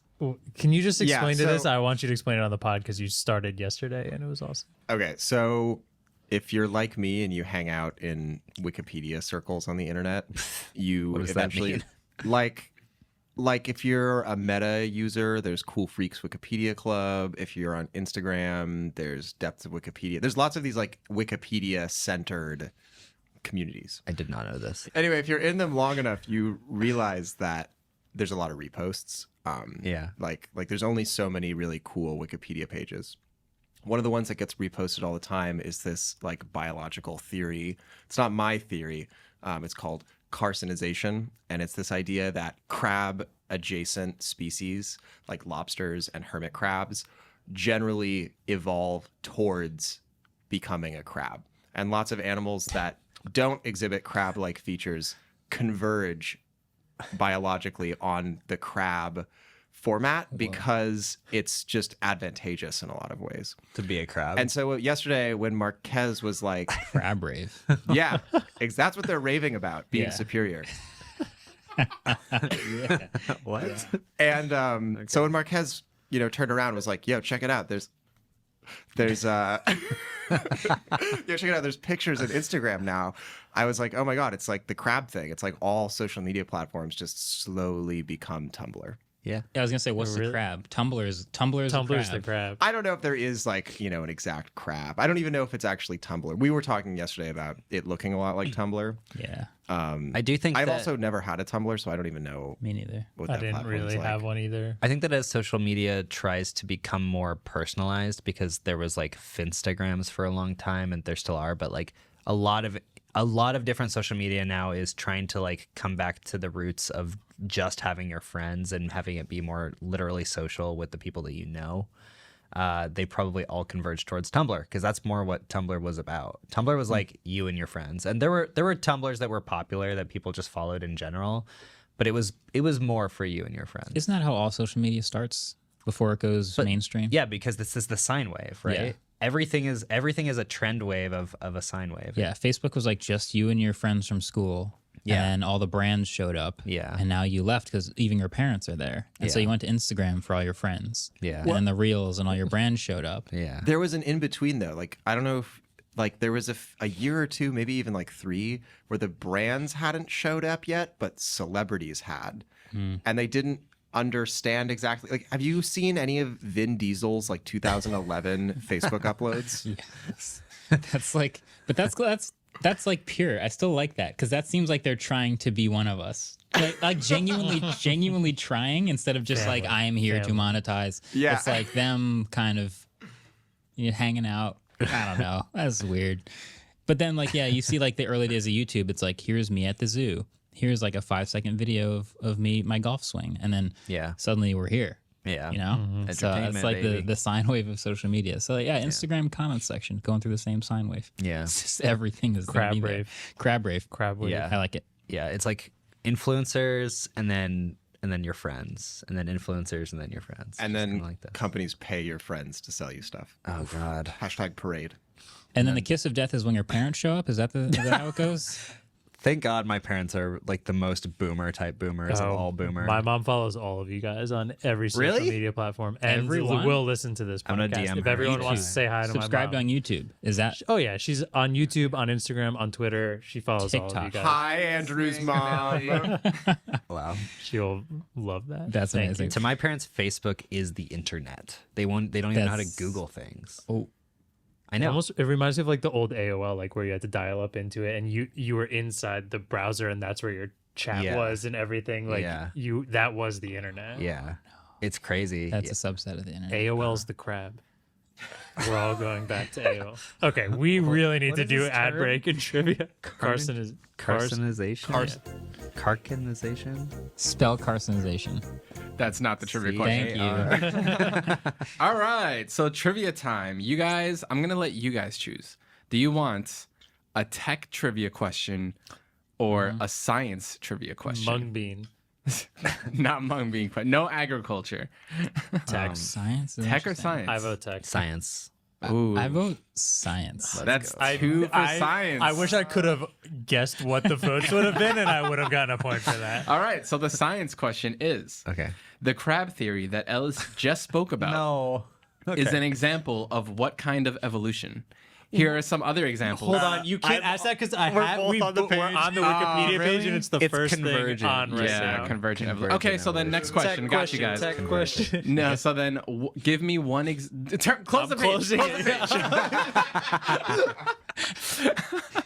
can you just Yeah, explain to so- this? I want you to explain it on the pod because you started yesterday and it was awesome. Okay, so if you're like me and you hang out in Wikipedia circles on the internet, you What does that eventually mean? like if you're a Meta user, there's Cool Freaks Wikipedia Club. If you're on Instagram, there's Depths of Wikipedia. There's lots of these like Wikipedia centered communities. I did not know this. Anyway, if you're in them long enough, you realize that there's a lot of reposts. Yeah. Like there's only so many really cool Wikipedia pages. One of the ones that gets reposted all the time is this like biological theory. It's not my theory. It's called carcinization, and it's this idea that crab adjacent species like lobsters and hermit crabs generally evolve towards becoming a crab. And lots of animals that don't exhibit crab-like features converge biologically on the crab format because it's just advantageous in a lot of ways. To be a crab. And so yesterday when Marquez was like, Crab rave. yeah, that's what they're raving about, being Yeah. superior. what? And so when Marquez, turned around and was like, yo, check it out. There's There's yeah, check it out. There's pictures of Instagram now. I was like, oh my God, it's like the crab thing. It's like all social media platforms just slowly become Tumblr. Yeah. I was gonna say, what's the crab? Tumblr's the crab. I don't know if there is like, you know, an exact crab. I don't even know if it's actually Tumblr. We were talking yesterday about it looking a lot like Tumblr. Yeah. I do think I've also never had a Tumblr, so I don't even know. Me neither. What I that didn't platform's really like. have one either. I think that as social media tries to become more personalized, because there was like Finstagrams for a long time, and there still are, but like a lot of different social media now is trying to like come back to the roots of just having your friends and having it be more literally social with the people that you know. They probably all converge towards Tumblr, because that's more what Tumblr was about. Tumblr was like you and your friends, and there were Tumblrs that were popular that people just followed in general, but it was more for you and your friends. Isn't that how all social media starts before it goes mainstream? Yeah, because this is the sine wave, right? Yeah. Everything is a trend wave of a sine wave. Yeah, Facebook was like just you and your friends from school. Yeah. And all the brands showed up. Yeah. And now you left because even your parents are there. And so Yeah. you went to Instagram for all your friends. Yeah. And then the reels and all your brands showed up. Yeah. There was an in between though. Like I don't know if like there was a year or two, maybe even like 3, where the brands hadn't showed up yet, but celebrities had, and they didn't understand exactly. Like, have you seen any of Vin Diesel's like 2011 Facebook uploads? Yes. That's like, but that's like pure. I still like that because that seems like they're trying to be one of us. Like genuinely trying instead of just like I am here to monetize. Yeah. It's like them kind of hanging out. I don't know. That's weird. But then like, yeah, you see like the early days of YouTube, it's like, here's me at the zoo. Here's like a 5-second video of me, my golf swing. And then suddenly we're here. Yeah. You know? So it's like baby. the sine wave of social media. So yeah, Instagram comment section going through the same sine wave. Yeah. It's just everything is Crab gonna be there. rave. Crab rave. Crab wave. Yeah. I like it. Yeah. It's like influencers and then your friends, and then influencers and then your friends. And Just then kinda like this. companies pay your friends to sell you stuff. Oh God. Hashtag parade. And then the kiss of death is when your parents show up. Is that how it goes? Thank God my parents are like the most boomer type boomers of all boomer. My mom follows all of you guys on every social Really? media platform, and Everyone? will listen to this I'm gonna podcast. DM If her. everyone YouTube. wants to say hi to Subscribed my on mom. YouTube. Is that? Oh yeah, she's on YouTube, on Instagram, on Twitter. She follows all of you TikTok. guys. Hi, Andrew's mom. Wow. She'll love that. That's Thank amazing. you. To my parents, Facebook is the internet. They don't even know how to That's- Google things. Oh, I know. Almost, it reminds me of like the old AOL, like where you had to dial up into it, and you were inside the browser, and that's where your chat Yeah. was and everything. Like Yeah. that was the internet. Yeah. It's crazy. that's a subset of the internet. AOL's the crab. We're all going back to AOL. Okay, we really need what to is do this ad term? break and trivia. Carson is Carcinization? Carcinization? Spell carcinization. That's not the trivia See? question. Thank you. All right, so trivia time. You guys, I'm going to let you guys choose. Do you want a tech trivia question or a science trivia question? mung bean. Not mung bean question. No agriculture. Tech. Science. is Tech or interesting. science? I vote tech. Science. Ooh. I vote science. That's two for science. I wish I could have guessed what the votes would have been, and I would have gotten a point for that. All right, so the science question is Okay. the crab theory that Ellis just spoke about is an example of what kind of evolution? Here are some other examples. Hold on, you can't ask that because we're on the Wikipedia page, and it's the It's first thing convergent. on right Yeah, now. convergent evolution. Okay, so then next question. Got you guys. Tech question. No, so then give me one. Close the page. Closing Close the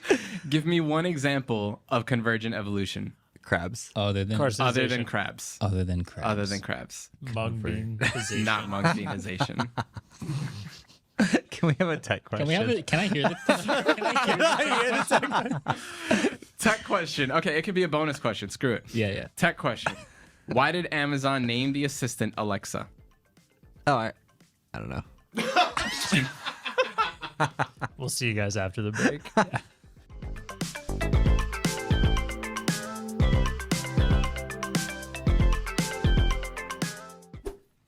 page. Give me one example of convergent evolution Crabs. Other than Carson. other than crabs. other than crabs. Other than crabs. Mung bean position. Not mung beanization. Can we have a tech question? Can we have it? Can I hear the? Can I hear the Tech question. Okay, it could be a bonus question. Screw it. yeah. Tech question. Why did Amazon name the assistant Alexa? Oh, I don't know. We'll see you guys after the break.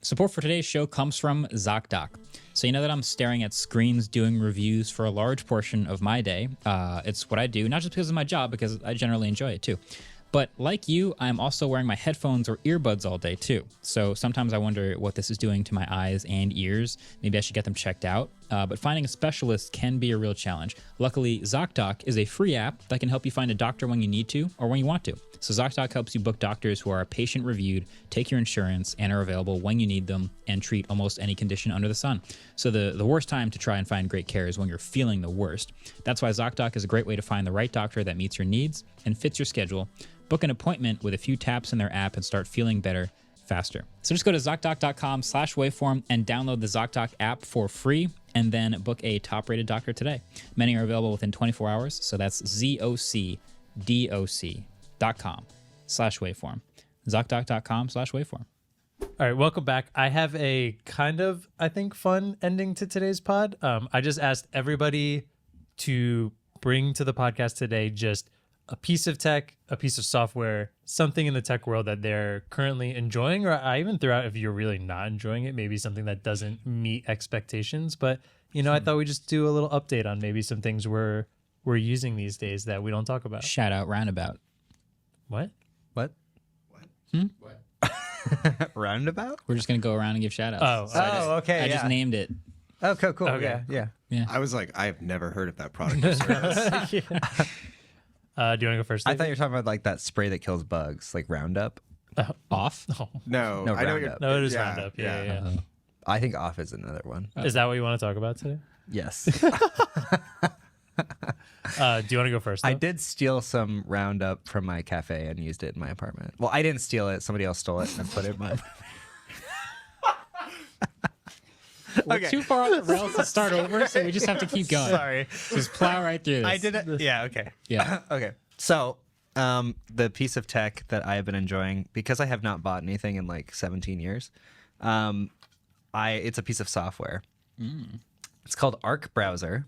Support for today's show comes from ZocDoc. So you know that I'm staring at screens doing reviews for a large portion of my day. It's what I do, not just because of my job, because I generally enjoy it too. But like you, I'm also wearing my headphones or earbuds all day too. So sometimes I wonder what this is doing to my eyes and ears. Maybe I should get them checked out. but finding a specialist can be a real challenge. Luckily, ZocDoc is a free app that can help you find a doctor when you need to or when you want to. So ZocDoc helps you book doctors who are patient-reviewed, take your insurance, and are available when you need them, and treat almost any condition under the sun. So the worst time to try and find great care is when you're feeling the worst. That's why ZocDoc is a great way to find the right doctor that meets your needs and fits your schedule. Book an appointment with a few taps in their app and start feeling better faster. So just go to ZocDoc.com/waveform and download the ZocDoc app for free, and then book a top-rated doctor today. Many are available within 24 hours, so that's ZocDoc.com/waveform. ZocDoc.com/waveform. All right, welcome back. I have a kind of, I think, fun ending to today's pod. I just asked everybody to bring to the podcast today just a piece of tech, a piece of software, something in the tech world that they're currently enjoying, or I even threw out if you're really not enjoying it, maybe something that doesn't meet expectations. But, I thought we'd just do a little update on maybe some things we're using these days that we don't talk about. Shout out Roundabout. What? Roundabout? We're just going to go around and give shout outs. Okay. I just named it. Oh, cool. Okay. Yeah. I was like, I have never heard of that product or service. Do you want to go first? I thought you were talking about like that spray that kills bugs, like Roundup. Off? No, No, I know Roundup. No, it is Roundup. Yeah. I think Off is another one. Is that what you want to talk about today? Yes. Do you want to go first? I though? did steal some Roundup from my cafe and used it in my apartment. Well, I didn't steal it. Somebody else stole it and put it in my apartment. We're too far off the rails to start over, so we just have to keep going. Sorry. Just plow right through this. I did it. Yeah, okay. Yeah. Okay. So, the piece of tech that I have been enjoying, because I have not bought anything in like 17 years, it's a piece of software. It's called Arc Browser.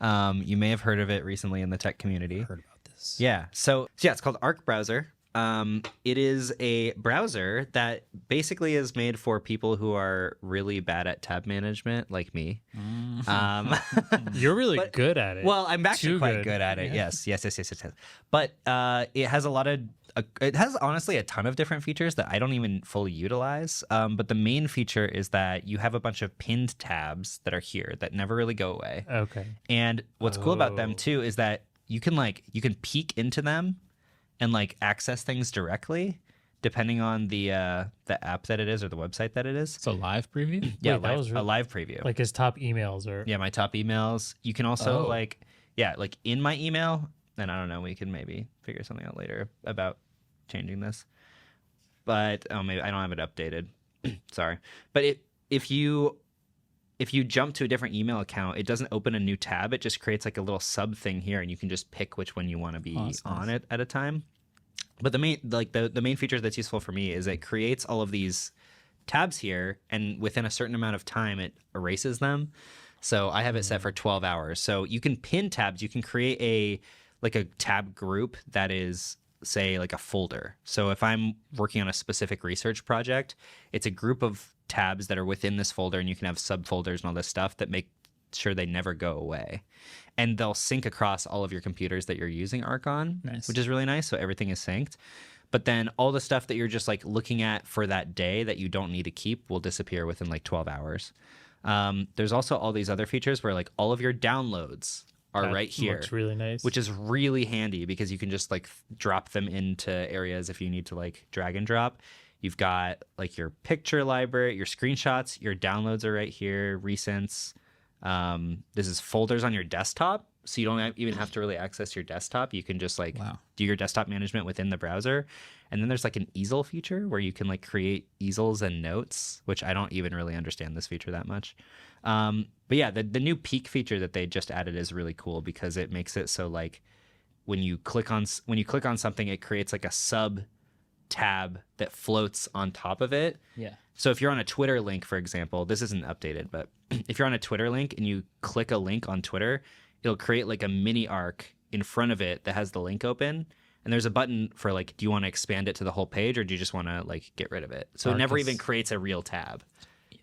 You may have heard of it recently in the tech community. Heard about this. Yeah. So it's called Arc Browser. It is a browser that basically is made for people who are really bad at tab management, like me. You're really good at it. Well, I'm actually Too quite good at it. Yeah. Yes. But it has it has honestly a ton of different features that I don't even fully utilize. But the main feature is that you have a bunch of pinned tabs that are here that never really go away. Okay. And what's cool about them Oh. too is that you can peek into them and like access things directly depending on the app that it is or the website that it is. It's a live preview? Yeah, Wait, that was a live preview. Like his top emails or Yeah, my top emails. You can also Oh. like in my email, and I don't know, we can maybe figure something out later about changing this. But maybe I don't have it updated. Sorry. But if you jump to a different email account, it doesn't open a new tab. It just creates like a little sub thing here, and you can just pick which one you want to be on it at a time. But the main feature that's useful for me is it creates all of these tabs here, and within a certain amount of time, it erases them. So I have it set for 12 hours. So you can pin tabs. You can create a tab group that is, say, like a folder. So if I'm working on a specific research project, it's a group of tabs that are within this folder, and you can have subfolders and all this stuff that make sure they never go away. And they'll sync across all of your computers that you're using Arc on, Nice. which is really nice. So everything is synced. But then all the stuff that you're just like looking at for that day that you don't need to keep will disappear within like 12 hours. There's also all these other features where like all of your downloads are that right here, Looks really nice. which is really handy because you can just like drop them into areas if you need to like drag and drop. You've got like your picture library, your screenshots, your downloads are right here, recents. This is folders on your desktop, so you don't even have to really access your desktop. You can just like do your desktop management within the browser. And then there's like an easel feature where you can like create easels and notes, which I don't even really understand this feature that much. But yeah, the new peek feature that they just added is really cool because it makes it so like when you click on something, it creates like a sub tab that floats on top of it. Yeah. So if you're on a Twitter link, for example, this isn't updated, but if you're on a Twitter link and you click a link on Twitter, it'll create like a mini arc in front of it that has the link open. And there's a button for like, do you want to expand it to the whole page or do you just want to like get rid of it? So it never even creates a real tab.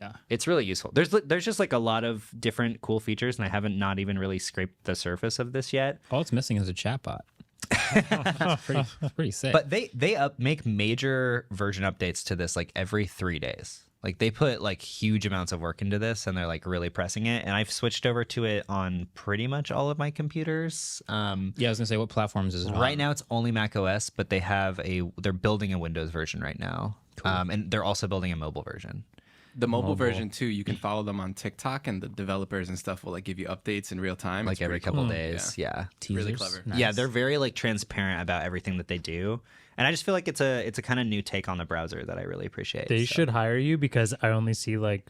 Yeah. It's really useful. There's just like a lot of different cool features, and I haven't not even really scraped the surface of this yet. All it's missing is a chatbot. That's pretty sick. But they make major version updates to this like every 3 days. Like they put like huge amounts of work into this, and they're like really pressing it. And I've switched over to it on pretty much all of my computers. Yeah, I was gonna say, what platforms is it on? Right now it's only Mac OS, but they're building a Windows version right now, and they're also building a mobile version. The mobile version too, you can follow them on TikTok, and the developers and stuff will like give you updates in real time. Like It's every pretty couple cool. days. Yeah. Really Teasers? clever. Nice. Yeah, they're very like transparent about everything that they do. And I just feel like it's a kind of new take on the browser that I really appreciate. They so. should hire you because I only see like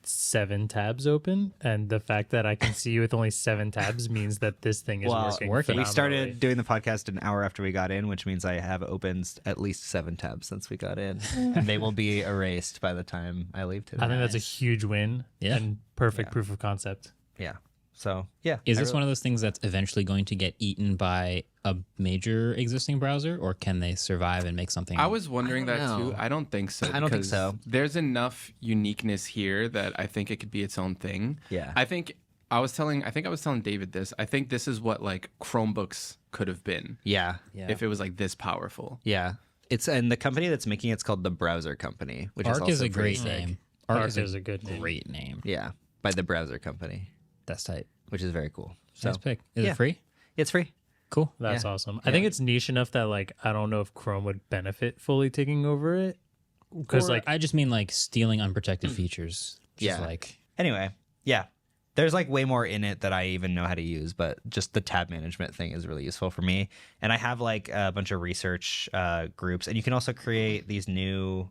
7 tabs open, and the fact that I can see you with only 7 tabs means that this thing is working. We phenomenally. started doing the podcast an hour after we got in, which means I have opened at least 7 tabs since we got in, and they will be erased by the time I leave today. I think that's a huge win and perfect proof of concept. Yeah. So yeah. Is this one of those things that's eventually going to get eaten by a major existing browser, or can they survive and make something? I was wondering I that don't too. know. I don't think so. I don't think because so. There's enough uniqueness here that I think it could be its own thing. Yeah. I think I was telling David this. I think this is what like Chromebooks could have been Yeah. if it was like this powerful. Yeah. And the company that's making it's called the Browser Company, which is Arc also is a pretty great sick. name. Arc is a good name. great name. Yeah, by the Browser Company, That's tight. which is very cool. So Nice pick. Is yeah. it free? it's free. Cool. That's awesome. I think it's niche enough that like I don't know if Chrome would benefit fully taking over it because Or like I just mean like stealing unprotected features. Just Yeah. like Anyway, yeah. There's like way more in it that I even know how to use, but just the tab management thing is really useful for me. And I have like a bunch of research groups, and you can also create these new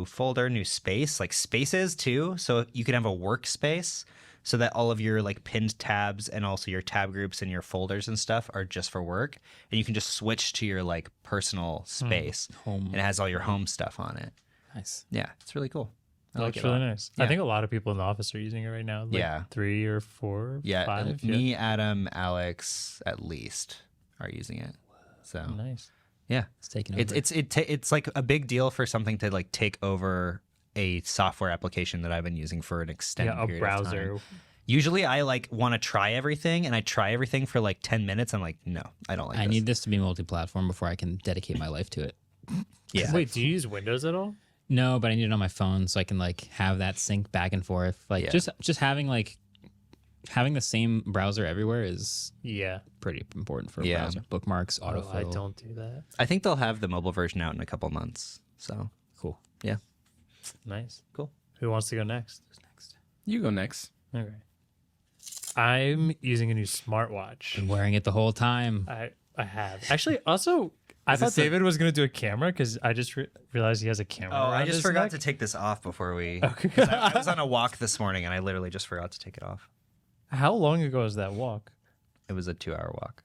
folder, new space, like spaces too. So you can have a workspace so that all of your like pinned tabs and also your tab groups and your folders and stuff are just for work. And you can just switch to your like personal space home. and it has all your home stuff on it. Nice. Yeah, it's really cool. I like looks it a really lot. nice. Yeah. I think a lot of people in the office are using it right now. Like Yeah. 3 or 4, Yeah, 5. me, Adam, Alex, at least are using it. So Nice. yeah, It's taking over. it's like a big deal for something to like take over a software application that I've been using for an extended Yeah, a period of browser. time. Usually, I like want to try everything, and I try everything for like 10 minutes. I'm like, no, I don't like. I this. need this to be multi-platform before I can dedicate my life to it. Yeah. Wait, do you use Windows at all? No, but I need it on my phone so I can like have that sync back and forth. Like Yeah. just having the same browser everywhere is Yeah. pretty important for a Yeah. browser. Bookmarks, Oh, autofill. I don't do that. I think they'll have the mobile version out in a couple months. So Cool. yeah, Nice. cool. Who wants to go next? You go next. Okay. I'm using a new smartwatch. Been wearing it the whole time. I have. Actually, also, I thought David was going to do a camera because I just realized he has a camera. Oh, I around just his forgot neck. to take this off before we. Okay. I was on a walk this morning, and I literally just forgot to take it off. How long ago was that walk? It was a 2-hour walk.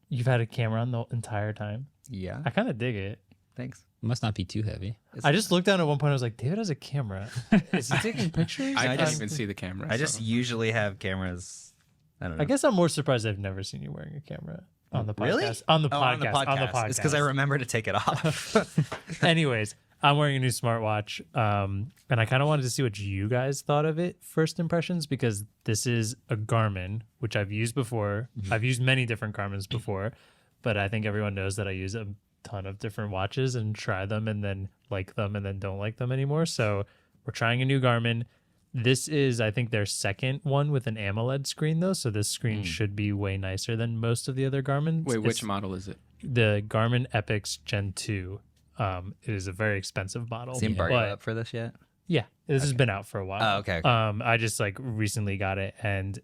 You've had a camera on the entire time? Yeah. I kind of dig it. Thanks. It must not be too heavy. I just looked down at one point. I was like, David has a camera. Is he taking pictures? I can't just- even see the camera. I just so. usually have cameras. I don't know. I guess I'm more surprised I've never seen you wearing a camera on the podcast. Really? On the Oh, podcast. On the podcast. It's because I remember to take it off. Anyways, I'm wearing a new smartwatch, and I kind of wanted to see what you guys thought of it, first impressions, because this is a Garmin, which I've used before. I've used many different Garmins before, but I think everyone knows that I use a ton of different watches and try them and then like them and then don't like them anymore. So we're trying a new Garmin. This is, I think, their second one with an AMOLED screen, though. So this screen should be way nicer than most of the other Garmins. Wait, which It's model is it? the Garmin Epix Gen 2. It is a very expensive model. Is the embargo but up for this yet? yeah, this has been out for a while. Oh, okay. I just like recently got it and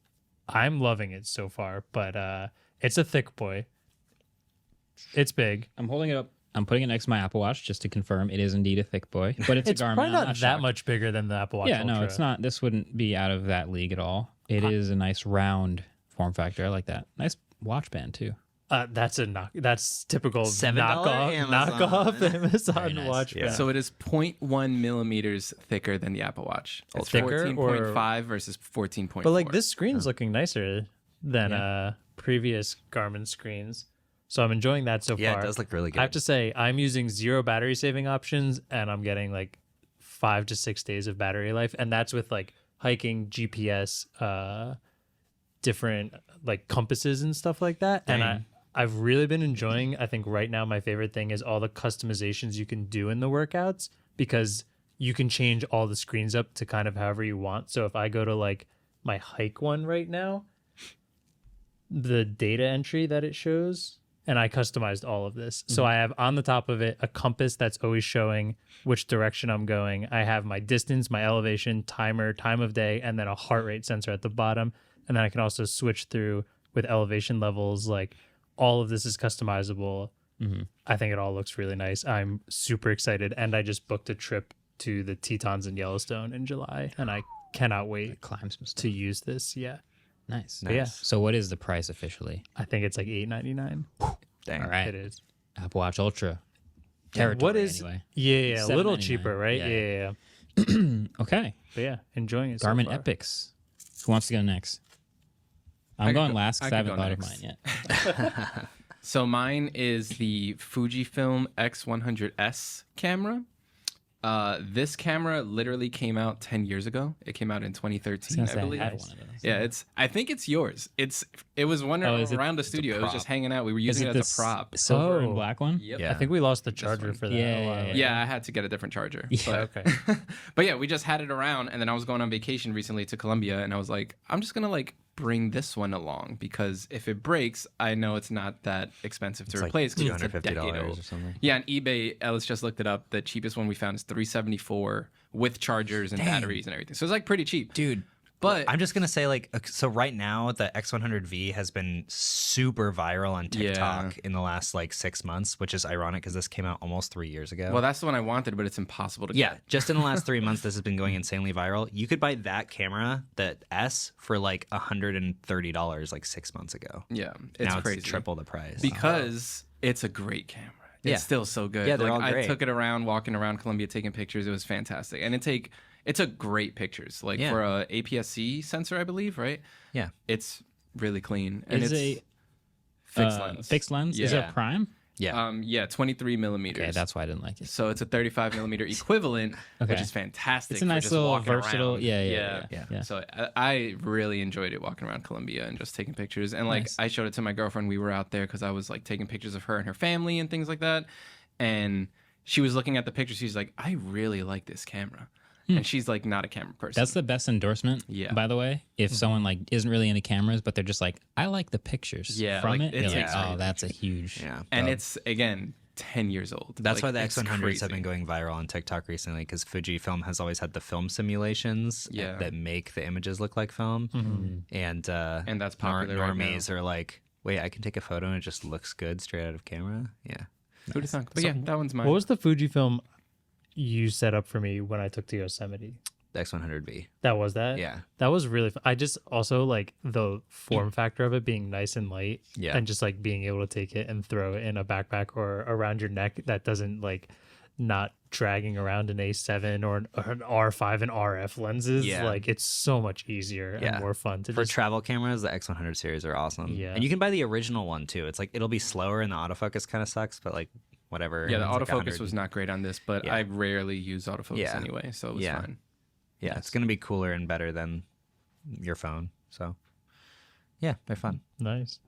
I'm loving it so far, but it's a thick boy. It's big. I'm holding it up. I'm putting it next to my Apple Watch just to confirm it is indeed a thick boy. But it's, It's a Garmin. probably I'm not that shocked. much bigger than the Apple Watch Yeah, no, Ultra. it's not. This wouldn't be out of that league at all. It is a nice round form factor. I like that. Nice watch band too. That's typical $7 knockoff Amazon. Amazon Very nice. watch Yeah. band. So it is 0.1 millimeters thicker than the Apple Watch. It's thicker or- 14.5 versus 14.4. But like this screen's looking nicer than previous Garmin screens. So I'm enjoying that so Yeah, far. it does look really good. I have to say, I'm using 0 battery saving options and I'm getting like 5 to 6 days of battery life. And that's with like hiking, GPS, different like compasses and stuff like that. And I've really been enjoying, I think right now my favorite thing is all the customizations you can do in the workouts because you can change all the screens up to kind of however you want. So if I go to like my hike one right now, the data entry that it shows, and I customized all of this. So I have on the top of it a compass that's always showing which direction I'm going. I have my distance, my elevation, timer, time of day, and then a heart rate sensor at the bottom. And then I can also switch through with elevation levels. Like all of this is customizable. I think it all looks really nice. I'm super excited. And I just booked a trip to the Tetons in Yellowstone in July. And I cannot wait Climb some stuff. to use this. Yeah. Nice. Yeah. So what is the price officially? I think it's like $8.99. Dang. All right. It is. Apple Watch Ultra. Yeah, Territory, what is anyway. Yeah, a little $7.99. cheaper, right? Yeah. Yeah. Okay. But yeah, enjoying it. Garmin so far. Epics. Who wants to go next? I'm I could going go- last because I I could haven't go thought next. of mine yet. So mine is the Fujifilm X100S camera. This camera literally came out 10 years ago. It came out in 2013, I believe. I had one of those. Yeah, I think it's yours. It was one is it- around the it's a studio. It was prop. just hanging out. We were Is using it it the as a prop. silver and Oh. black one? Yep. Yeah. I think we lost the charger one. for that. Yeah, a while yeah, ago. Yeah, I had to get a different charger. Yeah. But, Okay. but yeah, we just had it around, and then I was going on vacation recently to Colombia, and I was like, I'm just gonna like bring this one along because if it breaks, I know it's not that expensive to It's like replace because it's a decade $250 old. or something. Yeah, on eBay, Ellis just looked it up. The cheapest one we found is $374 with chargers and batteries and everything. So it's like pretty cheap. Dude, But I'm just gonna say, like, so right now the X100V has been super viral on TikTok in the last like 6 months, which is ironic because this came out almost 3 years ago. well, that's the one I wanted, but it's impossible to yeah, get. just in the last 3 months, this has been going insanely viral. You could buy that camera, the S, for like $130 like 6 months ago. Yeah, it's now crazy. it's triple the price. Because it's a great camera. It's Yeah. still so good. Yeah, they're like, all I great. took it around, walking around Colombia, taking pictures. It was fantastic, and it's a great pictures. Like Yeah. for a APS-C sensor, I believe, right? Yeah. It's really clean, and Is it's a fixed lens. Fixed lens? Is Yeah. it prime? Yeah. 23 millimeters. Okay, that's why I didn't like it. So it's a 35 millimeter equivalent, which Okay. is fantastic. It's a for nice just little walking versatile. around. Yeah. So I really enjoyed it walking around Colombia and just taking pictures. And like Nice. I showed it to my girlfriend. We were out there because I was like taking pictures of her and her family and things like that. And she was looking at the pictures. She's like, I really like this camera. And she's like not a camera person. That's the best endorsement, Yeah. by the way. If someone like isn't really into cameras, but they're just like, I like the pictures Yeah, from like, it. it You're takes like, great oh, that's a huge. Yeah. and it's again 10 years old. That's Like, why the it's X100s crazy. have been going viral on TikTok recently, because Fujifilm has always had the film simulations Yeah. that make the images look like film. And that's popular right now. normies are like, wait, I can take a photo and it just looks good straight out of camera. Yeah. Who'd have thunk? But yeah, that one's mine. What was the Fujifilm you set up for me when I took to Yosemite? The X100V. That was that? Yeah. That was really fun. I just also like the form factor of it being nice and light. Yeah. And just like being able to take it and throw it in a backpack or around your neck that doesn't like not dragging around an A7 or an R5 and RF lenses. Yeah. Like it's so much easier Yeah. and more fun to For just travel cameras, the X100 series are awesome. Yeah. And you can buy the original one too. It's like, it'll be slower and the autofocus kind of sucks, but like whatever. Yeah, the It's like autofocus 100. was not great on this, but Yeah. I rarely use autofocus Yeah. anyway, so it was Yeah. fine. Yeah, it's going to be cooler and better than your phone. So yeah, they're fun. nice.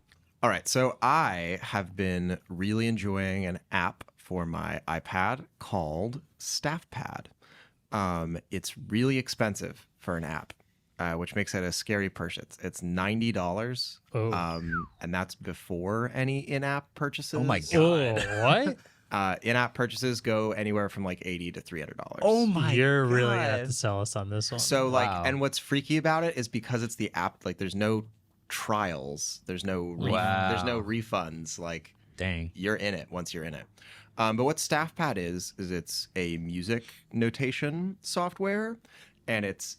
All right, so I have been really enjoying an app for my iPad called StaffPad. It's really expensive for an app, which makes it a scary purchase. It's $90, Oh. and that's before any in-app purchases. Oh my Oh, God. what? In-app purchases go anywhere from like $80 to $300. You're really gonna have to sell us on this one. So like, Wow. and what's freaky about it is because it's the app. Like, there's no trials. There's no there's no refunds. Like, Dang. you're in it once you're in it. But what StaffPad is it's a music notation software, and it's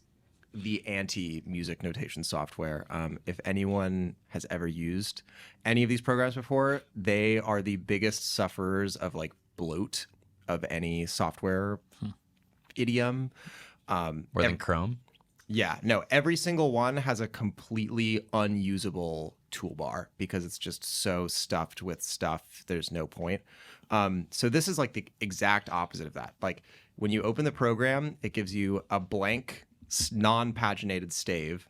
the anti-music notation software. If anyone has ever used any of these programs before, they are the biggest sufferers of like bloat of any software idiom. More than Chrome. Yeah, no, every single one has a completely unusable toolbar because it's just so stuffed with stuff. There's no point. So this is like the exact opposite of that. Like when you open the program, it gives you a blank, non-paginated stave,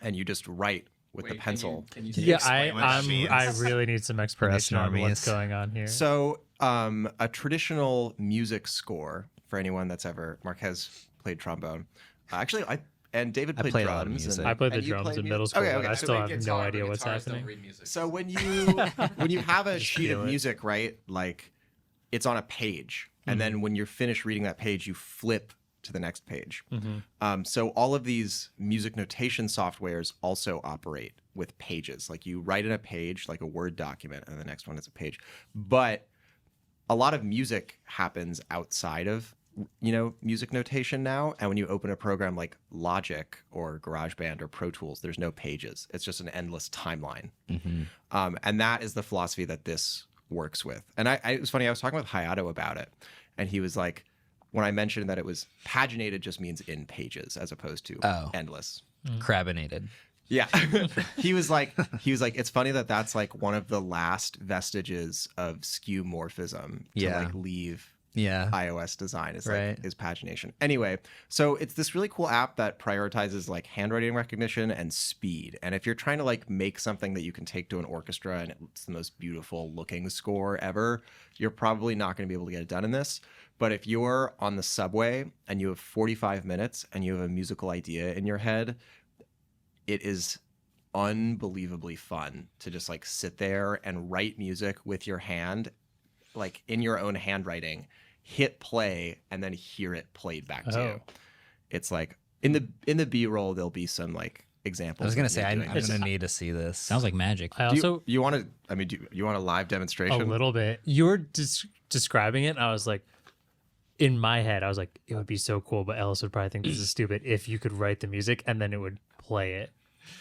and you just write with the pencil. yeah, explain what that means? I really need some explanation on what's normies. going on here. So a traditional music score for anyone that's ever Marquez played trombone. Actually, and David I played played a lot of drums. music. And, I played the and you drums played in music? middle school, Okay, but okay. I still Played have guitar, no idea but what's guitarists happening. Don't read music. So when you have a Just sheet of feel it. music, right? Like it's on a page, and then when you're finished reading that page, you flip to the next page. So all of these music notation softwares also operate with pages. Like you write in a page, like a Word document, and the next one is a page. But a lot of music happens outside of music notation now, and when you open a program like Logic or GarageBand or Pro Tools, there's no pages. It's just an endless timeline. And that is the philosophy that this works with. And it was funny, I was talking with Hayato about it, and he was like, when I mentioned that it was paginated, just means in pages as opposed to endless. Crabinated. Yeah. he was like, it's funny that that's like one of the last vestiges of skeuomorphism to like leave iOS design is like is pagination. Anyway, so it's this really cool app that prioritizes like handwriting recognition and speed. And if you're trying to like make something that you can take to an orchestra and it's the most beautiful looking score ever, you're probably not going to be able to get it done in this. But if you're on the subway and you have 45 minutes and you have a musical idea in your head, it is unbelievably fun to just like sit there and write music with your hand, like in your own handwriting, hit play, and then hear it played back to you. It's like in the B-roll, there'll be some like examples. I was gonna say I'm doing this. gonna need to see this. Sounds like magic. I Do also you want to? I mean, do you want a live demonstration? a little bit. You were describing it, and I was like, in my head, I was like, it would be so cool, but Ellis would probably think this is stupid if you could write the music and then it would play it.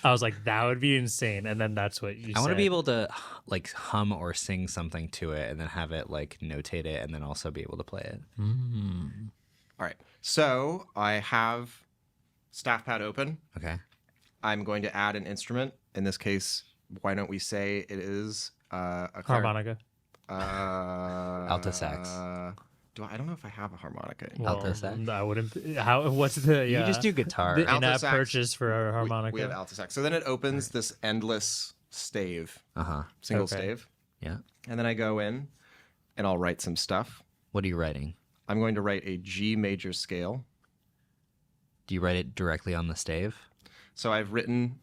I was like, that would be insane. And then that's what you said. I want to be able to like hum or sing something to it and then have it like notate it and then also be able to play it. All right. So I have staff pad open. Okay. I'm going to add an instrument. In this case, why don't we say it is a harmonica. Alto sax. I don't know if I have a harmonica. Alto sax? I wouldn't. How? What's the? You just do guitar. The Alto in-app sax. purchase for a harmonica. We have alto sax. So then it opens this endless stave, single Okay. stave, Yeah. and then I go in and I'll write some stuff. What are you writing? I'm going to write a G major scale. Do you write it directly on the stave? So I've written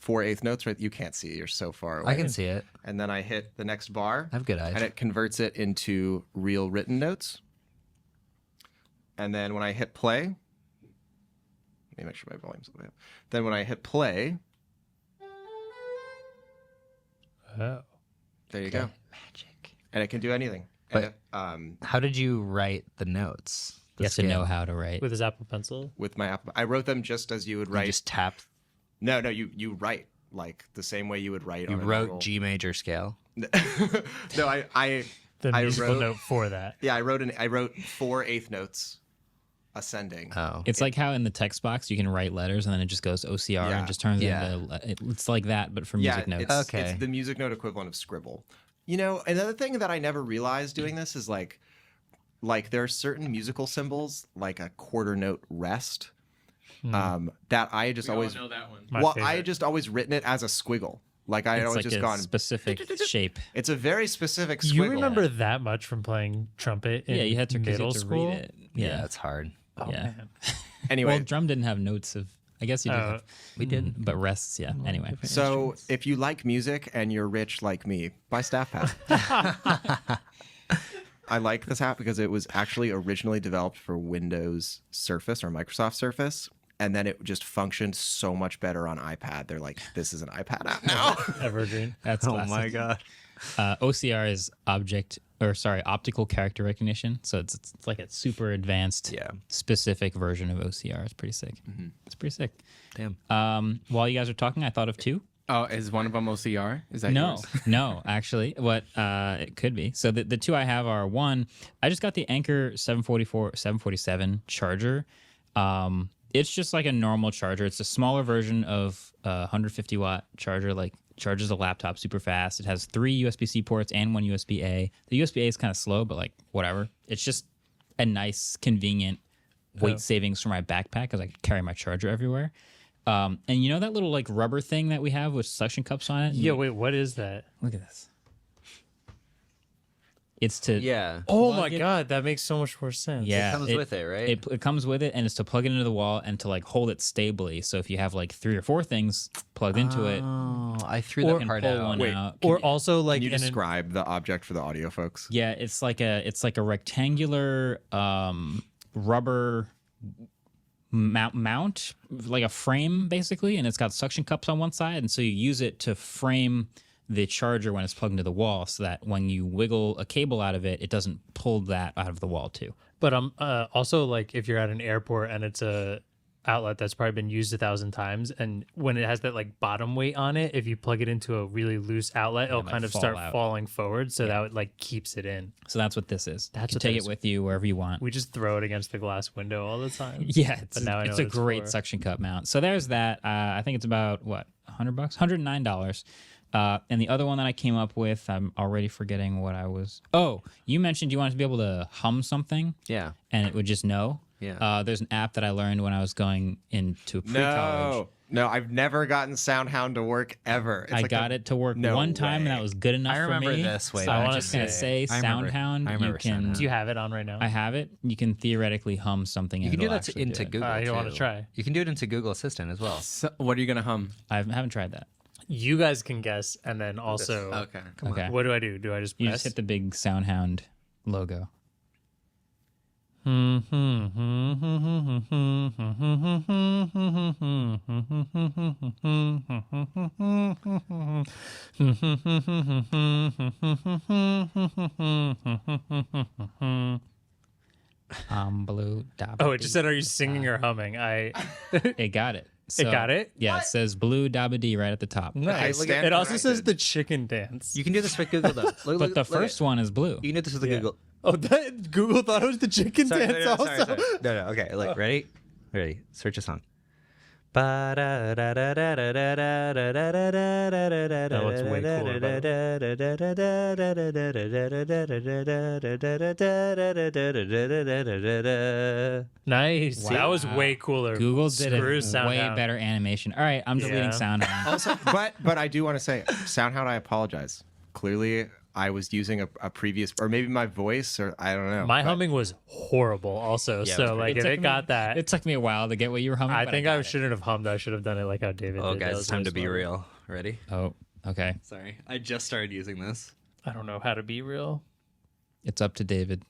4/8 notes. Right, you can't see. You're so far away. I can see it. And then I hit the next bar. I have good eyes. And it converts it into real written notes. And then when I hit play, let me make sure my volume's way up. Then when I hit play, Oh. there you go. Magic. And it can do anything. But- And How did you write the notes? You have to know how to write. With his Apple Pencil. with my app, I wrote them just as you would You write. just tap. No, you write like the same way you would write. You on a wrote normal... G major scale. No, I The I musical wrote- note for that. yeah, I wrote 4/8 notes ascending. Oh. It's like how in the text box you can write letters and then it just goes OCR Yeah. and just turns Yeah. into it's like that, but for music notes. Okay. It's the music note equivalent of Scribble. You know, another thing that I never realized doing this is like there are certain musical symbols, like a quarter note rest, that I just always know that one. My I favorite. had just always written it as a squiggle. Like I had It's always like just a gone. specific shape. It's a very specific squiggle. You remember that much from playing trumpet in Yeah, you had to, 'cause you middle had to school? read it. Yeah, it's hard. Oh, Yeah. man. Anyway, Well, drum didn't have notes of. I guess you did. Have, We did. but rests. Yeah. Anyway. so if you like music and you're rich like me, buy Staff Pad. I like this app because it was actually originally developed for Windows Surface or Microsoft Surface, and then it just functioned so much better on iPad. They're like, this is an iPad app now. Evergreen. That's classic. god. OCR is optical character recognition. So it's like a super advanced, specific version of OCR. It's pretty sick. It's pretty sick. Damn. While you guys are talking, I thought of two. Oh, is one of them OCR? Is that No, yours? no, actually, what it could be. So the two I have are, one, I just got the Anker 747 charger. It's just like a normal charger. It's a smaller version of a 150 watt charger, like charges a laptop super fast. It has 3 USB-C ports and 1 USB-A. The USB-A is kind of slow, but like whatever. It's just a nice, convenient weight savings for my backpack because I can carry my charger everywhere. And you know that little like rubber thing that we have with suction cups on it? Yeah, wait, what is that? Look at this. It's to Yeah. Oh plug my it- god, that makes so much more sense. Yeah, It comes with it, right? It comes with it, and it's to plug it into the wall and to like hold it stably. So if you have like 3 or 4 things plugged into it, Oh, I threw Or- that and part pull out. one Wait, out. Or also like Can you in an- describe the object for the audio folks? Yeah, it's like a rectangular rubber mount, like a frame basically, and it's got suction cups on one side, and so you use it to frame the charger when it's plugged into the wall, so that when you wiggle a cable out of it, it doesn't pull that out of the wall too. But also like if you're at an airport and it's a outlet that's probably been used 1,000 times, and when it has that like bottom weight on it, if you plug it into a really loose outlet, it'll might kind of fall start out. falling forward, so that it like keeps it in. So that's what this is. That's You what can take that it is. with you wherever you want. We just throw it against the glass window all the time. Yeah, it's, But now I know it's what a it's great for. suction cup mount. So there's that. I think it's about what, $100, $109. And the other one that I came up with, I'm already forgetting what I was. Oh, you mentioned you wanted to be able to hum something, Yeah. and it would just know. Yeah. There's an app that I learned when I was going into pre-college. No, I've never gotten SoundHound to work ever. It's I like got it to work no one time, and way. that was good enough I remember for me. this way So back I'm in just the gonna day. say I remember- SoundHound. I You remember can. Do you have it on right now? I have it. You can theoretically hum something. You and can do it'll that actually into do it. Google. I don't want to too. try. You can do it into Google Assistant as well. So, what are you gonna hum? I haven't tried that. You guys can guess, and then also, Okay. Okay. what do I do? Do I just You press? just hit the big SoundHound logo. Blue. Oh, it just said, "Are you singing or humming?" It got it. So, got it? Yeah, it says Blue Dabba Dee right at the top. Nice. stand It also says corrected. the chicken dance. You can do this with Google though. Look, But the first one is blue. You can do this with the Google. Oh, that Google thought it was the chicken Sorry, dance. no, Also, sorry. No, okay. Look, ready? Ready. Search a song. That looks way cooler, by nice. Wow. That was way cooler. Google did Screw a way SoundHound. better animation. All right, I'm deleting Yeah. SoundHound. Also, but I do want to say, SoundHound, I apologize. Clearly, I was using a previous, or maybe my voice, or I don't know. My but humming was horrible. Also, Yeah, so like if took it got that, It took me a while to get what you were humming. I but think got I it. shouldn't have hummed. I should have done it like how David Oh, did. That guys, was it's time to really be smart. real. Ready? Oh, okay. Sorry, I just started using this. I don't know how to be real. It's up to David.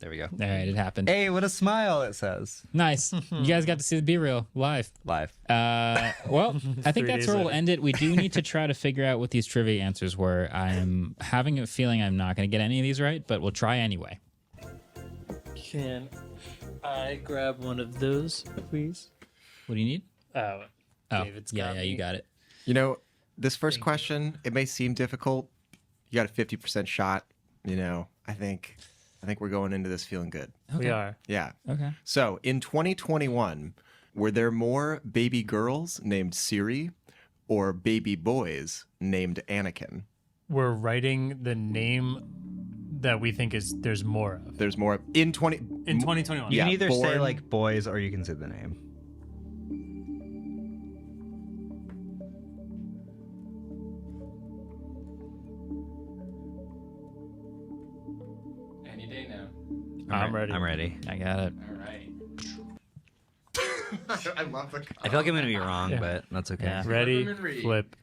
There we go. All right, it happened. Hey, what a smile it says. Nice. You guys got to see the Be Real live. Live. Well, I think 3 that's days where we'll later. end it. We do need to try to figure out what these trivia answers were. I am having a feeling I'm not going to get any of these right, but we'll try anyway. Can I grab one of those, please? What do you need? Oh, Oh, David's yeah, got yeah, me. you got it. You know, this first question, it may seem difficult. You got a 50% shot. You know, I think we're going into this feeling good. We are. Yeah. Okay. So in 2021, were there more baby girls named Siri or baby boys named Anakin? We're writing the name that we think is there's more of. There's more in 2021. You Yeah, can either say born- like boys or you can say the name. Any day now. I'm ready. I'm ready. I got it. All right. I love the. I feel like I'm gonna be wrong, Yeah. but that's okay. Yeah. Ready? Flip 'em and read. Flip.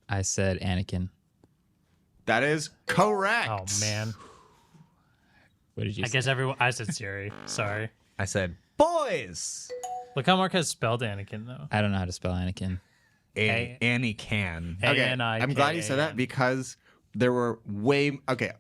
I said Anakin. That is correct. Oh man. What did you I say? guess everyone. I said Siri. Sorry. I said boys. Look how Mark has spelled Anakin though. I don't know how to spell Anakin. Annie can. Okay, A-N-I-K-A-N. I'm glad you said that because there were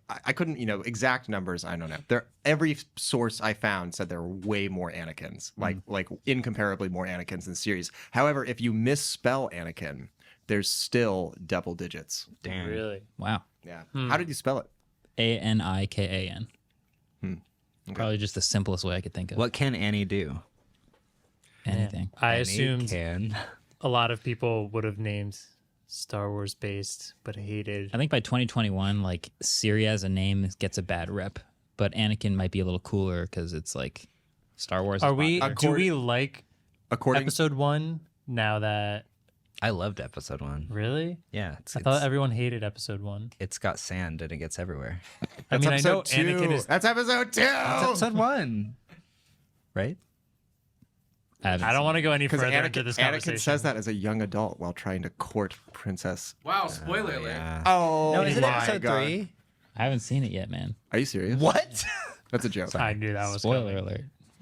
I couldn't, exact numbers. I don't know. Every source I found said there were way more Anakins, like incomparably more Anakins than Series. However, if you misspell Anakin, there's still double digits. Damn. Really? Wow. Yeah. How did you spell it? Anikan. Okay. Probably just the simplest way I could think of. What can Annie do? Anything. I Annie assumed can. a lot of people would have named Star Wars based, but hated. I think by 2021, like Siri as a name gets a bad rep, but Anakin might be a little cooler because it's like Star Wars. Are is we? popular. Do we like According episode 1 now that I loved episode 1. Really? Yeah, I thought everyone hated episode 1. it's got sand and it gets everywhere. I mean, I know episode 2. Anakin is. That's episode 2. That's episode 1, right? I don't want to go any Because further into this conversation. Anakin says that as a young adult while trying to court Princess. Wow, spoiler alert. Yeah. Oh, No, is it my episode God. 3? I haven't seen it yet, man. Are you serious? What? That's a joke. I knew that was Spoiler coming. alert.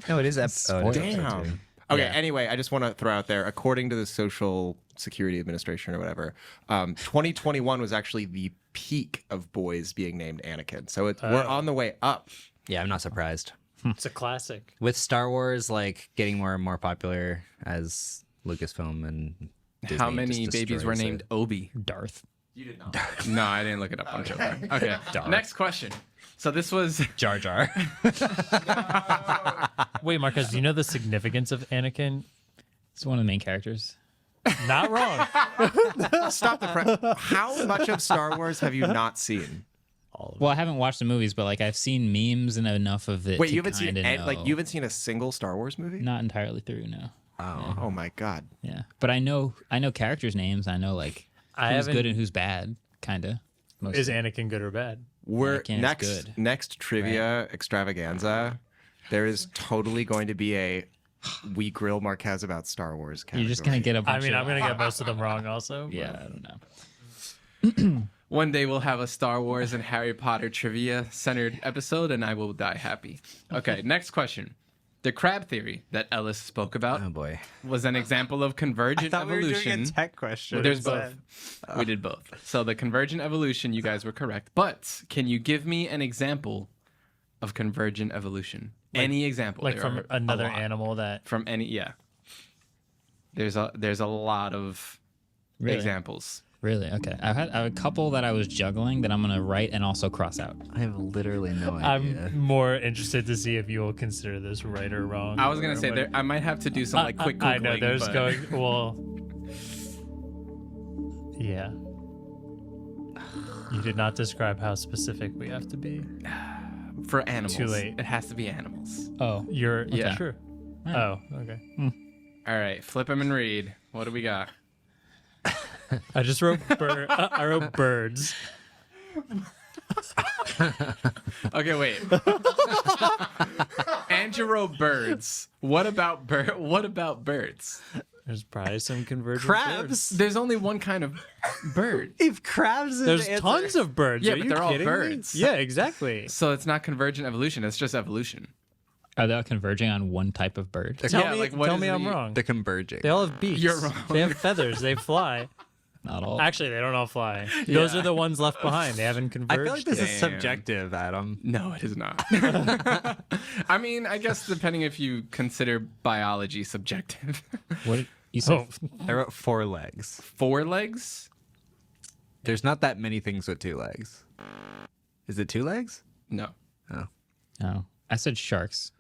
No, it is episode. Damn. Okay, Yeah. anyway, I just want to throw out there, according to the Social Security Administration or whatever, 2021 was actually the peak of boys being named Anakin. So we're on the way up. Yeah, I'm not surprised. It's a classic. With Star Wars like getting more and more popular as Lucasfilm and Disney How many just babies were destroys named it. Obi? Darth. No, I didn't look it up. I'm joking. Okay. Next question. So this was Jar Jar? Wait, Marcus, do you know the significance of Anakin? It's one of the main characters. Not wrong. Stop the press. How much of Star Wars have you not seen? Well, I haven't watched the movies, but like I've seen memes and enough of it. Wait, to you haven't seen kinda know. you haven't seen a single Star Wars movie? Not entirely through, no. Oh my God. Yeah, but I know characters' names. I know like I who's haven't- good and who's bad, kind of. Is Anakin good or bad? We're Anakin is good. next trivia extravaganza. There is totally going to be a we grill Marquez about Star Wars category. You're just gonna get a bunch I mean, of, I'm going to get most of them wrong also. but- Yeah, I don't know. one day we'll have a Star Wars and Harry Potter trivia centered episode, and I will die happy. Okay, next question. The crab theory that Ellis spoke about Oh boy. was an example of convergent evolution. question. There's both. We did both. So the convergent evolution, you guys were correct. But can you give me an example of convergent evolution? Any example? Like There from are a another lot. animal that. From any, yeah. There's a lot of Really? examples. Really? Okay. I had a couple that I was juggling that I'm gonna write and also cross out. I have literally no idea. I'm more interested to see if you will consider this right or wrong. I was gonna or say what- there. I might have to do some like quick Googling. I know there's but- going. Well, yeah. You did not describe how specific we have to be. for animals. Too late. It has to be animals. Oh, You're Yeah. True. Oh, okay. All right, flip them and read. What do we got? I just wrote I wrote birds. Okay, wait. Andrew wrote birds. What about birds? There's probably some convergent Crabs? birds. There's only one kind of bird. If crabs is There's the answer- tons of birds. Yeah, Are but you they're all kidding me? birds. Yeah, exactly. So it's not convergent evolution. It's just evolution. are they all converging on one type of bird? They're, Tell Yeah, me, like, what tell is me I'm the- wrong. they're converging. They all have beaks. You're wrong. They have feathers. They fly. Not all. Actually, they don't all fly. Those are the ones left behind. They haven't I converged. feel like this is Damn. subjective, Adam. No, it is not. I mean, I guess depending if you consider biology subjective. What did you said? Oh, I wrote 4 legs. 4 legs? There's not that many things with 2 legs. Is it 2 legs? No. No, I said sharks.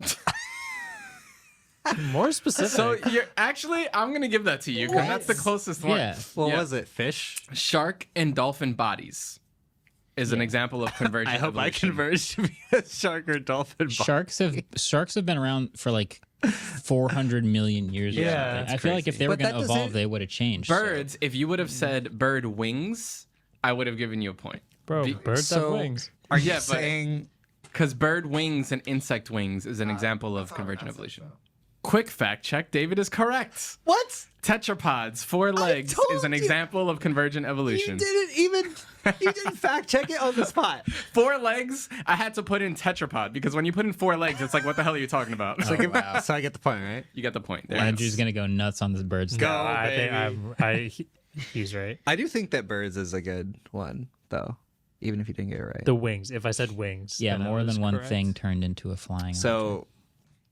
more specific. So you're actually, I'm gonna give that to you because that's the closest one. Yeah. What Yeah. was it? Fish? Shark and dolphin bodies is an example of convergent I hope I evolution. converge to be a shark or dolphin. Sharks have been around for like 400 million years. Yeah, or something. that's I feel like if they were But that going to evolve, doesn't- they would have changed. so- Birds, if you would have said bird wings, I would have given you a point. Bro, The- birds have so- wings. Are you Yeah, but- saying Because bird wings and insect wings is an example of convergent evolution. Quick fact check, David is correct. what? Tetrapods, 4 legs, told is an you. example of convergent evolution. You didn't fact check it on the spot. 4 legs, I had to put in tetrapod because when you put in 4 legs, it's like, what the hell are you talking about? So I get the point, right? You get the point. There. Andrew's going to go nuts on this bird stuff. Go. I think he's right. I do think that birds is a good one, though, even if you didn't get it right. The wings. If I said wings, Yeah, then I more was than one correct. thing turned into a flying. object. so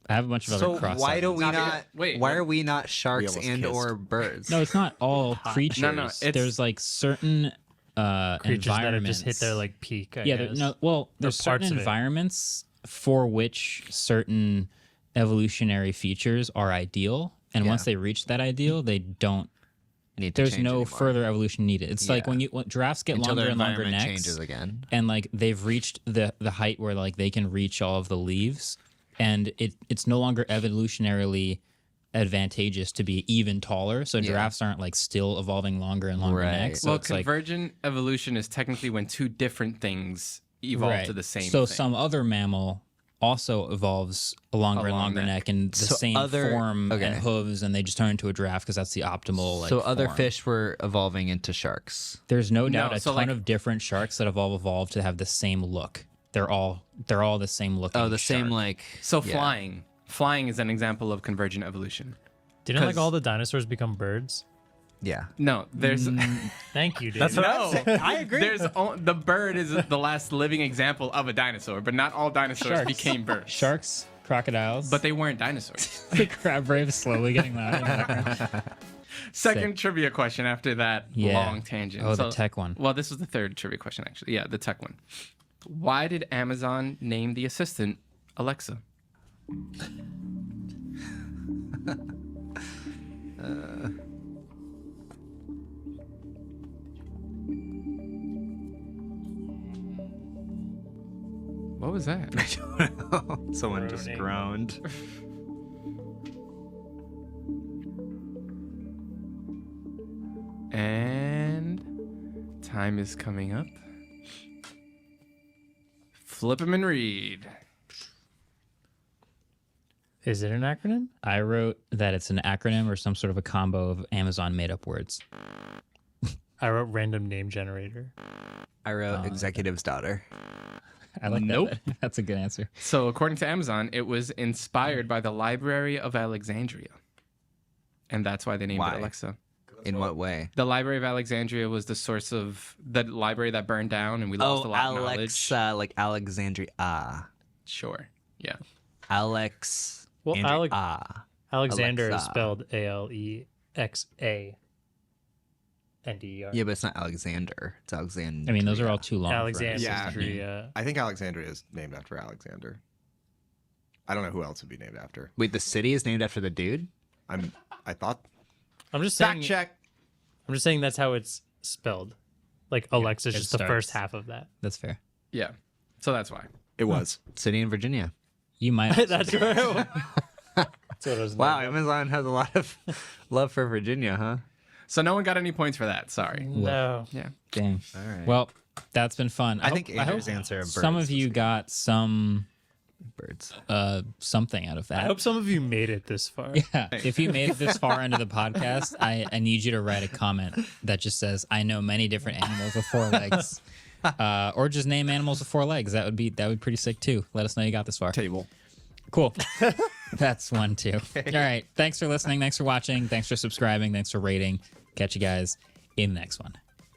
I have a bunch of other cross. why do we Not not? because- wait, why what? are we not sharks almost and kissed. or birds? No, it's not all creatures. No, it's- There's like certain creatures that have environments. just hit their like peak. I yeah, guess. there's parts certain of it. environments for which certain evolutionary features are ideal, and once they reach that ideal, they don't. Need to There's change no anymore. further evolution needed. It's like when giraffes get Until longer their and longer environment necks, changes again. and like they've reached the height where like they can reach all of the leaves, and it's no longer evolutionarily advantageous to be even taller. So giraffes aren't like still evolving longer and longer necks. So well, it's like convergent evolution is technically when two different things evolve to the same so thing. some other mammal also evolves a longer and longer neck and the same form and hooves, and they just turn into a giraffe because that's the optimal. Like, so other form. fish were evolving into sharks. There's no doubt No, a so, ton like- of different sharks that have all evolved to have the same look. They're all the same looking. Oh, the same shark. like. So flying is an example of convergent evolution. Didn't like 'Cause- all the dinosaurs become birds? Yeah. No, there's Thank you, Dave. That's what no. I'm saying. I agree. There's the bird is the last living example of a dinosaur, but not all dinosaurs Sharks. became birds. Sharks, crocodiles, But they weren't dinosaurs. the crab brave slowly getting louder. Second trivia question after that long tangent. Oh, the tech one. Well, this was the third trivia question, actually. Yeah, the tech one. Why did Amazon name the assistant Alexa? What was that? Someone just groaned. And time is coming up. Flip 'em and read. Is it an acronym? I wrote that it's an acronym or some sort of a combo of Amazon made up words. I wrote random name generator. I wrote executive's daughter. I like Nope. that. That's a good answer. So, according to Amazon, it was inspired by the Library of Alexandria. And that's why they named Why? it Alexa. In what way? The Library of Alexandria was the source of the library that burned down, and we lost a lot of knowledge. Alexa, like Alexandria. Sure. Yeah. Alex. Well, Andri- Alexander is Alexa. spelled Alexander. Yeah, but it's not Alexander. It's Alexander. I mean, those are all too long. for us. Alexandria. I think Alexandria is named after Alexander. I don't know who else would be named after. Wait, the city is named after the dude? I thought. I'm just saying. Fact check. I'm just saying that's how it's spelled. Like Alexa's it just the starts. first half of that. That's fair. Yeah. So that's why. It was. City in Virginia. You might. That's right. That's what I was. Wow, Amazon has a lot of love for Virginia, huh? So no one got any points for that. Sorry. No. Yeah. Dang. All right. Well, that's been fun. I think hope Andrew's answer of some birds of you got some birds. something out of that. I hope some of you made it this far. Yeah. If you made it this far into the podcast, I need you to write a comment that just says, "I know many different animals with four legs," or just name animals with four legs. That would be pretty sick too. Let us know you got this far. Table. Cool. That's one too. All right. Thanks for listening. Thanks for watching. Thanks for subscribing. Thanks for rating. Catch you guys in the next one.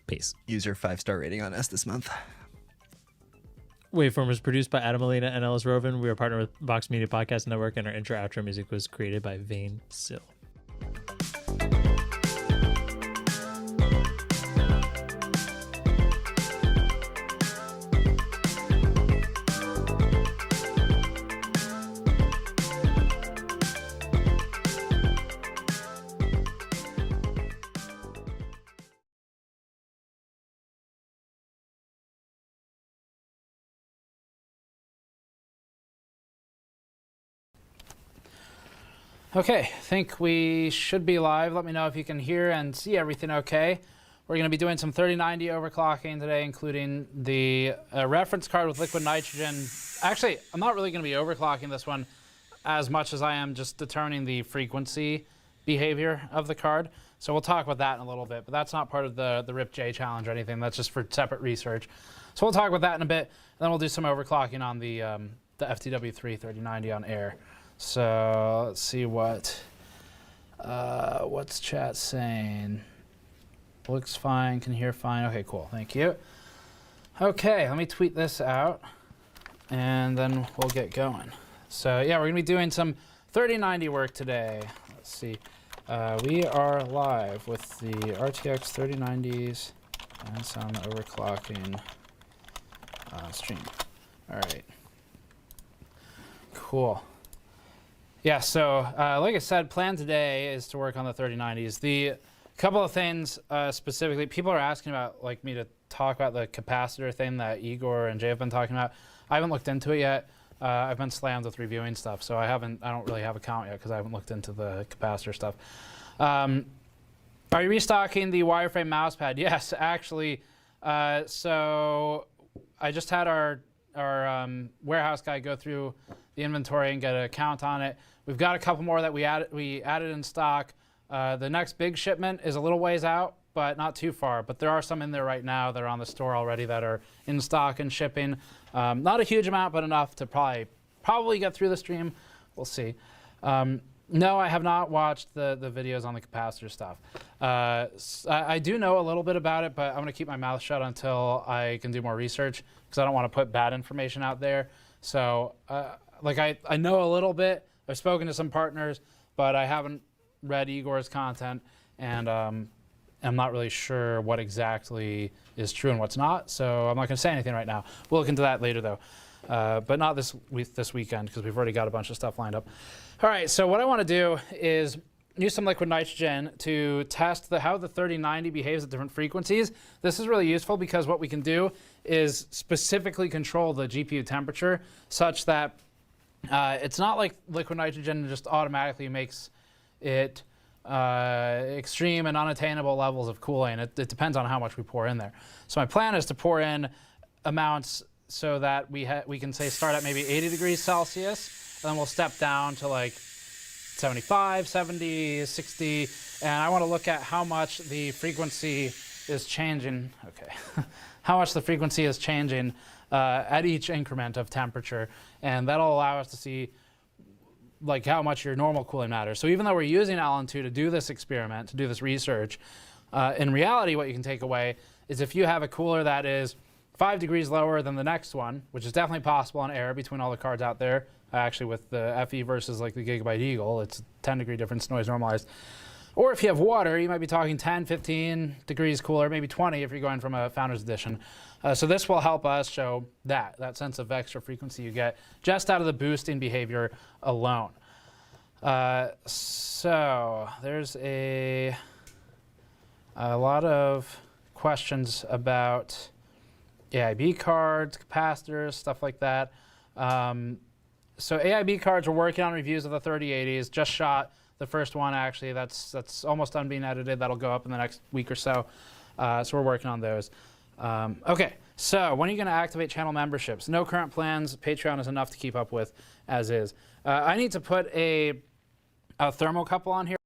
Peace. Use your 5-star rating on us this month. Waveform was produced by Adam Molina and Ellis Rovin. We are partnered with Vox Media Podcast Network, and our intro-outro music was created by Vane Sill. Okay, think we should be live. Let me know if you can hear and see everything okay. We're going to be doing some 3090 overclocking today, including the reference card with liquid nitrogen. Actually, I'm not really going to be overclocking this one as much as I am just determining the frequency behavior of the card. So we'll talk about that in a little bit, but that's not part of the RIP-J challenge or anything. That's just for separate research. So we'll talk about that in a bit, and then we'll do some overclocking on the FTW3 3090 on air. So let's see what's chat saying. Looks fine, can hear fine. Okay, cool, thank you. Okay, let me tweet this out and then we'll get going. So yeah, we're gonna be doing some 3090 work today. Let's see. We are live with the RTX 3090s and some overclocking stream. All right, cool. Yeah, so like I said, plan today is to work on the 3090s. The couple of things specifically, people are asking about me to talk about the capacitor thing that Igor and Jay have been talking about. I haven't looked into it yet. I've been slammed with reviewing stuff, so I don't really have a count yet because I haven't looked into the capacitor stuff. Are you restocking the wireframe mousepad? Yes, actually. So I just had our warehouse guy go through the inventory and get a count on it. We've got a couple more that we added in stock. The next big shipment is a little ways out, but not too far. But there are some in there right now that are on the store already that are in stock and shipping. Not a huge amount, but enough to probably get through the stream. We'll see. No, I have not watched the videos on the capacitor stuff. I do know a little bit about it, but I'm going to keep my mouth shut until I can do more research because I don't want to put bad information out there. So, I know a little bit. I've spoken to some partners, but I haven't read Igor's content, and I'm not really sure what exactly is true and what's not. So I'm not going to say anything right now. We'll look into that later, though. But not this weekend because we've already got a bunch of stuff lined up. All right, so what I want to do is use some liquid nitrogen to test how the 3090 behaves at different frequencies. This is really useful because what we can do is specifically control the GPU temperature such that it's not like liquid nitrogen just automatically makes it extreme and unattainable levels of cooling. It depends on how much we pour in there. So my plan is to pour in amounts so that we can say start at maybe 80 degrees Celsius, and then we'll step down to like 75, 70, 60, and I want to look at how much the frequency is changing. Okay, how much the frequency is changing at each increment of temperature, and that'll allow us to see like how much your normal cooling matters. So even though we're using Allen 2 to do this experiment, to do this research, in reality, what you can take away is if you have a cooler that is 5 degrees lower than the next one, which is definitely possible on air between all the cards out there. Actually, with the FE versus like the Gigabyte Eagle, it's 10 degree difference, noise normalized. Or if you have water, you might be talking 10, 15 degrees cooler, maybe 20 if you're going from a Founders Edition. So this will help us show that sense of extra frequency you get just out of the boosting behavior alone. So there's a lot of questions about AIB cards, capacitors, stuff like that. So AIB cards, we're working on reviews of the 3080s. Just shot the first one, actually. That's almost done being edited. That'll go up in the next week or so. So we're working on those. Okay, so when are you going to activate channel memberships? No current plans. Patreon is enough to keep up with as is. I need to put a thermocouple on here.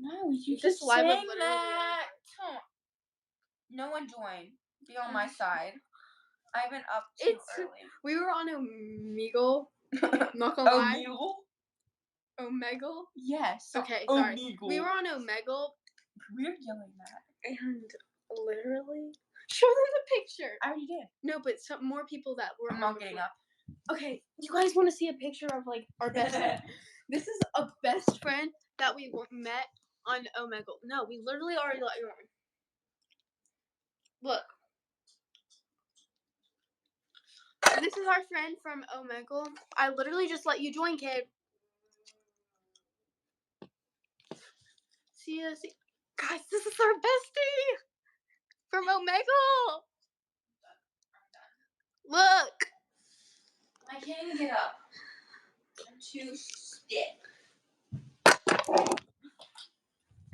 No, you This just live would saying literally that. No one join. Be on my side. I've been up too early. We were on Omegle. Not gonna lie. Omegle? Yes. Okay, sorry. Omegle. We were on Omegle. We're yelling that. And literally, show them the picture. I already did. No, but some more people that were. I'm not getting up. Okay, you guys want to see a picture of like our best friend? This is a best friend that we met on Omegle. No, we literally already let you on. Look. This is our friend from Omegle. I literally just let you join, kid. See. Guys, this is our bestie from Omegle. Look. I can't even get up. I'm too stiff.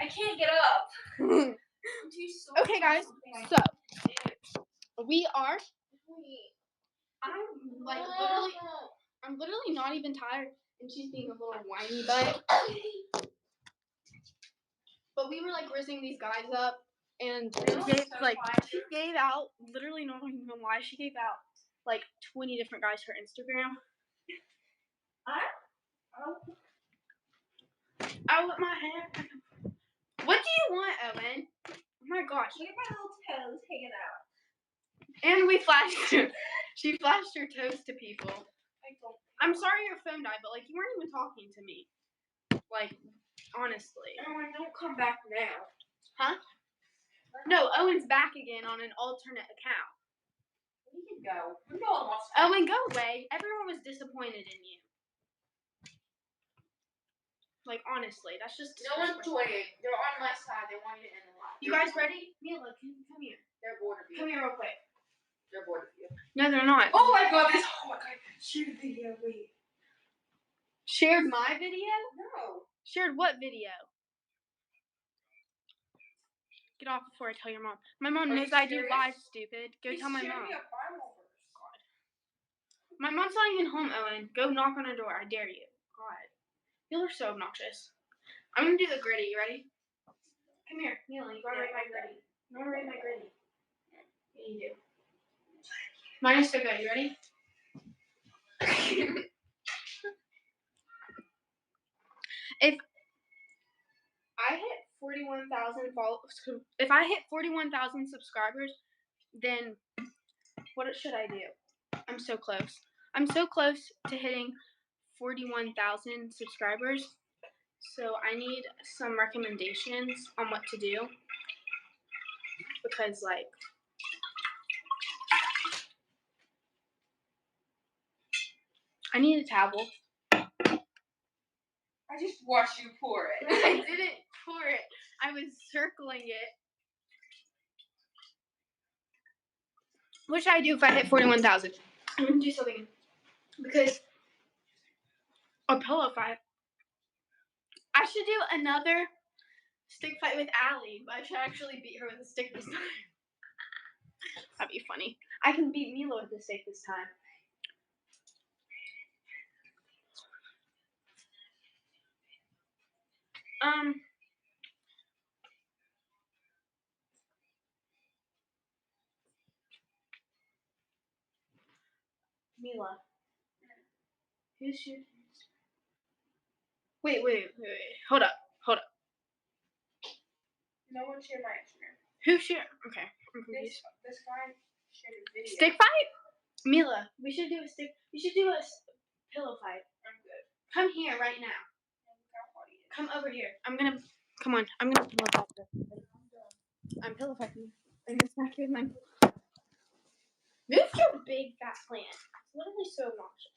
I can't get up. I'm too sore. Okay, guys. So we are. I'm literally not even tired, and she's being a little whiny butt. But we were like rizzing these guys up, and she gave out literally not even lie. She gave out like 20 different guys her Instagram. I want my hair. What do you want, Owen? Oh my gosh. Look at my little toes hanging out. And we flashed her. She flashed her toes to people. I'm sorry your phone died, but like you weren't even talking to me. Like, honestly. Owen, don't come back now. Huh? No, Owen's back again on an alternate account. We can go. No one wants to. Owen, go away. Everyone was disappointed in you. Like, honestly, that's just No one's joining. They're on my side. They want you to end the live. You guys ready? Mila, come here. They're bored of you. Come here real quick. They're bored of you. No, they're not. Oh my god, this. Oh my god. Share the video. Wait. Shared my video? No. Shared what video? Get off before I tell your mom. My mom knows I do live, stupid. Go tell my mom. God. My mom's not even home, Owen. Go knock on her door. I dare you. God. You are so obnoxious. I'm gonna do the gritty. You ready? Come here, Neil. You gotta rate my gritty. You wanna rate my gritty? Yeah, you do. Mine is so good. You ready? If I hit 41,000 if I hit 41,000 subscribers, then what should I do? I'm so close. I'm so close to hitting 41,000 subscribers. So I need some recommendations on what to do. Because, like, I need a towel. I just watched you pour it. I didn't pour it. I was circling it. What should I do if I hit 41,000? I'm going to do something. Because a pillow fight. I should do another stick fight with Allie, but I should actually beat her with a stick this time. That'd be funny. I can beat Mila with a stick this time. Mila. Who's your... Wait. Hold up. No one shared my Instagram. Who shared? Okay, I'm confused. This guy shared a video. Stick fight? Mila, we should do a stick. We should do a pillow fight. I'm good. Come here right now. Come over here. Come on. I'm gonna pillow fight this. I'm pillow fighting. I'm just back here with my. Move your big fat plant. It's literally so obnoxious.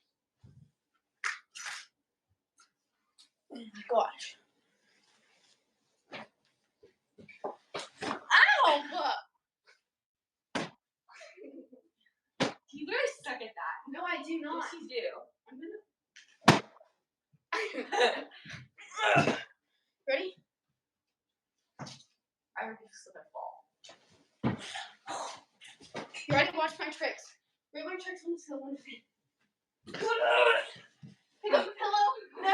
Oh my gosh. Ow! You really suck at that. No, I do not. Yes, you do. I'm gonna. Ready? I would just slip and fall. You ready? Watch my tricks. Rate my tricks on the scale 1 to 10. Pick up the pillow. No.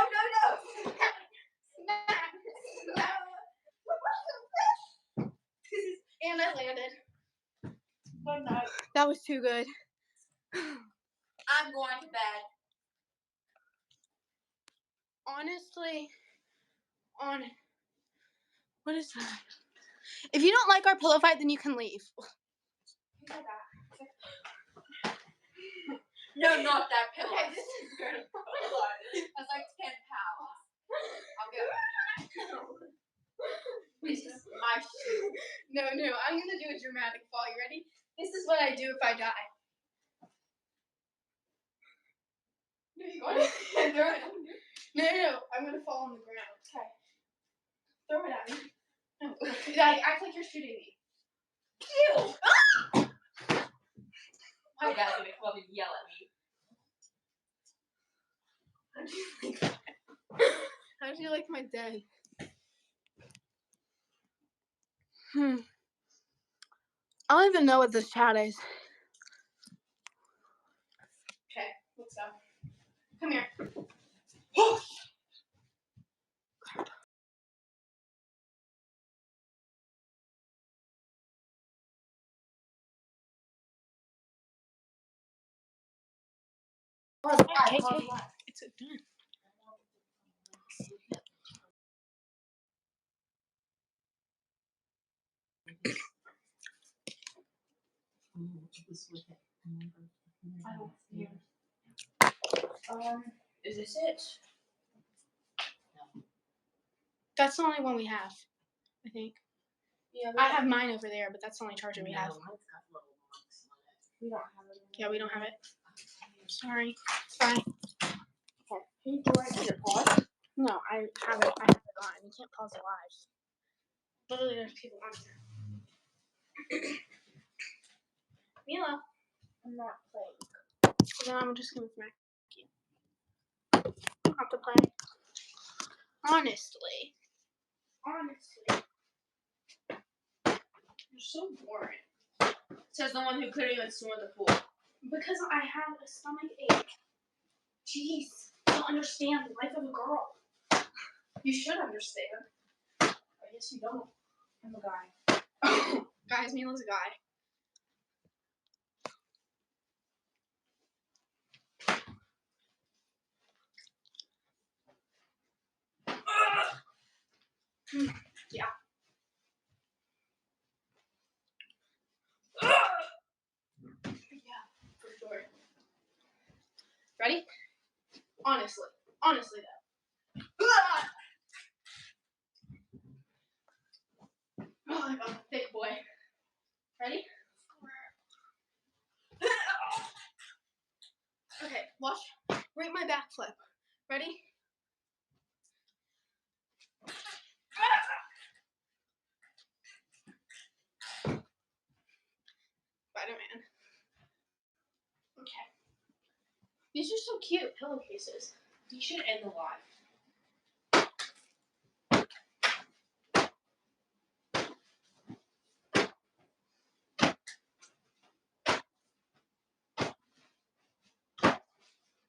Snap. And I landed. Good night. That was too good. I'm going to bed. Honestly, what is that? If you don't like our pillow fight, then you can leave. No, not that pillow. Okay, this is good. That's like 10 pounds. I'll get it. This is my shoe. No, I'm gonna do a dramatic fall. You ready? This is what I do if I die. No, you want to throw it? No. I'm gonna fall on the ground. Okay. Throw it at me. No. Act like you're shooting me. Ew! My dad's gonna come up and yell at me. How do you like my day? I don't even know what this chat is. Okay, let's go. Come here. Okay. It's done. I don't see it. Is this it? That's the only one we have, I think. Yeah, I have mine over there, but that's the only charger we have. Mine's got little marks on it. We don't have it. Yeah, we don't have it. Sorry. Bye. Okay. Do I need to pause? No, I have it on. You can't pause it live. Literally, there's people on here. Mila. I'm not playing. So then I'm just gonna smack you. Don't have to play. Honestly. You're so boring. Says the one who couldn't even swim in the pool. Because I have a stomach ache. Jeez. I don't understand the life of a girl. You should understand. I guess you don't. I'm a guy. Guys, Mila's a guy. Yeah. Yeah, for sure. Ready? Honestly though. Oh my god, thick boy. Ready? Okay, watch. Rate my backflip. Ready? Spider-Man. Okay. These are so cute, pillowcases. You should end the live.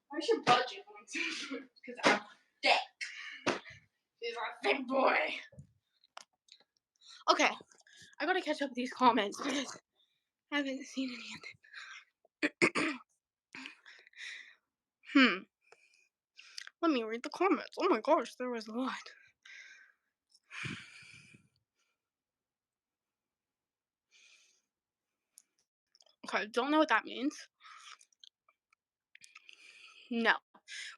Where's your budget? Because I'm thick. He's a thick boy. Okay, I gotta catch up with these comments because I haven't seen any of them. Let me read the comments. Oh my gosh, there was a lot. Okay, don't know what that means. No,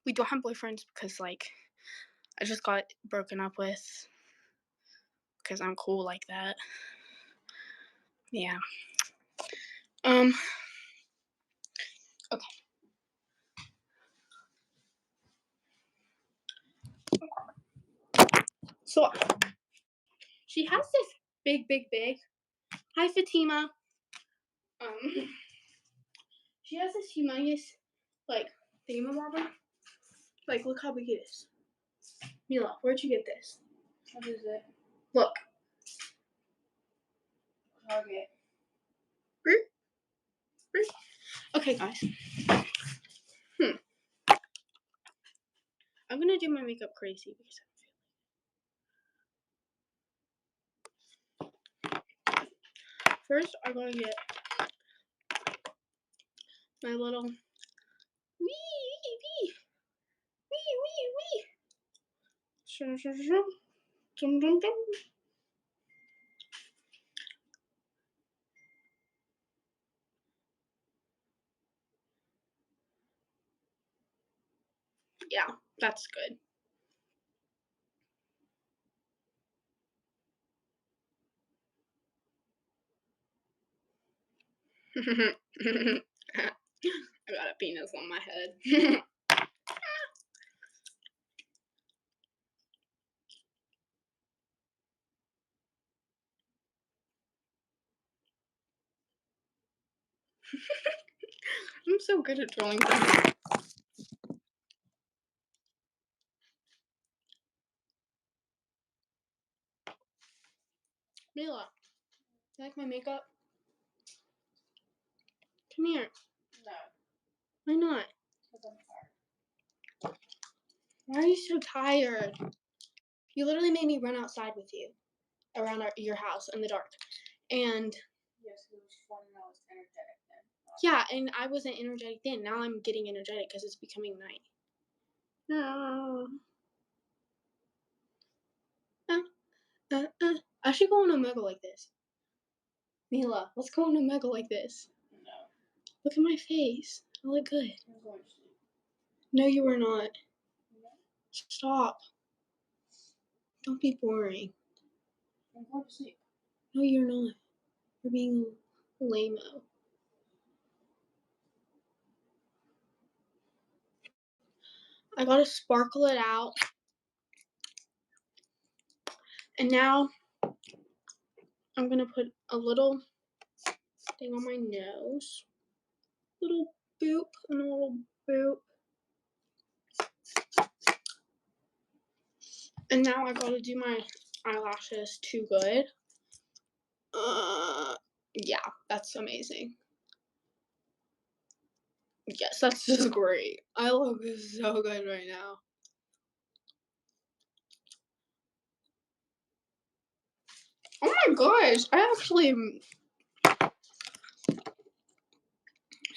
we don't have boyfriends because, like, I just got broken up with because I'm cool like that. Yeah. Okay. So, she has this big. Hi, Fatima. She has this humongous, like, thingamabobber. Like, look how big it is. Mila, where'd you get this? What is it? Look. Target. Okay, guys. I'm gonna do my makeup crazy because First, I'm gonna get my little wee wee wee wee wee. Shum, shum, shum. Dum, dum, dum. Yeah, that's good. I got a penis on my head. I'm so good at drawing things. Mila, you like my makeup? Come here. No. Why not? Because I'm tired. Why are you so tired? You literally made me run outside with you around your house in the dark. And yes, it was fun and I was energetic then. Yeah, and I wasn't energetic then. Now I'm getting energetic because it's becoming night. No. I should go on Omega like this. Mila, let's go on Omega like this. No. Look at my face. I look good. I'm going to sleep. No, you are not. No. Stop. Don't be boring. I'm going to sleep. No, you're not. You're being lame-o. I gotta sparkle it out. And now I'm gonna put a little thing on my nose. Little boop and a little boop. And now I gotta do my eyelashes too good. Yeah, that's amazing. Yes, that's just great. I look so good right now. Oh my gosh, I actually...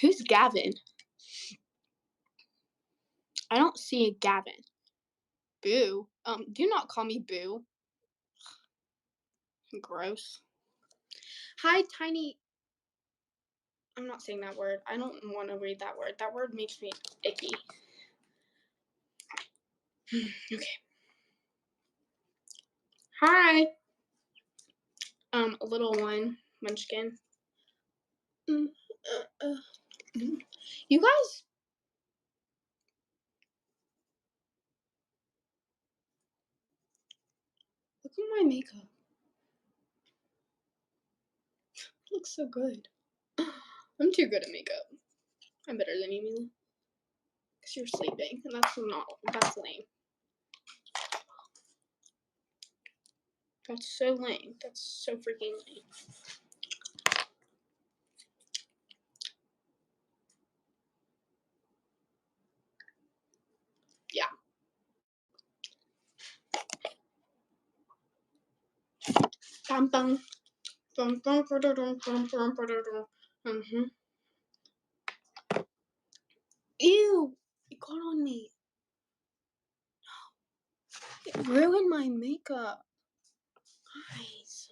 Who's Gavin? I don't see a Gavin. Boo. Do not call me Boo. Gross. Hi, Tiny... I'm not saying that word. I don't want to read that word. That word makes me icky. Okay. Hi. A little one, Munchkin. You guys... Look at my makeup. It looks so good. I'm too good at makeup. I'm better than you, Mila. Because you're sleeping, and that's lame. That's so lame. That's so freaking lame. Yeah. Bum bum. Bum bum bum bum bum bum bum. Ew! It got on me. It ruined my makeup. Guys.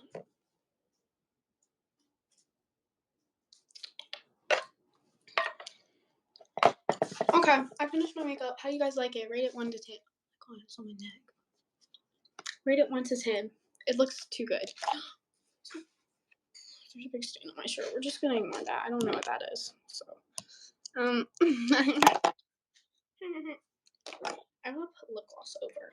Okay, I finished my makeup. How do you guys like it? Rate it 1 to 10. Oh my god, it's on my neck. Rate it 1 to 10. It looks too good. There's a big stain on my shirt. We're just gonna ignore that. I don't know what that is. So, I want to put lip gloss over.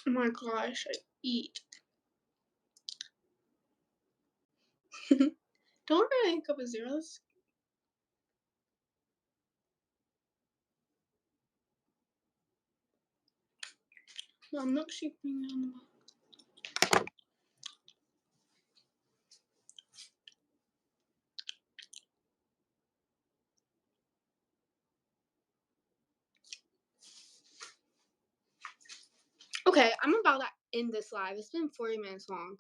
Oh my gosh, I eat. Don't rank up a zeros. No, I'm not sheeping on the Okay, I'm about to end this live. It's been 40 minutes long.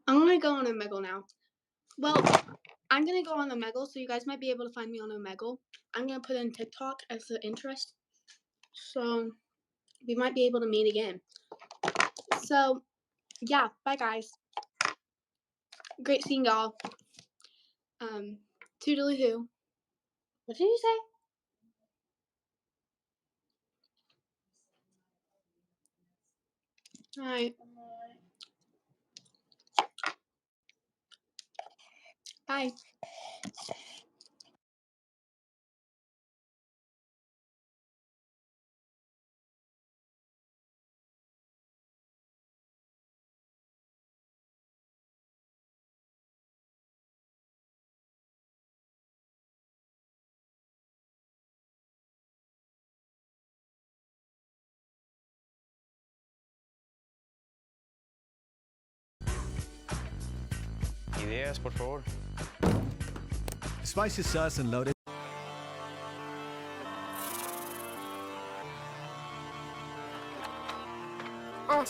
I'm gonna go on Omegle now. Well, I'm gonna go on Omegle, so you guys might be able to find me on Omegle. I'm gonna put in TikTok as the interest, so we might be able to meet again. So, yeah, bye guys. Great seeing y'all. Toodaloo hoo. What did you say? All right. Bye. Ideas, por favor. Spicy sauce and loaded. I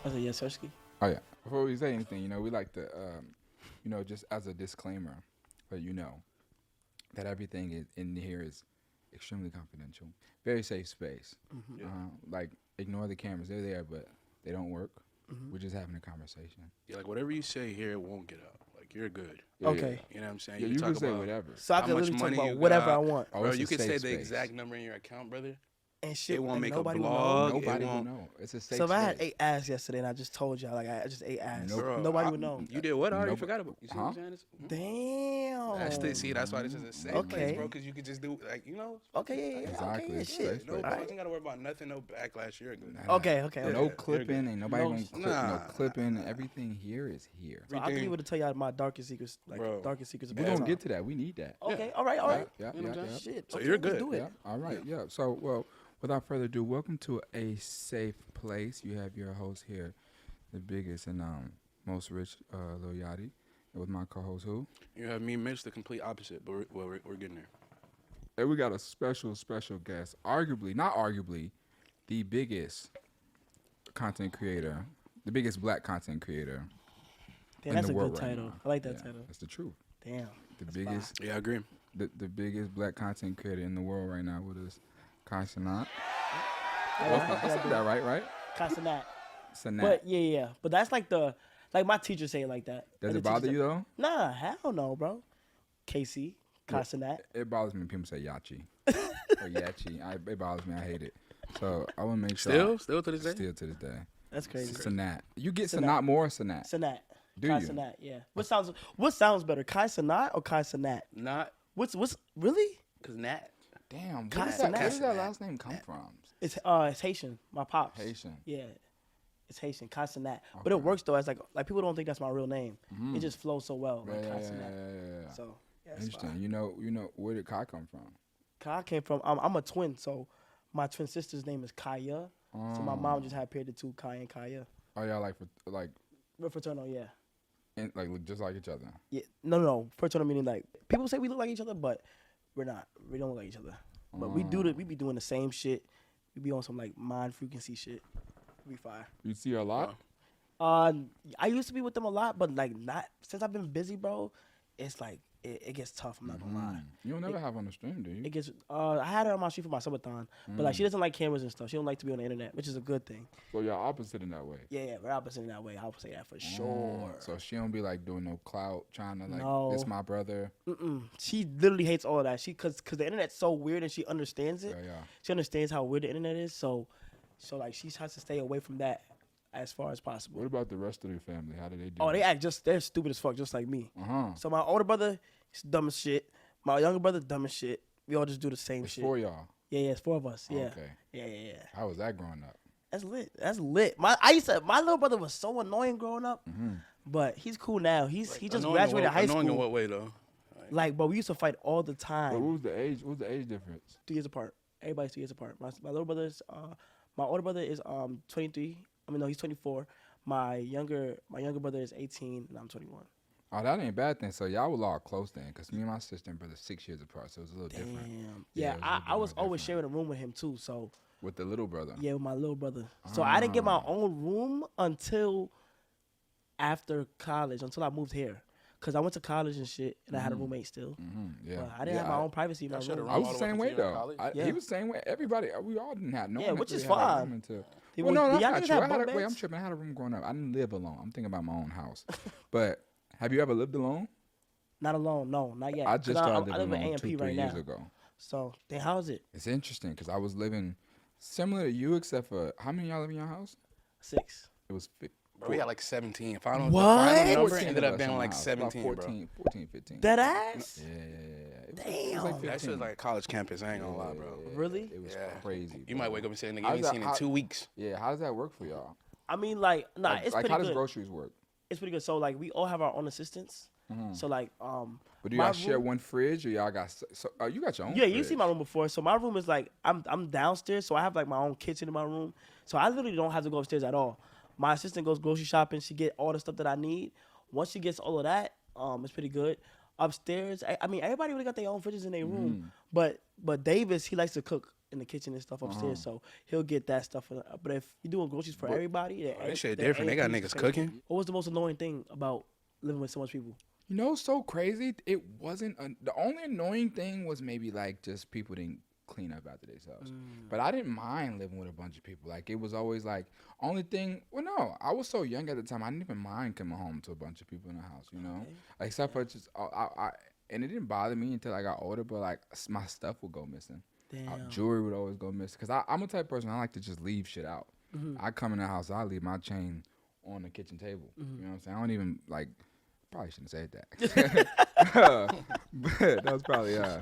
said, yes, Sersky. Oh yeah. Before we say anything, we like to, just as a disclaimer, but that everything in here is extremely confidential, very safe space. Like ignore the cameras; they're there, but they don't work. We're just having a conversation. Yeah, like whatever you say here won't get out. Like you're good. Okay. You know what I'm saying? Yeah, you can say whatever. So I can literally talk about whatever I want. Bro, you can say the exact number in your account, brother. And shit, it won't make a blog. Nobody will know. It's a safe So if I had space. 8 ass yesterday and I just told y'all, like I just ate ass, Bro, nobody would know. You did what? I already forgot about. You see what I'm saying? Damn. That's why this is a safe place, bro. Because you could just do Okay, yeah. Exactly. Okay, shit. No, you ain't gotta worry about nothing. No backlash. You're good. Okay. No clipping. Ain't nobody gonna clip. No clipping. Everything here is here. So I can able to tell y'all my darkest secrets, darkest secrets. We're gonna get to that. We need that. Okay. All right. Yeah. Shit. So you're good. Let's do it. Yeah. All right. Yeah. So without further ado, welcome to a safe place. You have your host here, the biggest and most rich Lil Yachty, and with my co-host who? You have me, Mitch, the complete opposite, but we're getting there. And we got a special guest, not arguably, the biggest content creator, the biggest black content creator. Damn, that's a good title. I like that title. That's the truth. Damn. The biggest. Yeah, I agree. The biggest black content creator in the world right now with us. Kai Sanat. I said that right? Kai Sanat. Sanat. But yeah. But that's like my teacher say it like that. Does it bother you though? Nah, hell no, bro. Casey, Kai Sanat. It bothers me when people say Yachi or Yachi. It bothers me. I hate it. So I want to make sure. Still to this day? Still to this day. That's crazy. Sanat. You get Sanat more or Sanat? Sanat. Do Kai you? Sanat, yeah. What sounds better, Kai Sanat or Kai Sanat? Not. What's really? Cause Nat. Damn, where does that last name come from? It's Haitian. My pops. Haitian. Yeah, it's Haitian. Kai Sanat. But it works though. It's like people don't think that's my real name. It just flows so well. Like Kai Sanat. Yeah. So interesting. Fine. You know where did Kai come from? Kai came from. I'm a twin, so my twin sister's name is Kaya. So my mom just had paired the two, Kai and Kaya. Oh yeah, we're fraternal, yeah. And like just like each other. Yeah, no. Fraternal meaning like people say we look like each other, but we're not. We don't look like each other. But we be doing the same shit. We be on some like mind frequency shit. We fire. You see her a lot? I used to be with them a lot, but like not since I've been busy, bro. It's like it gets tough. I'm not gonna lie. You don't never have on the stream, do you? It gets. I had her on my street for my subathon, but like she doesn't like cameras and stuff. She don't like to be on the internet, which is a good thing. So you're opposite in that way. Yeah, we're opposite in that way. I would say that for sure. So she don't be like doing no clout, trying to like this my brother. She literally hates all of that. Cause the internet's so weird and she understands it. Yeah. She understands how weird the internet is. So like she tries to stay away from that as far as possible. What about the rest of their family? How do they do? Oh, they're stupid as fuck, just like me. So my older brother is dumb as shit. My younger brother dumb as shit. We all just do the same shit. It's 4 y'all. Yeah, it's 4 of us. Yeah. Okay. Yeah. How was that growing up? That's lit. My little brother was so annoying growing up, but he's cool now. He just graduated high school. Annoying in what way though? Like, but we used to fight all the time. But what was the age? What was the age difference? 2 years apart. Everybody's 2 years apart. My little brother's my older brother is 23. I mean, no, he's 24. My younger brother is 18, and I'm 21. Oh, that ain't a bad thing. So y'all were all close then, because me and my sister and brother 6 years apart, so it was a little different. Yeah, I was always sharing a room with him too. So With the little brother. Yeah, with my little brother. So I didn't get my own room until after college, until I moved here. Because I went to college and shit, and I had a roommate still. Yeah. But I didn't have my own privacy in my room. I was the same way, though. He was the same way. Everybody, we all didn't have no one. Yeah, which is really had a fine. room until- Did Well, no, y'all that's niggas not have true. bunk Wait, I'm beds? tripping. I had a room growing up. I didn't live alone. I'm thinking about my own house. But have you ever lived alone? Not alone, no, not yet. I just started I live living with alone A&P 2-3 right years now. ago. So, then how is it? It's interesting because I was living similar to you, except for how many of y'all live in your house? 6. It was Bro, we had like 17. Final, What? The final number 14 ended of up us being in like my house, 17, about bro. 14, 15. Dead ass? Yeah. It was Damn. like That shit 15. was like college campus. I ain't gonna lie, bro. Really? It was Yeah. crazy. You bro. might wake up and say, nigga, you How's ain't that- seen in how- 2 weeks. Yeah, how does that work for y'all? I mean, like, nah, Like, it's like pretty how good. does groceries work? It's pretty good. So, like, we all have our own assistants. So, like, But do my y'all share room- one fridge or y'all got? You got your own. Yeah, fridge. you see my room before. So my room is like I'm downstairs, so I have like my own kitchen in my room. So I literally don't have to go upstairs at all. My assistant goes grocery shopping. She get all the stuff that I need. Once she gets all of that, it's pretty good. Upstairs, I mean everybody really got their own fridges in their room. But Davis, he likes to cook in the kitchen and stuff upstairs, so he'll get that stuff. But if you're doing groceries for everybody, That shit different. They got niggas cooking. What was the most annoying thing about living with so much people? You know, so crazy. It wasn't. The only annoying thing was maybe like just people didn't clean up after themselves. But I didn't mind living with a bunch of people. Like it was always like only thing. Well, no, I was so young at the time. I didn't even mind coming home to a bunch of people in the house. You know, except for just and it didn't bother me until I got older. But like my stuff would go missing. Damn. Jewelry would always go missing because I'm a type of person. I like to just leave shit out. I come in the house, I leave my chain on the kitchen table. You know what I'm saying? I don't even like. Probably shouldn't say that. But that was probably a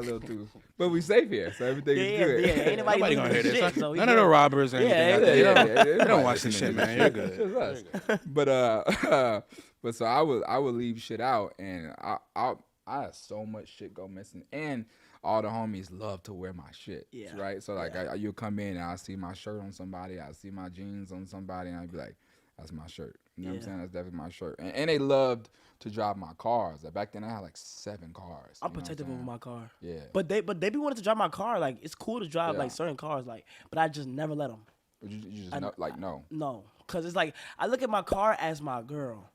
little too. But we safe here, so everything is good. Yeah, ain't nobody gonna hear this. shit, so None of the robbers or anything. They don't watch this shit, man. You're good. It's just us. But so I would leave shit out, and I had so much shit go missing, and all the homies love to wear my shit. Yeah. Right. So like you'll come in and I see my shirt on somebody, I see my jeans on somebody, and I'd be like, that's my shirt. You know what I'm saying? That's definitely my shirt. And they loved to drive my cars. Like back then I had like 7 cars. I'm protective over my car. Yeah. But they be wanting to drive my car. Like it's cool to drive like certain cars. Like, but I just never let them. But you just no. No, cause it's like I look at my car as my girl.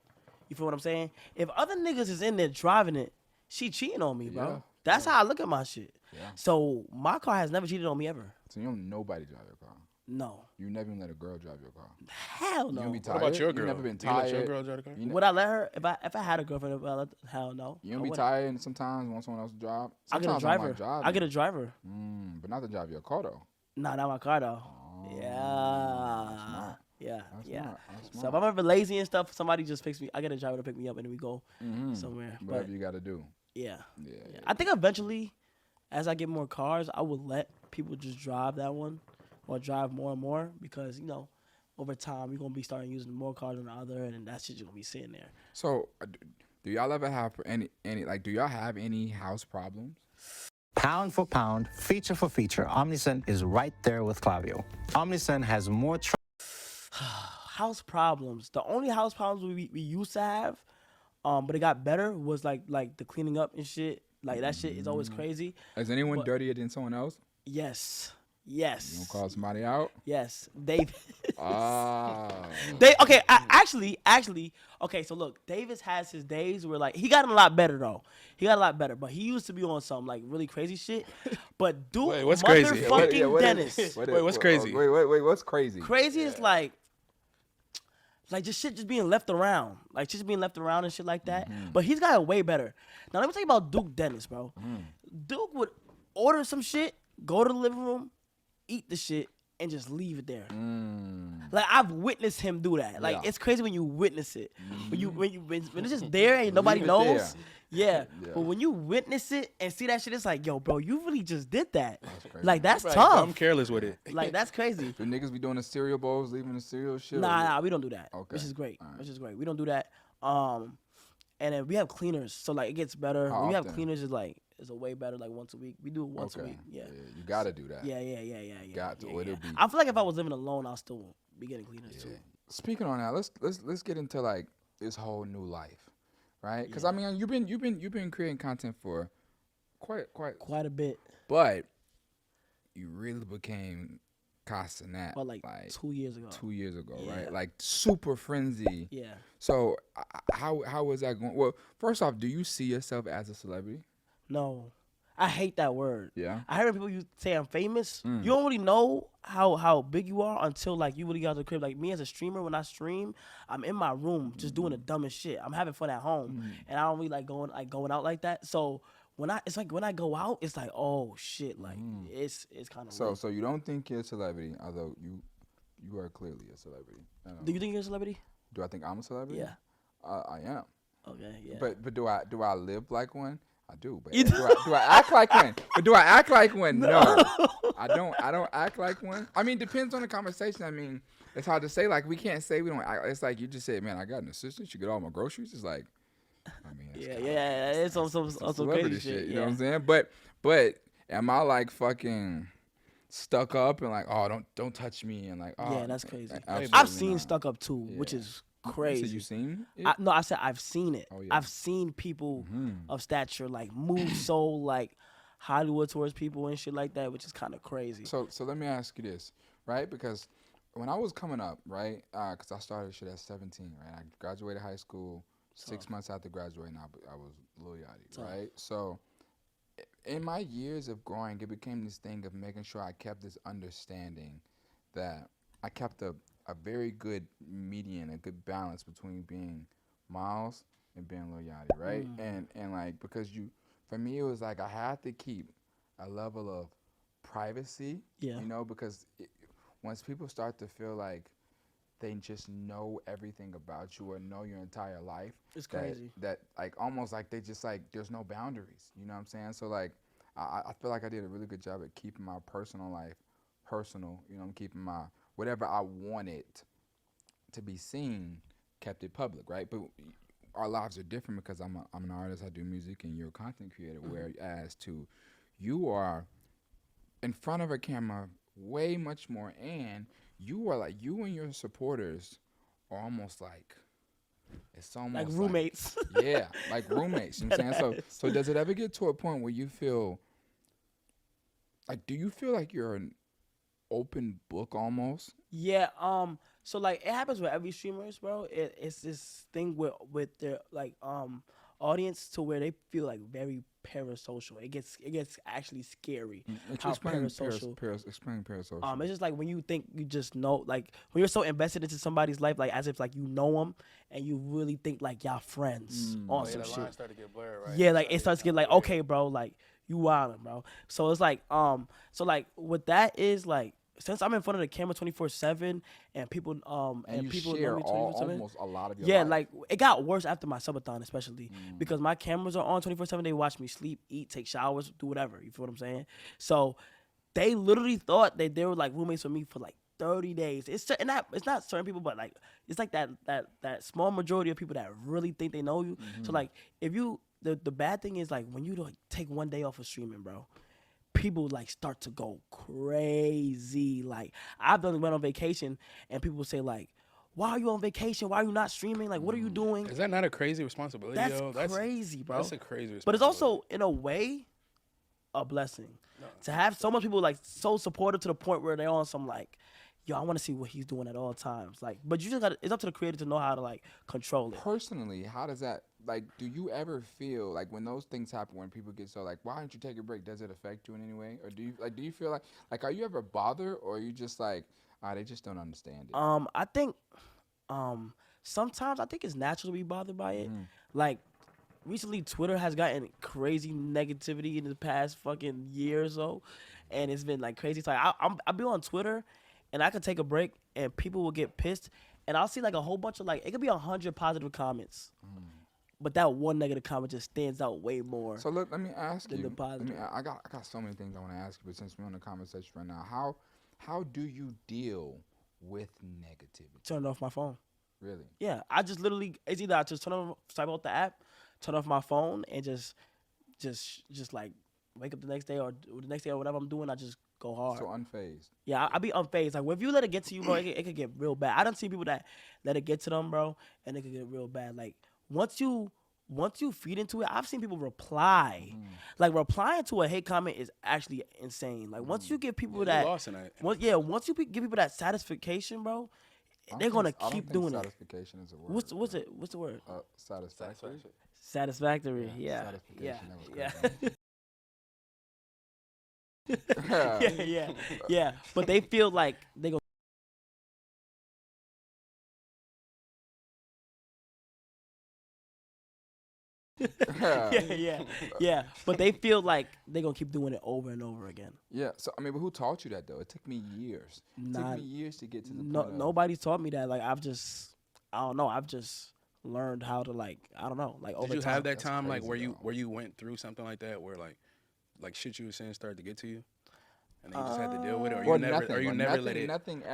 You feel what I'm saying? If other niggas is in there driving it, she cheating on me, bro. Yeah. That's how I look at my shit. Yeah. So my car has never cheated on me ever. So you don't nobody drive your car. No. You never even let a girl drive your car. Hell no. You don't be What tired. about your girl? You never been Do you let tired. your girl drive the car? Would I let her if I had a girlfriend? Hell no. You don't I be wouldn't. tired and sometimes want someone else to drive. I get a Sometimes I driver. might drive I get you. a driver. But not to drive your car though. Nah, not my car though. Oh, Yeah. Yeah. That's Yeah. smart. That's So smart. if I'm ever lazy and stuff, somebody just picks me. I get a driver to pick me up and then we go somewhere. Whatever But you got to do. yeah. Yeah. I think eventually, as I get more cars, I will let people just drive that one or drive more and more because, over time, you're going to be starting using more cars than the other and that shit just going to be sitting there. So, do y'all ever have any do y'all have any house problems? Pound for pound, feature for feature, Omnicent is right there with Clavio. Omnicent has more House problems. The only house problems we used to have, but it got better, was like the cleaning up and shit. Like that shit is always crazy. Is anyone dirtier than someone else? Yes. You gonna call somebody out? Yes. David. Ah. Okay, actually, okay, so look, Davis has his days where like he got a lot better though. He got a lot better, but he used to be on some like really crazy shit. But dude, Wait, what's crazy? motherfucking Dennis. Wait, what's crazy? Wait, what's crazy? Crazy is like just shit just being left around. Like just being left around and shit like that. But he's got it way better. Now let me tell you about Duke Dennis, bro. Duke would order some shit, go to the living room, eat the shit, and just leave it there. Like I've witnessed him do that. Like it's crazy when you witness it. When it's just there and nobody Leave it there. knows. Yeah. But when you witness it and see that shit, it's like, yo, bro, you really just did that. Like that's Like, tough. I'm careless with it. Like that's crazy. Do niggas be doing the cereal bowls, leaving the cereal shit? Nah, we don't do that. Okay. Which is great. All right. Which is great. We don't do that. And then we have cleaners, so like it gets better. How When we have often? cleaners, is a way better. Like once a week. We do it once a week. Yeah. You gotta do that. Yeah. Got to. yeah, Or it'll yeah. be. I feel like if I was living alone, I'll still be getting cleaners too. Speaking on that, let's get into like this whole new life, right? Because I mean, you've been creating content for quite a bit, but you really became Casanat But like 2 years ago. 2 years ago, Yeah. right? Like super frenzy. Yeah. So how was that going? Well, first off, do you see yourself as a celebrity? No. I hate that word. Yeah. I heard people say I'm famous. You don't really know how big you are until like you really got to the crib. Like me as a streamer, when I stream, I'm in my room just doing the dumbest shit. I'm having fun at home, and I don't really like going out like that. So when I go out, it's like, oh shit, like it's kind of. So you don't think you're a celebrity, although you are clearly a celebrity. Do you think you're a celebrity? Do I think I'm a celebrity? Yeah. I am. Okay. Yeah. But do I live like one? I do, but do I act like one? But do I act like one? No. I don't act like one. I mean, depends on the conversation. I mean, it's hard to say. Like, we can't say we don't act. It's like you just said, man, I got an assistant. She get all my groceries. It's like, I mean, it's on some crazy shit. You know what I'm saying? But am I like fucking stuck up and like, oh, don't touch me and like, oh, yeah, that's crazy. I've seen stuck up too, which is crazy. So you seen it? No, I said I've seen it. Oh, yeah. I've seen people of stature like move so like Hollywood towards people and shit like that, which is kind of crazy. So let me ask you this, right? Because when I was coming up, right, because I started shit at 17, right? I graduated high school. 6 months after graduating, I was Lil Yachty, right? So in my years of growing, it became this thing of making sure I kept this understanding that I kept a very good median, a good balance between being Miles and being Lil Yachty, right? And like, because for me, it was like I had to keep a level of privacy, you know, because once people start to feel like they just know everything about you or know your entire life, it's crazy. That like almost like they just like there's no boundaries, you know what I'm saying? So like I feel like I did a really good job at keeping my personal life personal, you know, I'm keeping my whatever I wanted to be seen, kept it public, right? But our lives are different because I'm an artist, I do music, and you're a content creator, whereas to you are in front of a camera way much more, and you are like, you and your supporters are almost like, it's almost like roommates. Yeah, like roommates, you know what I'm saying? So does it ever get to a point where you feel, like, do you feel like you're an open book almost? Yeah, so like it happens with every streamers, bro. It's this thing with their like audience to where they feel like very parasocial. It gets actually scary. How parasocial. Explain parasocial. It's just like when you think you just know, like when you're so invested into somebody's life, like as if like you know them and you really think like y'all friends on some shit. Lines start to get blurred, right? Yeah, like it starts to get like, okay, bro, like you wildin', bro. So it's like so like what that is like. Since I'm in front of the camera 24/7 and people and people share know me 24/7, almost a lot of your yeah, life. like it got worse after my subathon, especially because my cameras are on 24/7. They watch me sleep, eat, take showers, do whatever. You feel what I'm saying? So they literally thought that they were like roommates with me for like 30 days. It's not certain people, but like it's like that small majority of people that really think they know you. So like if you the bad thing is like when you like take one day off of streaming, bro, people like start to go crazy. Like I've went on vacation and people say like, why are you on vacation? Why are you not streaming? Like, what are you doing? Is that not a crazy responsibility? That's crazy, bro. That's a crazy responsibility. But it's also, in a way, a blessing. To have so much people like so supportive to the point where they're on some like, yo, I want to see what he's doing at all times. Like, but you just got it's up to the creator to know how to like control it. Personally, how does that, like, do you ever feel like when those things happen, when people get so like, why don't you take a break? Does it affect you in any way? Or do you feel like are you ever bothered, or are you just like, they just don't understand it? I think sometimes I think it's natural to be bothered by it. Like recently Twitter has gotten crazy negativity in the past fucking year or so, and it's been like crazy. It's like I'll be on Twitter and I could take a break and people will get pissed and I'll see like a whole bunch of like, it could be 100 positive comments. But that one negative comment just stands out way more. So look, let me ask you. I got so many things I want to ask you, but since we're on the conversation right now, how do you deal with negativity? Turn it off my phone. Really? Yeah, I just literally, it's either I just type out the app, turn off my phone, and just like wake up the next day or whatever I'm doing, I just go hard. So unfazed. Yeah, I be unfazed. Like if you let it get to you, bro, it could get real bad. I don't see people that let it get to them, bro, and it could get real bad. Like once you once you feed into it, I've seen people reply. Like replying to a hate comment is actually insane. Like once you give people that, lost in that. once you give people that satisfaction, bro, they're gonna keep doing it. Satisfaction is a word. What's the word? Satisfactory. Satisfactory. Yeah. Satisfaction. Yeah. But they feel like they go. Yeah. But they feel like they're gonna keep doing it over and over again. Yeah. So I mean, but who taught you that though? It took me years. It took me years to get to the point. Nobody taught me that. Like I don't know. I've just learned how to like I don't know. Like did you have that time like where you went through something like that where like shit you were saying started to get to you? And then you just had to deal with it, or you never let it.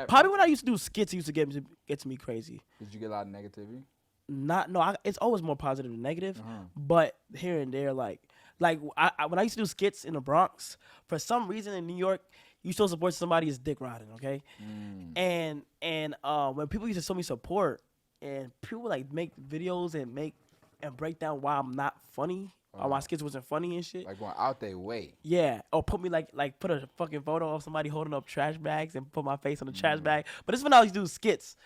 Probably when I used to do skits, it used to get to me crazy. Did you get a lot of negativity? It's always more positive than negative, but here and there, like when I used to do skits in the Bronx, for some reason in New York, you still support somebody is dick riding, okay? And when people used to show me support, and people like make videos and break down why I'm not funny. Or my skits wasn't funny and shit. Like going out their way. Yeah. Or put me like put a fucking photo of somebody holding up trash bags and put my face on the trash bag. But this is when I used to do skits.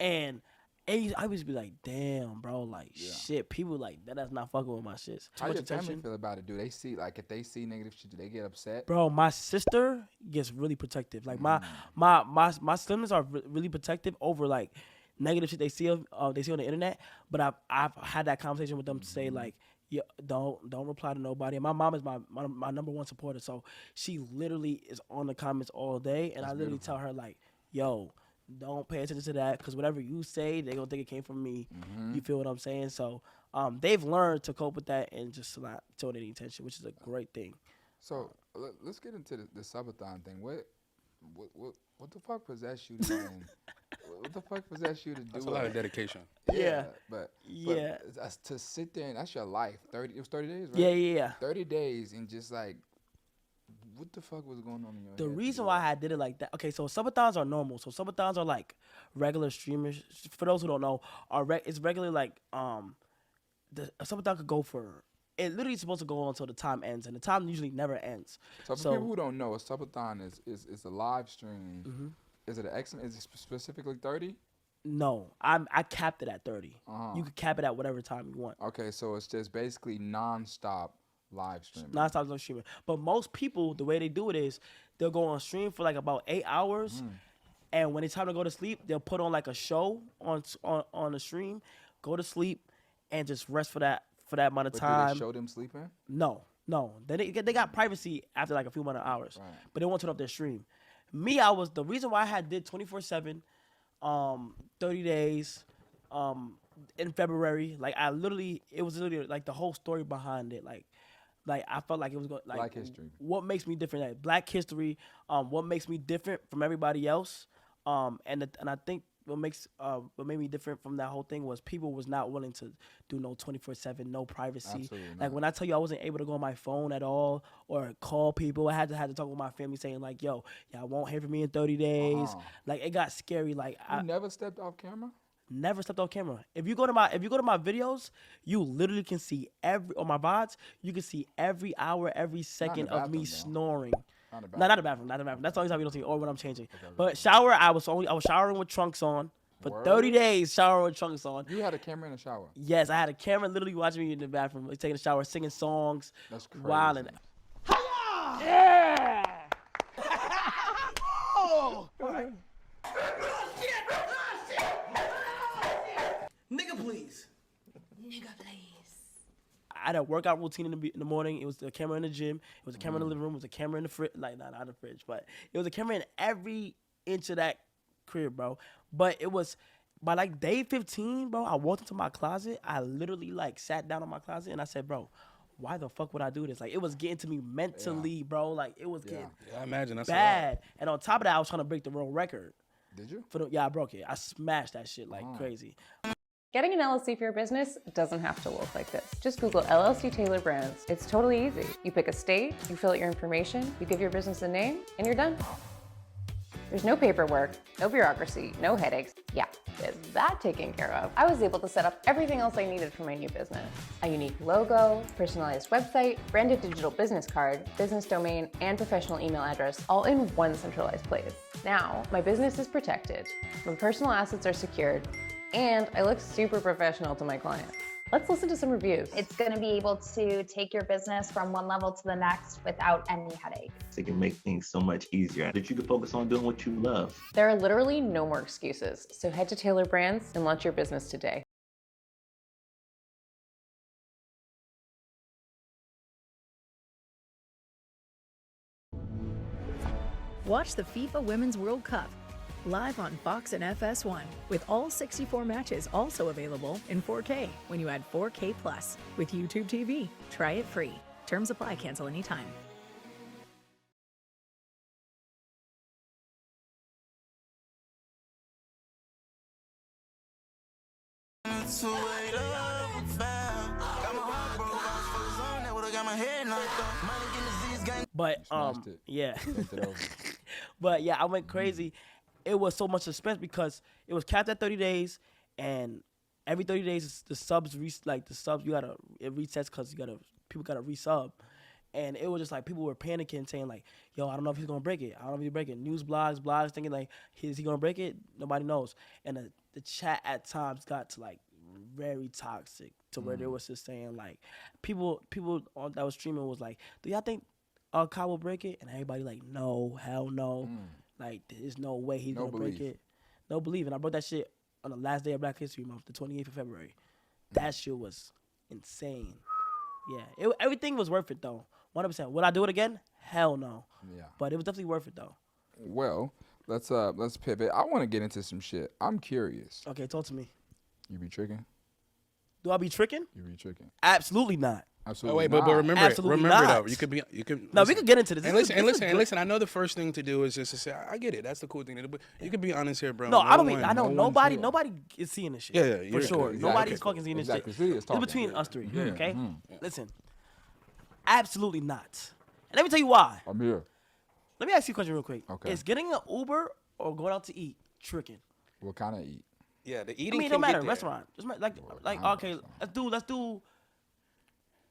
And I used to be like, damn, bro, like shit. People like that's not fucking with my shits. Too How much your attention. family feel about it? Do they see like if they see negative shit, do they get upset? Bro, my sister gets really protective. Like my siblings are really protective over like negative shit they see on the internet. But I've had that conversation with them to say like, yeah, don't reply to nobody. And my mom is my number one supporter, so she literally is on the comments all day, and I literally tell her like, yo, don't pay attention to that, because whatever you say, they gonna think it came from me. You feel what I'm saying? So they've learned to cope with that and just not show any attention, which is a great thing. So let's get into the subathon thing. What the fuck possessed you to even, what the fuck possessed you to do That's a lot of dedication. But to sit there and that's your life. It was 30 days, right? Yeah. 30 days and just like, what the fuck was going on in your head? The reason why I did it like that, okay, so subathons are normal. So subathons are like regular streamers. For those who don't know, it's regular like a subathon could go for. It literally is supposed to go on until the time ends, and the time usually never ends. So for people who don't know, a subathon is a live stream. Is it an X? Is it specifically 30? No, I capped it at 30. You could cap it at whatever time you want. Okay, so it's just basically non-stop live streaming. Non-stop live streaming. But most people, the way they do it is they'll go on stream for like about 8 hours, and when it's time to go to sleep, they'll put on like a show on the stream, go to sleep, and just rest for that amount of time. Do they show them sleeping? No. They got privacy after like a few amount of hours, but they won't turn off their stream. Me, the reason why I did 24/7, 30 days, in February. Like it was literally like the whole story behind it. Like I felt like it was like Black history. What makes me different? Like Black history. What makes me different from everybody else? And I think what made me different from that whole thing was people was not willing to do no 24/7, no privacy. Absolutely like not. when I tell you I wasn't able to go on my phone at all or call people, I had to talk with my family saying like, yo, y'all won't hear from me in 30 days. Like it got scary. Like you never stepped off camera? Never stepped off camera. If you go to my videos, you literally can see on my VODs, you can see every hour, every second of me snoring. Not the bathroom. That's the only time you don't see, or when I'm changing. But shower, I was showering with trunks on for 30 days. Showering with trunks on. You had a camera in the shower? Yes, I had a camera literally watching me in the bathroom, like, taking a shower, singing songs. That's crazy. Wilding. Yeah! Oh! Nigga, please. I had a workout routine in the morning. It was a camera in the gym. It was a camera in the living room. It was a camera in the fridge. Like, not in the fridge, but it was a camera in every inch of that crib, bro. But it was, by like day 15, bro, I walked into my closet. I literally like sat down in my closet and I said, bro, why the fuck would I do this? Like, it was getting to me mentally, bro. Like, it was getting I imagine that's bad. And on top of that, I was trying to break the world record. Did you? I broke it. I smashed that shit like crazy. Getting an LLC for your business doesn't have to look like this. Just Google LLC Taylor Brands. It's totally easy. You pick a state, you fill out your information, you give your business a name, and you're done. There's no paperwork, no bureaucracy, no headaches. Yeah, there's that taken care of. I was able to set up everything else I needed for my new business. A unique logo, personalized website, branded digital business card, business domain, and professional email address, all in one centralized place. Now, my business is protected, my personal assets are secured, and I look super professional to my clients. Let's listen to some reviews. It's going to be able to take your business from one level to the next without any headache. It can make things so much easier that you can focus on doing what you love. There are literally no more excuses, so head to Taylor Brands and launch your business today. Watch the FIFA Women's World Cup live on Fox and FS1, with all 64 matches also available in 4K when you add 4K Plus with YouTube TV. Try it free. Terms apply. Cancel anytime. But yeah, but yeah, I went crazy. It was so much suspense because it was capped at 30 days, and every 30 days the subs you gotta, it resets because people gotta resub, and it was just like people were panicking, saying like, yo, I don't know if he's gonna break it. I don't know if he's break it. News blogs thinking like, is he gonna break it? Nobody knows. And the chat at times got to like very toxic to where they was just saying like, people that was streaming was like, do y'all think Kai will break it? And everybody like, no, hell no. Like, there's no way he's gonna break it. No belief. And I broke that shit on the last day of Black History Month, the 28th of February. That shit was insane. Yeah, everything was worth it though. 100%. Would I do it again? Hell no. Yeah. But it was definitely worth it though. Well, let's pivot. I want to get into some shit. I'm curious. Okay, talk to me. You be tricking? Do I be tricking? You be tricking? Absolutely not. Absolutely. But remember, Absolutely remember not. though, you could. No, we could get into this. And listen. I know the first thing to do is just to say, I get it. That's the cool thing to do. But you can be honest here, bro. No, I know nobody is seeing this shit. Yeah, for sure. exactly. Nobody's fucking seeing this shit. It's between us three. Okay, listen. Absolutely not. And let me tell you why. I'm here. Let me ask you a question real quick. Okay. Is getting an Uber or going out to eat tricking? What kind of eat? Yeah, the I eating. mean, it don't matter. Restaurant. Just like okay, let's do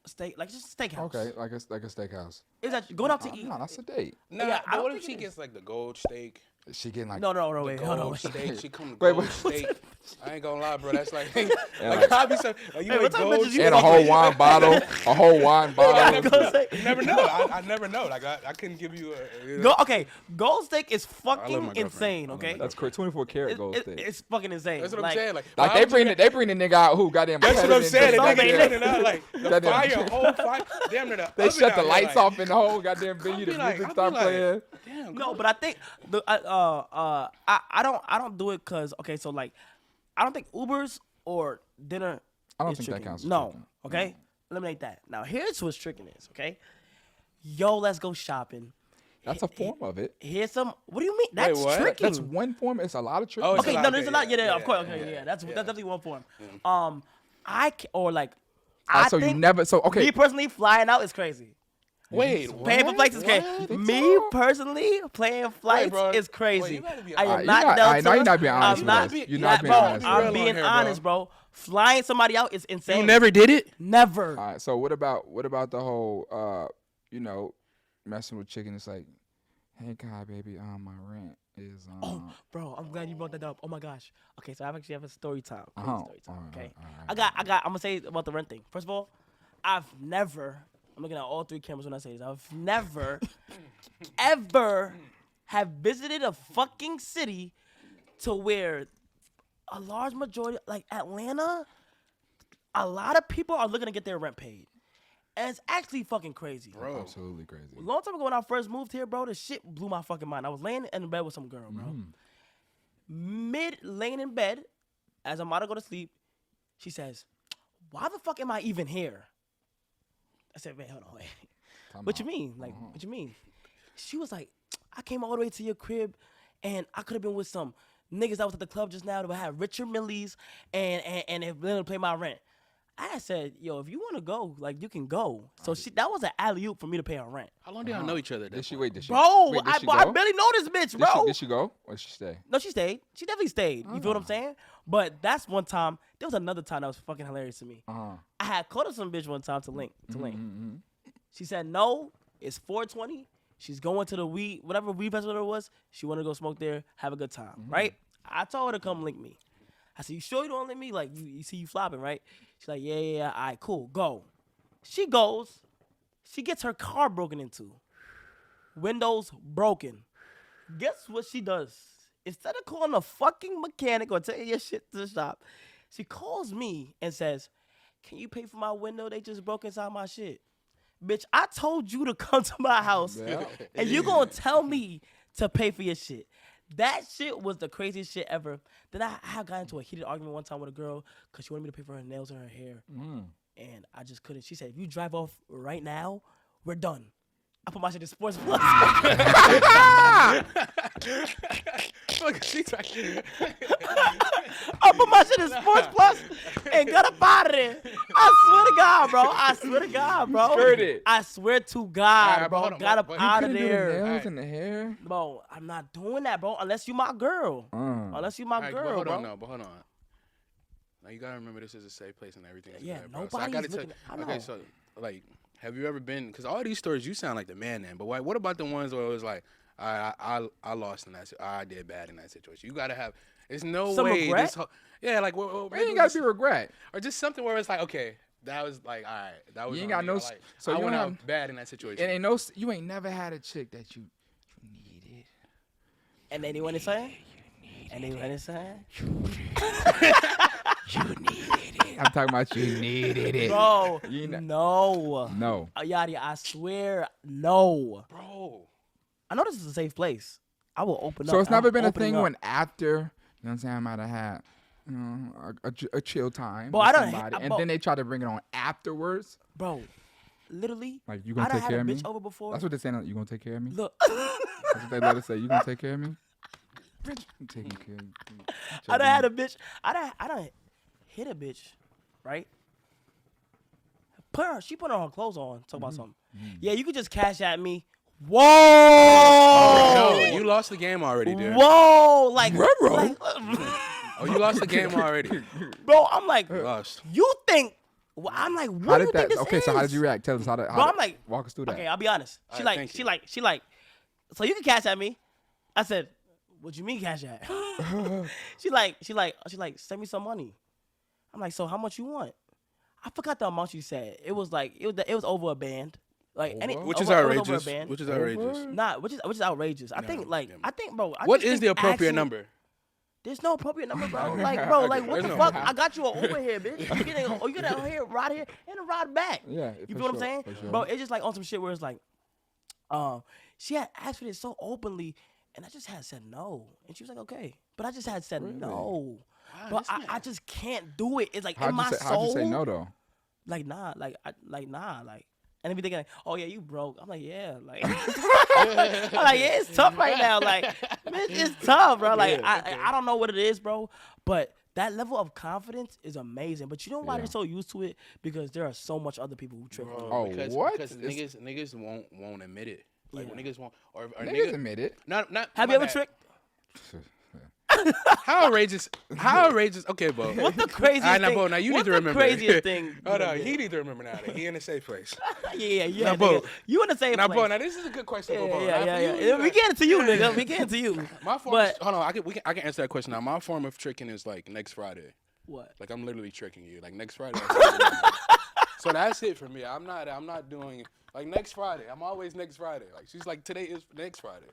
steak, like just a steakhouse. Okay, like a steakhouse. Is that going out to eat? No, that's a date. Nah, Yeah, but what if she gets like the gold steak? She getting like no, wait, hold on. Gold steak. She come to Wait, gold steak. I ain't gonna lie, bro. That's like, like I be so. You what type of bitches you and a whole wine bottle. A whole wine bottle. You never know. I never know. Like I couldn't give you a. Okay, gold steak is fucking insane. Okay, That's correct. 24 karat gold steak. It's fucking insane. That's what I'm saying. Like they bring the nigga out who goddamn. That's what I'm saying. They They bring it out like the fire, whole fire. Damn near the. They shut the lights off in the whole goddamn venue. The music start playing. No, but I think I don't do it because so like I don't think Ubers or dinner. I don't is think tricking. that counts as No, tricking. okay, eliminate that. Now here's what's tricking is. Okay, yo, let's go shopping. That's a form of it. Here's some. What do you mean? That's tricking. That's one form. It's a lot of tricking. Okay, no, there's a lot. Yeah, of course. Okay, yeah, that's definitely one form. I So you think never. So okay. me personally, flying out is crazy. Wait, paying for flights is crazy. Me personally, playing flights is crazy. I am not Delta. I know you're not being honest I'm with not. us. You're not being bro, honest. I'm being honest, bro. Flying somebody out is insane. You never did it? Never. All right. So what about the whole messing with chicken? It's like, hey, God, baby, my rent is. Oh, bro, I'm glad you brought that up. Oh my gosh. Okay, so I actually have a story time. Story time. Okay. I got. I'm gonna say about the rent thing. First of all, I've never. I'm looking at all three cameras when I say this. I've never, ever have visited a fucking city to where a large majority, like Atlanta, a lot of people are looking to get their rent paid. And it's actually fucking crazy. Bro. Absolutely crazy. A long time ago when I first moved here, bro, this shit blew my fucking mind. I was laying in bed with some girl, bro. Laying in bed, as I'm about to go to sleep, she says, why the fuck am I even here? I said, wait, hold on, wait. What you mean? Like, what you mean? She was like, I came all the way to your crib, and I could have been with some niggas that was at the club just now that would have richer millies and they didn't pay my rent. I said, yo, if you want to go, like, you can go. So that was an alley-oop for me to pay her rent. How long do y'all know each other? Did she wait? Did she? Bro, wait, did she I go? barely know this bitch, bro. Did she go or did she stay? No, she stayed. She definitely stayed. You feel what I'm saying? But that's one time. There was another time that was fucking hilarious to me. I had called her some bitch one time to link. She said, no, it's 420. She's going to the weed, whatever weed festival it was. She wanted to go smoke there, have a good time, right? I told her to come link me. I said, you sure you don't link me? Like, you see you flopping, right? She's like, yeah, all right, cool, go. She goes. She gets her car broken into. Windows broken. Guess what she does? Instead of calling a fucking mechanic or taking your shit to the shop, she calls me and says, can you pay for my window? They just broke inside my shit. Bitch, I told you to come to my house and you gonna tell me to pay for your shit. That shit was the craziest shit ever. Then I got into a heated argument one time with a girl because she wanted me to pay for her nails and her hair. And I just couldn't. She said, if you drive off right now, we're done. I put my shit in Sports Plus. Look, she's like, I put my shit in Sports Plus and got up out of there. I swear to God, bro. I swear to God, bro. I swear to God, bro. Got up out of there. The nails and the hair? Bro, I'm not doing that, bro. Unless you my girl. Unless you my girl, hold bro. on, but hold on. Now you gotta remember this is a safe place and everything. Yeah, bro. So I nobody's gotta looking. I know. okay, so like, have you ever been? Because all these stories, you sound like the man, but what about the ones where it was like, I lost in that. I did bad in that situation. You gotta have. There's no Some way. regret? This yeah, like It ain't gotta be regret. or just something where it's like, okay, that was like, all right, that was. You ain't on got me. no. Like, So I you went don't out have, bad in that situation. it ain't no. You ain't never had a chick that you needed. And then you want to say? And then you want to say? You needed it. I'm talking about you needed it. Bro, You know- no. No. Yadi, I swear, no. Bro. I know this is a safe place. I will open up. So it's never been a opening thing up. when after, you know what I'm saying, I might have had a chill time Bro, with I don't- somebody, and bro- then they try to bring it on afterwards. Bro, literally, Like, you I gonna done take had care a of me? bitch over before. That's what they're saying. You gonna take care of me? Look. That's what they let us say. You gonna take care of me? I'm taking care of you. I done had a bitch. I done hit a bitch, right? She put on her clothes on. Talk about something. Yeah, you could just cash at me. Whoa! Oh, no, you lost the game already, dude. Whoa! Like, Oh, you lost the game already. bro, I'm like, You lost. you think? Well, I'm like, what How do you did think that? this Okay, is? so how did you react? Tell us how Bro, to I'm like, walk us through that. okay, I'll be honest. She All right, like, thank she like, so you can cash at me. I said, what you mean cash at? she like, send me some money. I'm like, so how much you want? I forgot the amount she said. It was like, it was over a band. Like Which is it was over a outrageous. band. Which is outrageous. Nah, which is outrageous. I think, bro. What is the appropriate number? There's no appropriate number, bro. Like, bro, like, what There's the no- fuck? I got you an Uber here, bitch. You get a here, ride here, and a ride back. Yeah, You for feel what I'm sure, saying? for sure. Bro, it's just like on some shit where it's like, she had asked for this so openly, and I just had said no. And she was like, okay. But I just had said no. Wow, But this I just can't do it. It's like How'd in you my say, soul. how'd you say no though? Like, nah, and they be thinking, like, oh yeah, you broke. I'm like, yeah, like, I'm like, yeah, it's tough right now. Like, man, it's tough, bro. Like, I don't know what it is, bro, but that level of confidence is amazing. But you know why they're so used to it? Because there are so much other people who trick. Oh, because, what? Because niggas won't admit it. Like when niggas won't or Niggas admit it. Not. Have my you ever bad. tricked? How outrageous? How outrageous? Okay, Bo. What the craziest All right, now, thing? Bo, now you What's need to the remember. craziest thing? Oh no, he need to remember now that he in a safe place. Yeah. Now, Bo, You in the same now, place. Bo, now this is a good question, Bo. Yeah. We get it to you, nigga. We get it to you. My form. But Hold on, I can answer that question now. My form of tricking is like next Friday. what? Like I'm literally tricking you. Like next Friday. So that's it for me. I'm not doing like next Friday. I'm always next Friday. Like she's like today is next Friday.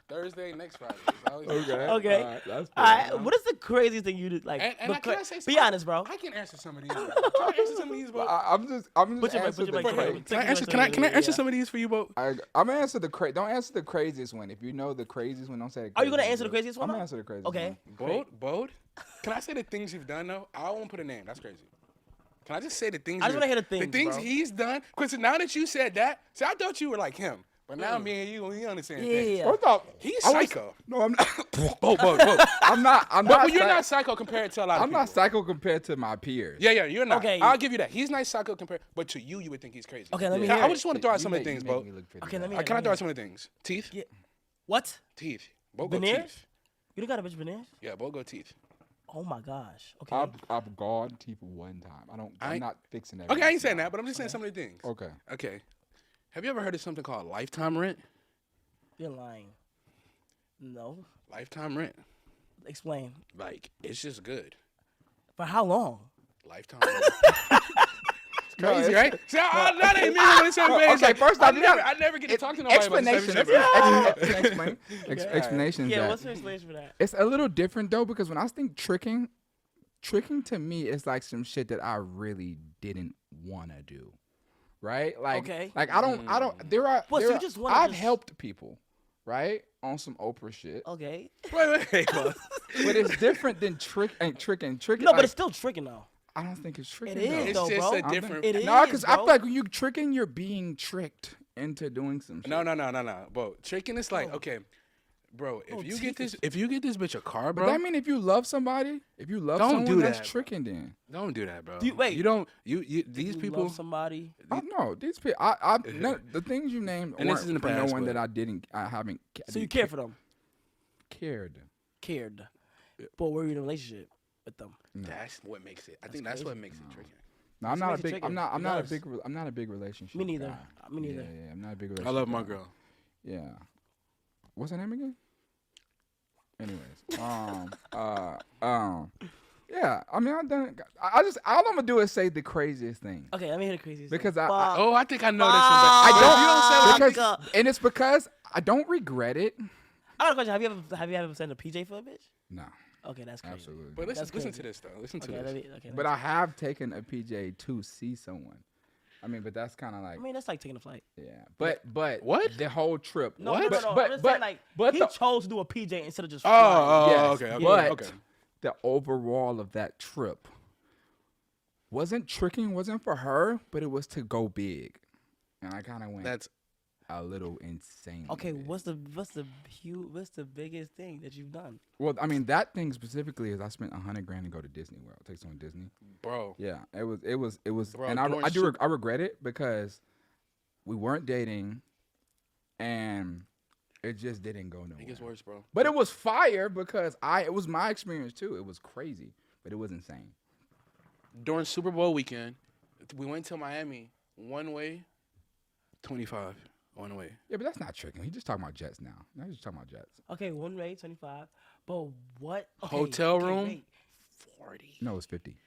Thursday, next Friday. It's always next Friday. Okay. All right, that's All right. What is the craziest thing you did? Like, And can I say be something? honest, bro. I can answer some of these. Bro. Can I answer some of these, bro? I'm just Put your mic, answering put your the mic, crazy. Can I answer some of these for you, Bo? I'm gonna answer the Don't answer the craziest one. If you know the craziest one, don't say. Are you gonna answer the craziest one? I'm gonna answer the craziest Okay. one. Bold? Can I say the things you've done though? I won't put a name. That's crazy. Can I just say the things? I just wanna hear the things, The things bro. he's done. Because now that you said that, see, I thought you were like him. But now me and you, we understand Yeah, things. yeah. First off, He's I was- psycho. No, I'm not. Both. I'm not. But you're not psycho compared to a lot of I'm people. not psycho compared to my peers. Yeah, you're not. Okay. I'll give you that. He's nice psycho compared, but to you would think he's crazy. Okay, let me I hear just want to throw out some of the things, Bo. Okay, let me. Can I throw out some of the things? Teeth. Yeah. What? Teeth. Bo go Veneers? teeth. You don't got a bitch veneers? Yeah, Bo go teeth. Oh my gosh. Okay. I've gone teeth one time. I'm not fixing that. Okay, I ain't saying that, but I'm just saying some of the things. Okay. Okay. Have you ever heard of something called lifetime rent? You're lying. No. Lifetime rent. Explain. Like, it's just good. For how long? Lifetime rent. It's crazy, right? See, that ain't me on the same page. Okay, first off, I never get to talk to nobody about this. Explanation. Yeah, what's the explanation for that? It's a little different though, because when I think tricking to me is like some shit that I really didn't want to do. Right? Like, Okay. like I don't. There are. What, so there you are- just wanna I've just- helped people, right, on some Oprah shit. Okay. Wait. But it's different than tricking. No, but it's still tricking though. I don't think it's tricking. It is, though. though, bro. It's a different. It No, is, because I bro. feel like when you're tricking, you're being tricked into doing some shit. No. Bro, tricking is like, okay, bro, if you get this bitch a car, But bro. that mean if you love somebody, Don't someone, do that's that, tricking then. Don't do that, bro. Wait. You don't. You these You people. love somebody. No, these people. The things you named And this weren't is in the for past, no one but- that I haven't. So you care for them? Cared. Cared. But were you in a relationship with them? That's what makes it. I think that's what makes it tricky. No, I'm That's not a makes it big. tricky. I'm not It a does. big. I'm not a big relationship. Me neither. guy. Me neither. Yeah, I'm not a big I relationship. love my guy. girl. Yeah. What's her name again? Anyways, yeah. I mean, I've done. I just all I'm gonna do is say the craziest thing. Okay, let me hear the craziest. Because thing. I think I know this one. I But don't. if you don't say what because, and it's because I don't regret it. I got a question. Have you ever sent a PJ for a bitch? No. Okay, that's crazy. Absolutely. But listen That's to crazy. this though. Listen to Okay, this. let me But I have taken a PJ to see someone. I mean, but that's kind of like. I mean, that's like taking a flight. Yeah, but what? The whole trip. No, what? no. I'm just saying, like, he chose to do a PJ instead of just. Yes, okay. But Okay. the overall of that trip wasn't tricking, wasn't for her, but it was to go big, and I kind of went. That's a little insane. Okay, what's the biggest thing that you've done? Well, I mean, that thing specifically is I spent $100 grand to go to Disney World. Take someone to Disney, bro. Yeah, it was, Bro, and I regret it because we weren't dating, and it just didn't go nowhere. It gets worse, bro. But it was fire because it was my experience too. It was crazy, but it was insane. During Super Bowl weekend, we went to Miami one way, 25 one way. Yeah, but that's not tricking. He's just talking about jets now. Now he's just talking about jets. Okay, one way, 25. But what? Okay, Hotel room, wait. 40. No, it was 50.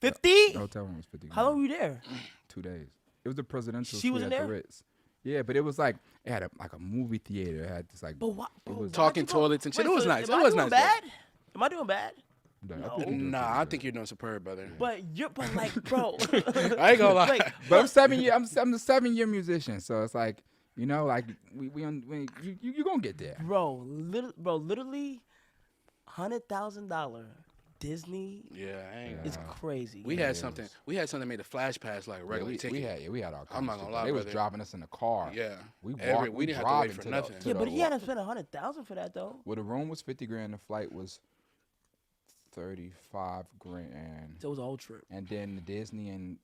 50? The hotel room was 50. How long were you there? 2 days. It was the presidential She suite was at in the there? Ritz. Yeah, but it was like it had a movie theater. It had this like. But what? It was Talking toilets and shit. Wait, It was so nice. Am It I was doing nice. bad? Am I doing bad? Nah, I think you're doing superb, brother. But like, bro. I ain't gonna lie. Wait, But I'm 7 year. I'm the 7-year musician, so it's like like you gonna get there, bro. Literally, $100,000 Disney. Yeah, I ain't. It's crazy. We had something. We had something made a flash pass like regular ticket. we had our. I'm not gonna lie, They was brother. driving us in the car. Yeah, we we didn't have to wait for nothing. Yeah, but he had to spend $100,000 for that though. Well, the room was 50 grand. The flight was 35 grand. So it was a whole trip. And then the Disney and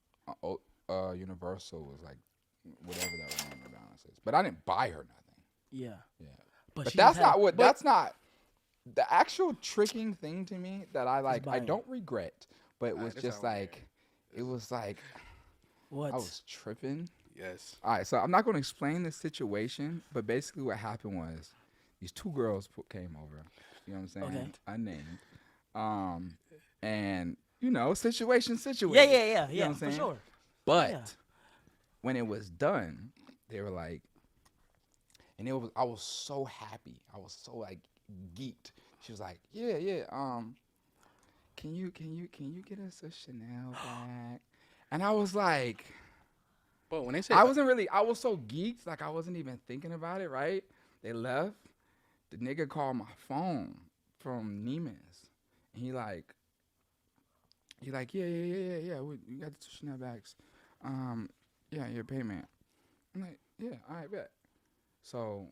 Universal was like whatever that remainder balance is. But I didn't buy her nothing. Yeah. Yeah. But But she that's just had- not what. but- That's not the actual tricking thing to me that I like. I buying. don't regret, but it was that's just not like it was like What? I was tripping. Yes. All right, so I'm not going to explain the situation, but basically what happened was these two girls came over. You know what I'm saying? Okay. Unnamed. And situation. Yeah, You know what I'm for saying? sure. But Yeah. when it was done, they were like, and I was so happy. I was so like geeked. She was like, yeah. Can you get us a Chanel bag? And I was like, but when they say I was so geeked, like I wasn't even thinking about it, right? They left. The nigga called my phone from Neiman's. And he like, yeah. You got the two Chanel bags. Yeah, your payment. I'm like, yeah, all right, bet. So,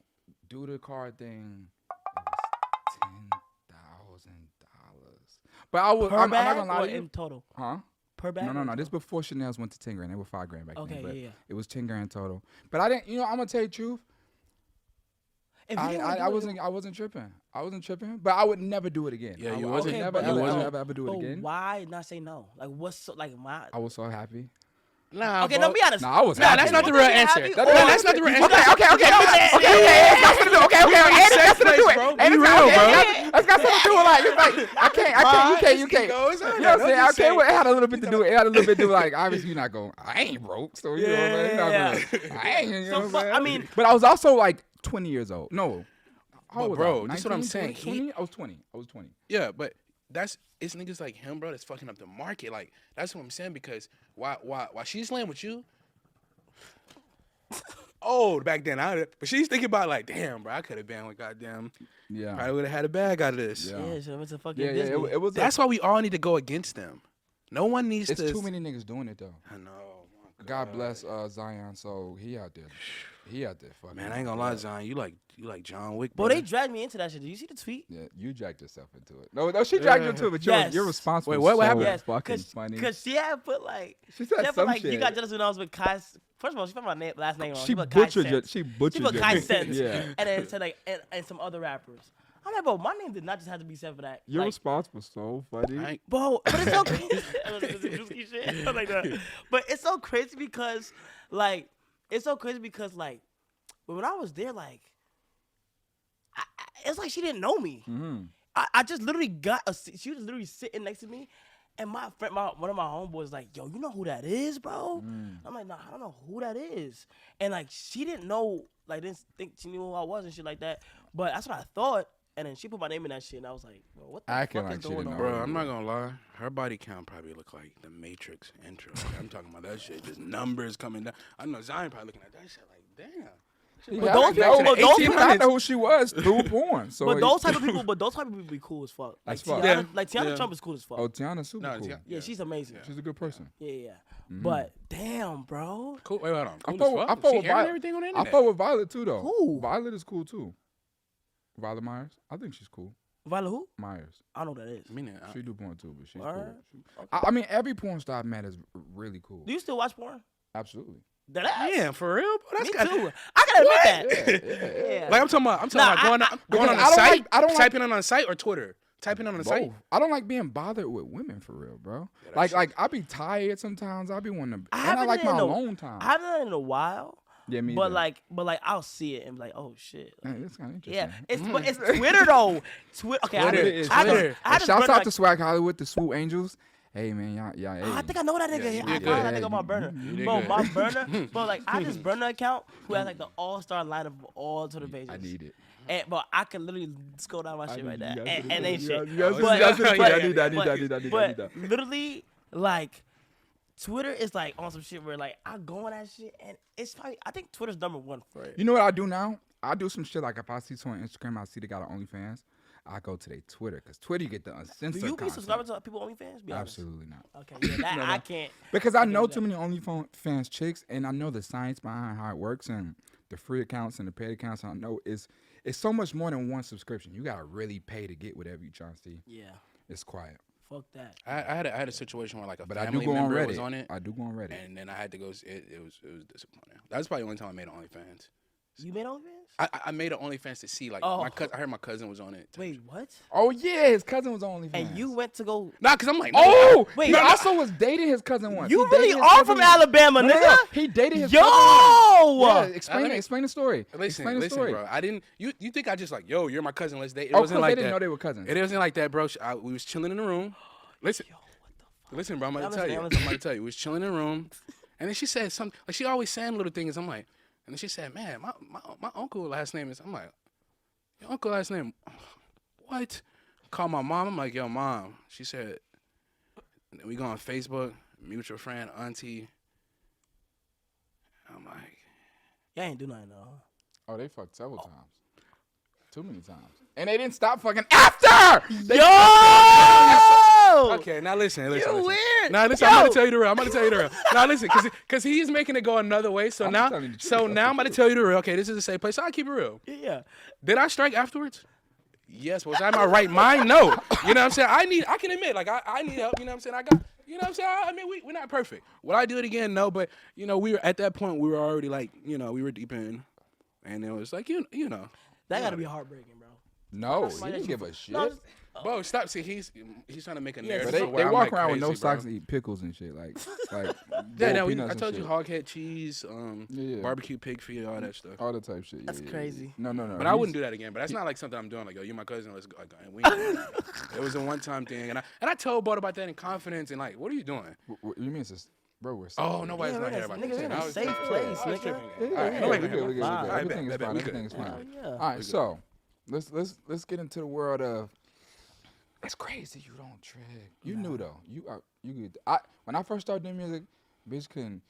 do the card thing. It was $10,000. But I'm not gonna lie or to you. in total? Huh? Per bag? No. This before Chanel's went to 10 grand. They were 5 grand back then. Okay, But yeah. it was 10 grand total. But I didn't. I'm gonna tell you the truth. I wasn't tripping. But I would never do it again. Yeah, I you would wasn't. never ever do it But again. why not say no? Like, what's so, like my? I was so happy. Nah, Okay, bro. no, be honest. Nah, I was Nah, happy. that's not the real answer. happy? That's not the real answer. Okay. It's got something to do. Okay. It's got something to do with it. Be real, bro. It's got something to do with like it's like I can't. You can't. You know what I'm saying? Okay, well, it had a little bit to do. It had a little bit to do like obviously you're not going. I ain't broke, so you know what I'm saying. I ain't. You know what I'm saying? I mean, but I was also like 20 years old. No, how old was bro, I? that's what I'm 19, saying. 20? I was 20. Yeah, but it's niggas like him, bro, that's fucking up the market. Like, that's what I'm saying, because why she's laying with you? Oh, back then, but she's thinking about like, damn, bro, I could have been like, goddamn, probably would have had a bag out of this. Yeah, so it's a fucking Yeah, Disney. it was. That's why we all need to go against them. No one needs It's to. too many niggas doing it though. I know. God bless Zion, so he out there fucking. Man, I ain't gonna lie, Zion, you like John Wick, Bro, brother. they dragged me into that shit. Did you see the tweet? Yeah, you dragged yourself into it. No, she dragged you into it, but you're responsible. Wait, what happened? Yes, Fucking funny. Because she had put like, She said had some put, like shit. you got jealous when I was with Kai. First of all, she put my last name wrong. She put Kai butchered Sense. She butchered She put Kai Sense. Yeah. And then said like, and some other rappers. I'm like, bro, my name did not just have to be said for that. Your like, response was so funny. Bro, but it's so crazy. Shit. Like that. But it's so crazy because, like, when I was there, like, it's like she didn't know me. Mm-hmm. I just literally got she was literally sitting next to me, and my friend, one of my homeboys, was like, yo, you know who that is, bro? I'm like, nah, I don't know who that is. And like, she didn't know, like, didn't think she knew who I was and shit like that. But that's what I thought. And then she put my name in that shit, and I was like, bro, what the Acting fuck like is she going didn't on? know. Bro, I'm not gonna lie. Her body count probably look like the Matrix intro. Like, I'm talking about that shit. Just numbers coming down. I know Zion probably looking at that shit like, damn. But those people, I know who she was through porn. So but those type of people, be cool as fuck. Like Tiana Trump is cool as fuck. Oh, Tiana's super cool. Yeah, she's amazing. She's a good person. Yeah. But damn, bro. Cool. Wait, hold on. I Cool fuck with Violet. I fuck with Violet too, though. Who? Violet is cool too. Violet Myers. I think she's cool. Violet who? Myers. I don't know who that is. She do porn too, but she's Alright. cool. I mean, every porn star I've met is really cool. Do you still watch porn? Absolutely. Yeah, for real, bro. Me too. I gotta admit that. Yeah. Like I'm talking about going on the site, typing on site or Twitter. Typing on the site. I don't like being bothered with women for real, bro. Like I be tired sometimes. I be wanting to. I like my alone time. I haven't done it in a while. Yeah, me. But like I'll see it and be like, oh shit. Man, that's kind of interesting. Yeah, but it's Twitter though. Okay, Twitter. Shouts out to Swag Hollywood, the Swoop Angels. Hey man, y'all. Hey. I think I know that nigga. Yeah, I know that nigga on my burner. Bro, my burner. Bro, like I just burner account who has like the all-star lineup of all Twitter pages. I need it. And, but I can literally scroll down my shit right now. And they shit. I need that. But literally, like, Twitter is like on some shit where like I go on that shit and it's probably, I think Twitter's #1 for it. You know what I do now? I do some shit like if I see someone on Instagram, I see they got an OnlyFans. I go to their Twitter because Twitter you get the uncensored. Do you be content. subscribing to people OnlyFans? Be honest. Absolutely not. Okay, yeah, that I can't. Because I know too many OnlyFans chicks, and I know the science behind how it works, and the free accounts and the paid accounts. I know it's so much more than one subscription. You gotta really pay to get whatever you trying to see. Yeah, it's quiet. Fuck that. I had a situation where like a but family I do go member on Reddit. was on it. I do go on Reddit, and then I had to go. It was disappointing. That's probably the only time I made an OnlyFans. You made OnlyFans? I made an OnlyFans to see like Oh. my cousin. I heard my cousin was on it. Wait, what? Oh yeah, his cousin was on OnlyFans. And you went to go? Nah, cause I'm like, oh wait, he also was dating his cousin once. You He dated really his are cousin from once. Alabama, No, nigga. no, he dated his Yo! cousin once. Yeah, explain the story. Listen, bro. I didn't. You think I just like, yo, you're my cousin. Let's date. It Oh, wasn't course, like they didn't that. know they were cousins. It wasn't like that, bro. We was chilling in the room. Listen, listen, bro. I'm about to tell you. I'm about to tell you. We was chilling in the room, and then she said something. Like she always saying little things. I'm like, and then she said, man, my uncle last name is. I'm like, your uncle last name, what? Call my mom. I'm like, yo, mom. She said, we go on Facebook, mutual friend, auntie. I'm like, y'all ain't do nothing though. Oh, they fucked several times. Too many times. And they didn't stop fucking after! Yo! Okay, Okay, now listen. You listen. weird. Now listen, Yo. I'm gonna tell you the real. Now listen, because he's making it go another way. So I'm now, telling you the truth. so That's now the I'm gonna truth. tell you the real. Okay, this is a safe place. So I keep it real. Yeah. Did I strike afterwards? Yes. Was I in my right mind? No. You know what I'm saying? I can admit, like I need help. You know what I'm saying? You know what I'm saying? I mean, we're not perfect. Will I do it again? No. But we were at that point. We were already like, we were deep in, and it was like, you know. That gotta be heartbreaking, bro. No, That's he why didn't that give you- a shit. No, Bro, stop. See, he's trying to make a Yeah, narrative. But where they I'm, walk like, around with no crazy, bro. socks and eat pickles and shit. Like Yeah, boiled no, peanuts I and told you shit. hog head cheese, Yeah. barbecue pig feet, all that stuff. All the type shit. That's crazy. No. But I wouldn't do that again. But that's not like something I'm doing. Like, yo, you my cousin, let's go. Like, and we ain't doing that. It was a one-time thing, and I told Bart about that in confidence, and like, what are you doing? What you mean, it's bro? We're Oh, nobody's not here about nigga, this. we're in I a was safe tripping. place, I was nigga. tripping. Yeah, All right, yeah, nobody we here. good. All right, Everything is bet, fine. we Everything is good. fine. Yeah. All right, so let's get into the world of. It's crazy you don't trick. You knew though. You good. When I first started doing music, bitch couldn't.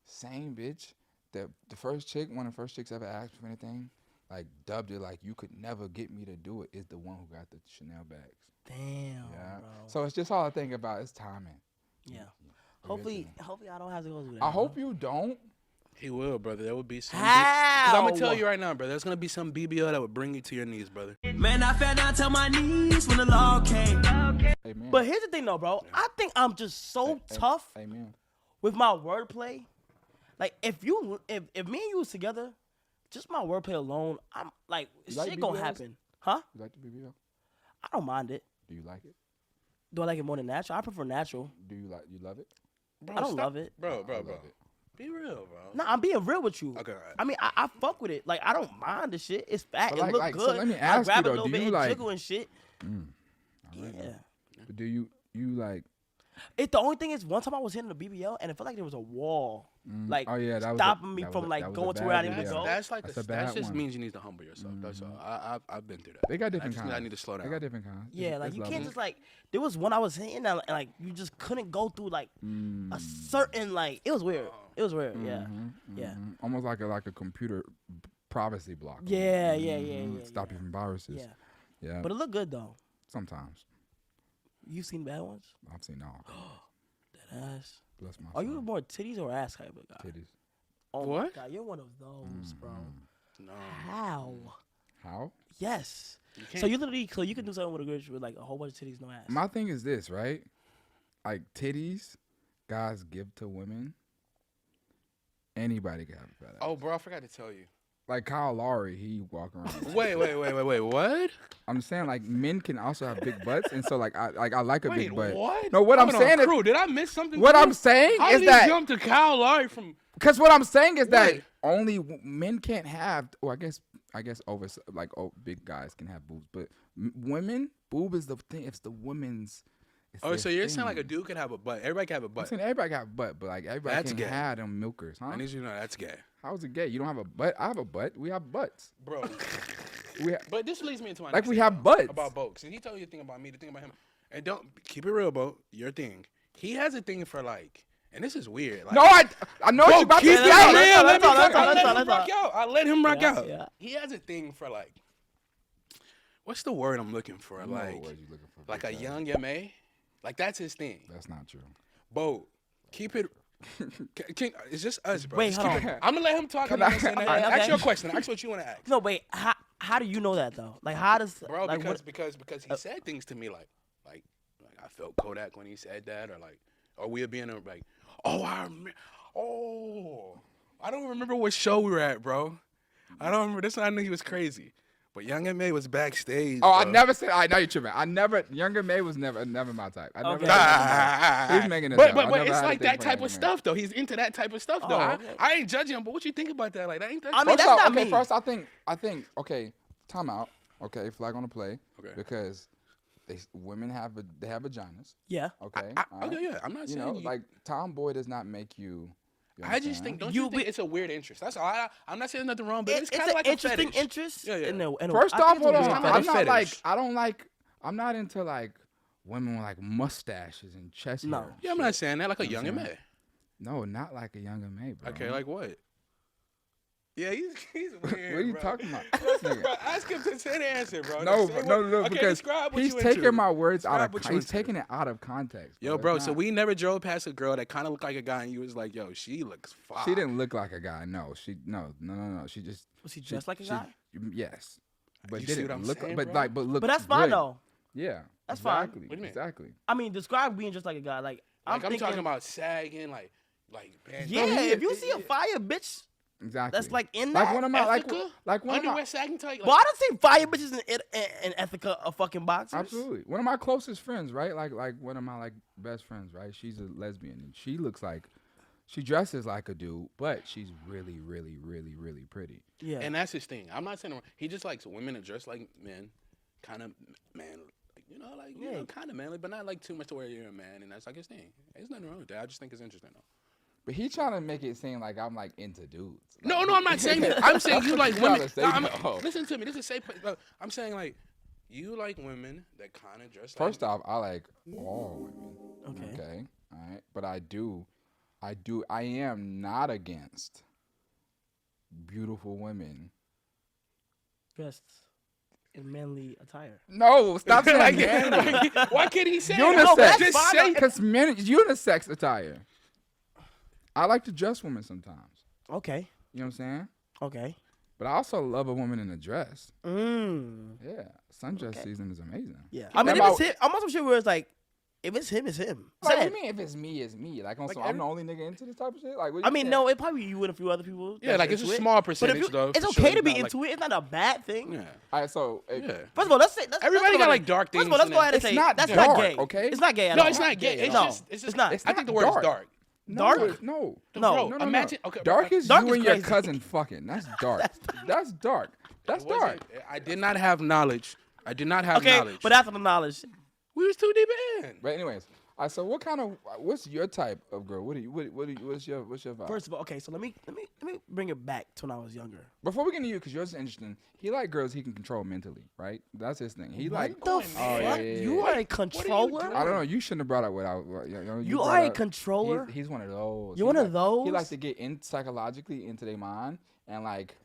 Same bitch. The first chick, one of the first chicks ever asked me for anything, like dubbed it like you could never get me to do it. Is the one who got the Chanel bags. Damn, Yeah. bro. So it's just all I think about is timing. Yeah. Hopefully I don't have to go through that. I hope you don't. He will, brother. There would be some. How? Because I'm gonna tell you right now, brother. There's gonna be some BBL that would bring you to your knees, brother. Man, I fell down to my knees when the law came. Amen. But here's the thing, though, bro. I think I'm just so tough Amen. with my wordplay. Like, if me and you was together, just my wordplay alone, I'm like, You like shit gonna BBLs? happen. Huh? You like the BBL? I don't mind it. Do you like it? Do I like it more than natural? I prefer natural. Do you love it? Bro, I don't stop. love it. Bro. I love it. Be real, bro. No, I'm being real with you. Okay, all right. I mean, I fuck with it. Like, I don't mind the shit. It's fat. But It look so good. let me I ask grab you, a though, little do bit you and like- jiggle and shit. Alright. Yeah. But do you like? The only thing is, one time I was hitting the BBL and it felt like there was a wall, like Oh yeah, that was stopping me that from was a- like that was a going to bad where I need to BBL. go. That's like That's a, a that bad just one. means you need to humble yourself. That's all. I've been through that. They got different I just mean kinds. I need to slow down. They got different kinds. Yeah, like It's you can't lovely. just like there was one I was hitting and like you just couldn't go through like a certain like it was weird. It was weird. Yeah, yeah. Almost like a computer privacy block. Yeah. Stop you from viruses. Yeah. Yeah. But it looked good though. Sometimes You've seen bad ones? I've seen all. That ass. Bless my Are you soul. more titties or ass type of guy? Titties. Oh my What? god, you're one of those, bro. No. How? How? Yes. can't- So you literally, so you can do something with a girl with like a whole bunch of titties, no ass. My thing is this, right? Like titties, guys give to women. Anybody can have a fat ass. Oh, bro, I forgot to tell you. Like Kyle Lowry, he walk around. Wait. What? I'm saying like men can also have big butts, and so like I like a Wait, big butt. what? No, what I'm Hold on, saying is crew, did I miss something? what crew? I'm saying How is did that he jump to Kyle Lowry from? because what I'm saying is that Wait. only men can't have. Or I guess over like big guys can have boobs, but women boob is the thing. It's the women's. It's Oh, their so you're saying like a thing. dude could have a butt? Everybody can have a I'm butt. saying everybody got a butt, but like everybody That's can gay. have them milkers, huh? I need you to know that's gay, How's it gay? You don't have a butt. I have a butt. We have butts. bro. We But this leads me into my Like next we thing, have though, butts. about Bo. And he told you the thing about me, the thing about him, and don't keep it real, Bo. Your thing. He has a thing for like, and this is weird. Like, No, I know what Bo, you're about to keep say. it real. Let Let's me talk, talk. I let's let talk, him let's rock talk. out. I let him rock Yeah, out. yeah. He has a thing for like, what's the word I'm looking for? You know Like, what word you looking for, like big a guy. young Yame. Like that's his thing. That's not true. Bo, keep it. It's just us, bro. Wait, Just hold keep on. it- I'm gonna let him talk. Can and I- then Okay. ask your question. Ask what you want to ask. No, wait. How do you know that though? Like, how does Bro, like because what? he said things to me like I felt Kodak when he said that, or we'd be in a like, I don't remember what show we were at, bro. I don't remember. That's when I knew he was crazy. But Young M.A. was backstage. Oh, I bro. never said. I know you're tripping. Younger May was never my type. I never. Okay. He's making it. But up. I never it's had a like thing that for type Younger of May. stuff though. He's into that type of stuff though. Oh, okay. I ain't judging him, but what you think about that? Like that ain't that. I mean, First that's off, not okay. me. First, I think. Okay, time out. Okay, flag on the play. Okay. Because women have vaginas. Yeah. Okay. Okay, yeah. I'm not You saying know, like tomboy does not make you. I just think, don't you think it's a weird interest? That's all. I'm not saying nothing wrong, but it's kind of an like interesting a fetish. interest. Yeah, yeah. First off, hold on. I'm fetish. not like. Fetish. I'm not into like women with like mustaches and chest No. hair. and Yeah, I'm shit. not saying that like a You know young what I'm M.A. No, not like a younger May, bro. Okay, like what? Yeah, he's weird. What are you bro. talking about? Bro, ask him to say the answer, bro. No, Say no, what- no, okay, because describe what he's you taking into. my words Describe out of what you he's into. taking it out of context. Yo, It's bro, not- so we never drove past a girl that kind of looked like a guy, and you was like, yo, she looks fine. She didn't look like a guy. No, no. She just Was he dressed like a guy? Yes, but You see didn't what I'm look. saying, but bro? look. But that's fine good. though. Yeah, That's fine. exactly. What do you mean? Exactly. I mean, describe being just like a guy. Like I'm I'm thinking, talking about sagging, like bandana. Yeah, if you see a fire bitch, Exactly. that's like in Like that. one of my Ethica? like one of Underwear my sagging tight. But I don't see fire bitches in Ethica of fucking boxers. absolutely one of my closest friends, right? Like one of my like best friends, right? She's a lesbian and she looks like she dresses like a dude, but she's really, really, really, really pretty. Yeah. And that's his thing. I'm not saying he just likes women that dress like men, kind of manly, you know, kind of manly, but not like too much to where you're a man, and that's like his thing. There's nothing wrong with that. I just think it's interesting though. But he trying to make it seem like I'm like into dudes. No, I'm not saying that. I'm saying you like women. No, Listen to me. This is safe. I'm saying like you like women that kind of dress. First off, I like all women. Okay. Okay. All right. But I am not against beautiful women. Dressed in manly attire. No, stop saying Like, manly. why can't he say Unisex. that? Just say Because men unisex attire. I like to dress women sometimes. Okay. You know what I'm saying? Okay. But I also love a woman in a dress. Mm. Yeah. Sundress season is amazing. Yeah. I mean, if it's him, I'm on some shit where it's like, if it's him, it's him. Like, what Sad. do you mean if it's me, it's me? Like, Like I'm the only nigga into this type of shit? Like, what I you mean, saying? no, it probably you and a few other people. Yeah, that's like, it's a into it. small But if percentage, you- though, It's for okay sure. to It's be not into it. It's not a bad thing. Yeah. All right, so First of all, let's Everybody got like dark things. First of all, let's in go ahead it. and say not that's dark, not gay. okay? It's not gay at No, all. it's not gay. It's no, just. it's not. I think the word is dark. Dark? No. No. Bro, imagine. Okay, Dark is Dark you is and your crazy. cousin fucking. That's dark. That's dark. That's It wasn't- dark. I did not have knowledge. I did not have Okay, knowledge. but after the knowledge, we was too deep in. But anyways, so what's your type of girl? What's your vibe? first of all, okay, so let me bring it back to when I was younger. Before we get into you, because yours is interesting. He like girls he can control mentally, right? That's his thing. He like What the fuck? You are a controller? I don't know. You shouldn't have brought up what I. You brought are a up- controller? He's one of those. You're one of those? He likes to get in psychologically into their mind and like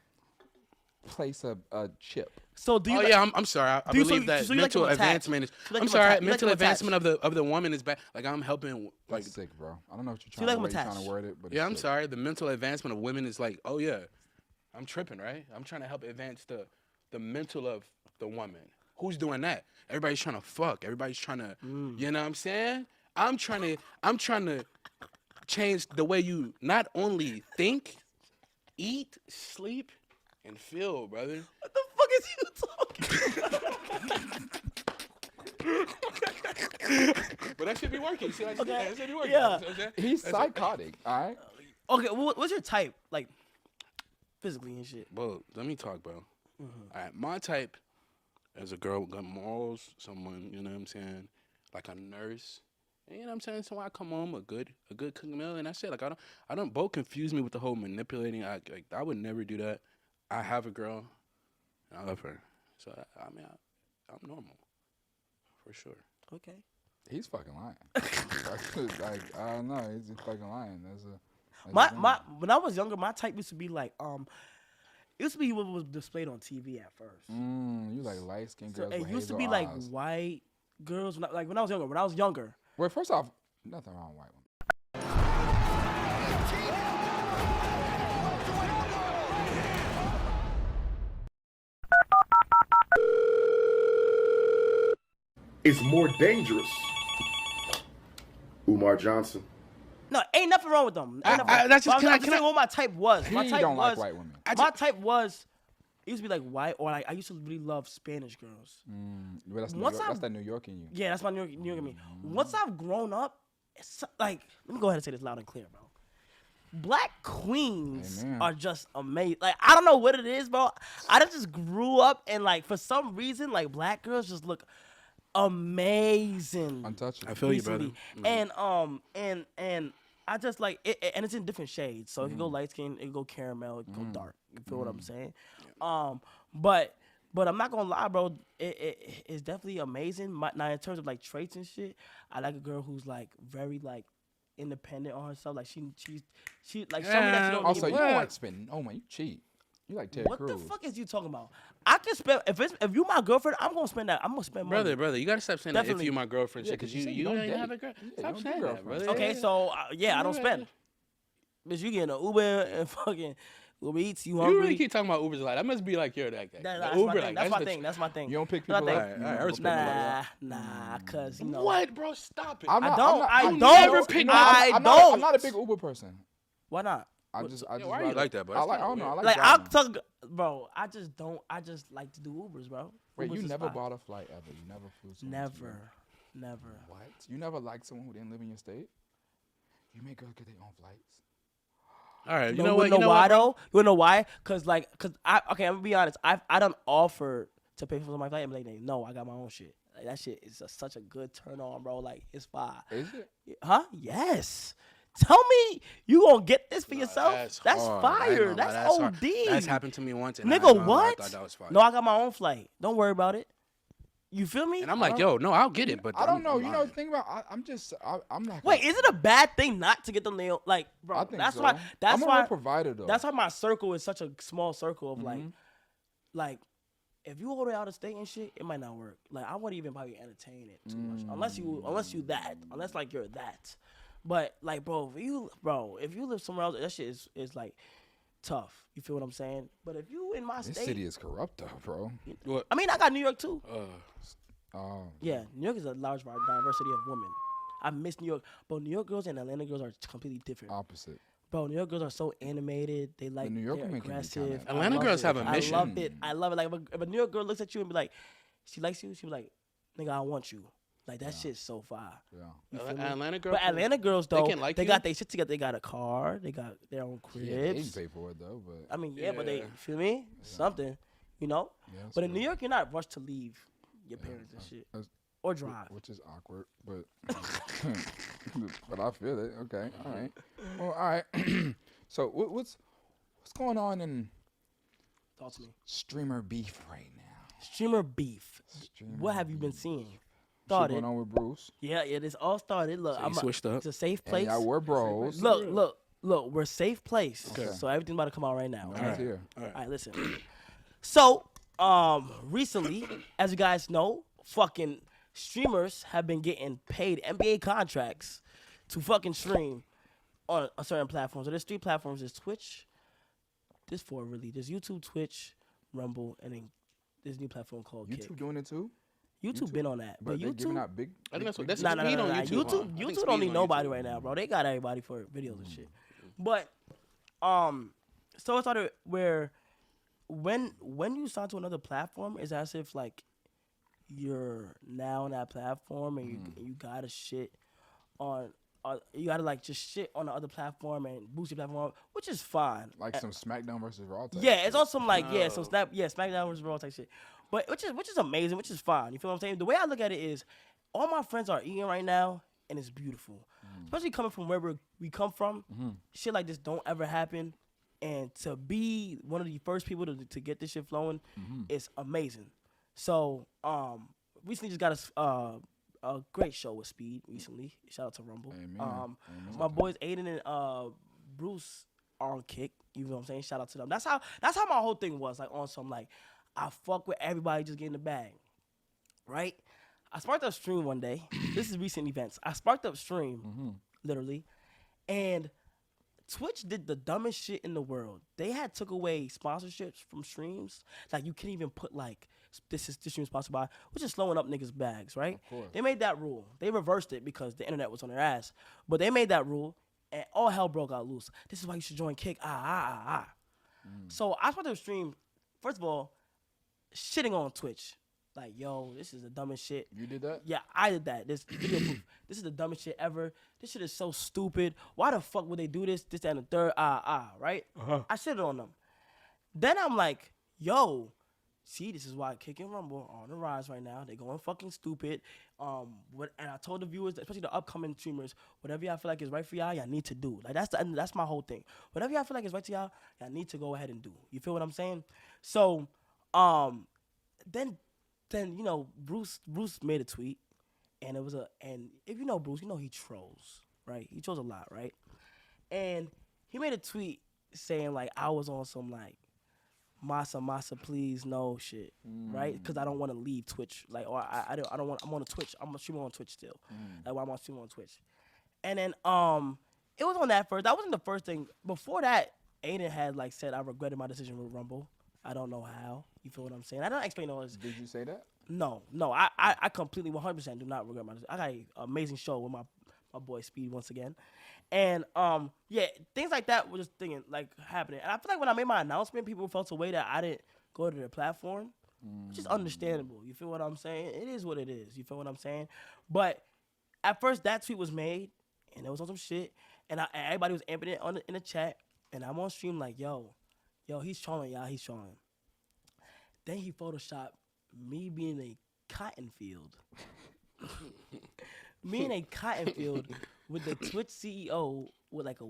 place a chip. So do you? Oh like- yeah, I'm sorry. I do you- believe so that you like mental them attached? advancement is. You like I'm them sorry. attached? You like Mental them advancement of the woman is bad. Like I'm helping. Like That's sick, bro. I don't know what you're So you trying, like to, them trying to attached? word it, but yeah, it's I'm sick. sorry. The mental advancement of women is like, oh yeah, I'm tripping, right? I'm trying to help advance the mental of the woman. Who's doing that? Everybody's trying to fuck. Everybody's trying to. You know what I'm saying? I'm trying to change the way you not only think, eat, sleep, and feel, brother. What the fuck is you talking? But that should be working. See, like, Okay. that should be working. Yeah. You know what I'm saying? He's That's it. psychotic. All right. Okay, well, what's your type, like physically and shit? Bro, let me talk, bro. All right, my type is a girl with good morals, someone, you know what I'm saying, like a nurse. And you know what I'm saying? So I come home a good cooked meal, and that's it. Like I don't both confuse me with the whole manipulating. I would never do that. I have a girl, and I love her. So I mean, I'm normal, for sure. Okay. He's fucking lying. like I don't know. He's just fucking lying. That's When I was younger, my type used to be like it used to be what was displayed on TV at first. You like light skinned So girls. it with used to hazel be like eyes. white girls. When I was younger. Well, first off, nothing wrong with white women. Is more dangerous. Umar Johnson. No, ain't nothing wrong with them. Ain't nothing that's just- I'm can I- just saying what my type was. My He type don't was like white women. My type was. It used to be like white, or like I used to really love Spanish girls. But that's, Once that's I've- that New York in you. Yeah, that's my New York in me. Once I've grown up, it's like, let me go ahead and say this loud and clear, bro. Black queens Amen. are just amazing. Like, I don't know what it is, bro. I just grew up and like for some reason, like black girls just look amazing. Untouchable. I feel you, brother. recently. And I just like it, and it's in different shades. So it can go light skin, it can go caramel, it can go dark. You feel what I'm saying? But I'm not gonna lie, bro. It's definitely amazing. Now in terms of like traits and shit, I like a girl who's like very like independent on herself. Like she like show me that she don't Also, need you me. don't like spend. Oh man, you cheat. You like Ted What Cruz. the fuck is you talking about? I can spend if you my girlfriend, I'm gonna spend that. I'm gonna spend money. Brother, you gotta stop saying that if Definitely. you my girlfriend shit, because you don't even have a girl. Stop saying that, brother. Okay, so I don't spend. Bitch, you getting an Uber and fucking Uber Eats. You hungry? You really keep talking about Ubers a lot. That must be like you're that guy. That's Uber, my thing. like, That's my thing. You don't pick That's people my up. thing. All right, I respect Nah, cause you know what, bro? Stop it. I'm not, I I'm don't. I'm not a big Uber person. Why not? I just why are you rather- like that, bro? I like. I don't know. I like. Like I'll driving. talk, bro. I just don't. I just like to do Ubers, bro. Wait, Ubers you is never fine. bought a flight ever? You never flew? somewhere together? Never. What? You never liked someone who didn't live in your state? You make girls get their own flights. All right, You know what? You know why though? You wanna know why? Cause I'm gonna be honest. I don't offer to pay for my flight. I'm like, no, I got my own shit. Like, that shit is such a good turn on, bro. Like it's fire. Is it? Huh? Yes. Tell me you gonna get this for yourself? That's hard. I ain't fire. gonna That's lie, that's hard. OD. That's happened to me once. And Nigga, I what? thought that was fire. No, I got my own flight. Don't worry about it. You feel me? And I'm like, yo, no, I'll get it, but I don't know. I'm You know, lying. the thing about I'm not. Wait, is it a bad thing not to get the nail? Like, bro, I think that's so. why. That's I'm a why. real provider, though. That's why my circle is such a small circle of Mm-hmm. like, if you all the way out of state and shit, it might not work. Like, I wouldn't even probably entertain it too much, unless like you're that. But like, bro, if you live somewhere else, that shit is like tough. You feel what I'm saying? But if you in my This state, city is corrupt, though, bro. What? I mean, I got New York too. Oh. Yeah, New York is a large diversity of women. I miss New York, but New York girls and Atlanta girls are completely different. Opposite. Bro, New York girls are so animated. They like New York they're women can be aggressive. kinda- I Atlanta love girls it. have a mission. I love it. I love it. Like if a New York girl looks at you and be like, she likes you, she be like, nigga, I want you. Like that shit's so fire. Yeah. You feel me? Atlanta girls, But Atlanta girls though, they can like they you? got their shit together. They got a car. They got their own cribs. Yeah, they can pay for it though, but I mean, yeah, but they feel me something, you know. Yeah, that's but in true. New York, you're not rushed to leave your parents and shit or drive. which is awkward, but but I feel it. Okay, all right. Well, all right. So what's going on in Talk to me. streamer beef right now? Streamer beef. What have you been seeing? Started. Shit going on with Bruce. Yeah, this all started. Look, So you switched up. It's a safe And place. y'all were bros. Look, we're a safe place. Okay. So everything's about to come out right now. Let's hear. All right, listen. So, recently, as you guys know, fucking streamers have been getting paid NBA contracts to fucking stream on a certain platform. So there's 3 platforms. There's Twitch. There's 4 really. There's YouTube, Twitch, Rumble, and then there's a new platform called YouTube Kick. doing it too? YouTube been on that, but they're giving YouTube. out big. I think that's what big- that's Nah, speed on YouTube. huh? YouTube, I think YouTube speed don't need on nobody YouTube. right now, bro. They got everybody for videos and shit. But so it started where when you sign to another platform, it's as if like you're now on that platform and you gotta shit on. You gotta like just shit on the other platform and boost your platform, which is fine. Like some SmackDown versus Raw type. Yeah, it's also like some SmackDown versus Raw type shit. But which is amazing, which is fine. You feel what I'm saying? The way I look at it is, all my friends are eating right now, and it's beautiful. Especially coming from where we come from, shit like this don't ever happen. And to be one of the first people to get this shit flowing is amazing. So recently just got a great show with Speed recently. Shout out to Rumble. Amen. My boys Aiden and Bruce are on Kick. You know what I'm saying? Shout out to them. That's how my whole thing was. Like on some like, I fuck with everybody just getting the bag. Right? I sparked up stream one day. This is recent events. I sparked up stream, literally, and Twitch did the dumbest shit in the world. They had took away sponsorships from streams. Like you can't even put like this stream sponsored by, which is slowing up niggas' bags, right? They made that rule. They reversed it because the internet was on their ass. But they made that rule, and all hell broke out loose. This is why you should join Kick. So I started to stream. First of all, shitting on Twitch. Like, yo, this is the dumbest shit. You did that? Yeah, I did that. This video proof. This is the dumbest shit ever. This shit is so stupid. Why the fuck would they do this? This, that, and the third. Right? I shitted on them. Then I'm like, yo, see, this is why Kick and Rumble are on the rise right now. They're going fucking stupid. And I told the viewers, especially the upcoming streamers, whatever y'all feel like is right for y'all need to do. Like that's my whole thing. Whatever y'all feel like is right to y'all need to go ahead and do. You feel what I'm saying? So, then you know, Bruce made a tweet, and and if you know Bruce, you know he trolls, right? He trolls a lot, right? And he made a tweet saying like I was on some like Masa, please, no shit, right? Because I don't want to leave Twitch. Like, or I don't want. I'm on Twitch. I'm streaming on Twitch still. Like, why am I streaming on Twitch? And then it was on that first. That wasn't the first thing. Before that, Aiden had like said I regretted my decision with Rumble. I don't know how. You feel what I'm saying? I don't explain all this. Did you say that? No. I completely 100% do not regret my decision. I got an amazing show with my boy Speed once again. And yeah, things like that were just thinking like happening. And I feel like when I made my announcement, people felt a way that I didn't go to their platform, which is understandable. You feel what I'm saying? It is what it is. You feel what I'm saying? But at first, that tweet was made, and it was on some shit, and everybody was amping it in the chat, and I'm on stream like, yo, he's trolling, y'all, he's trolling. Then he photoshopped me being in a cotton field. Me in a cotton field with the Twitch CEO with like a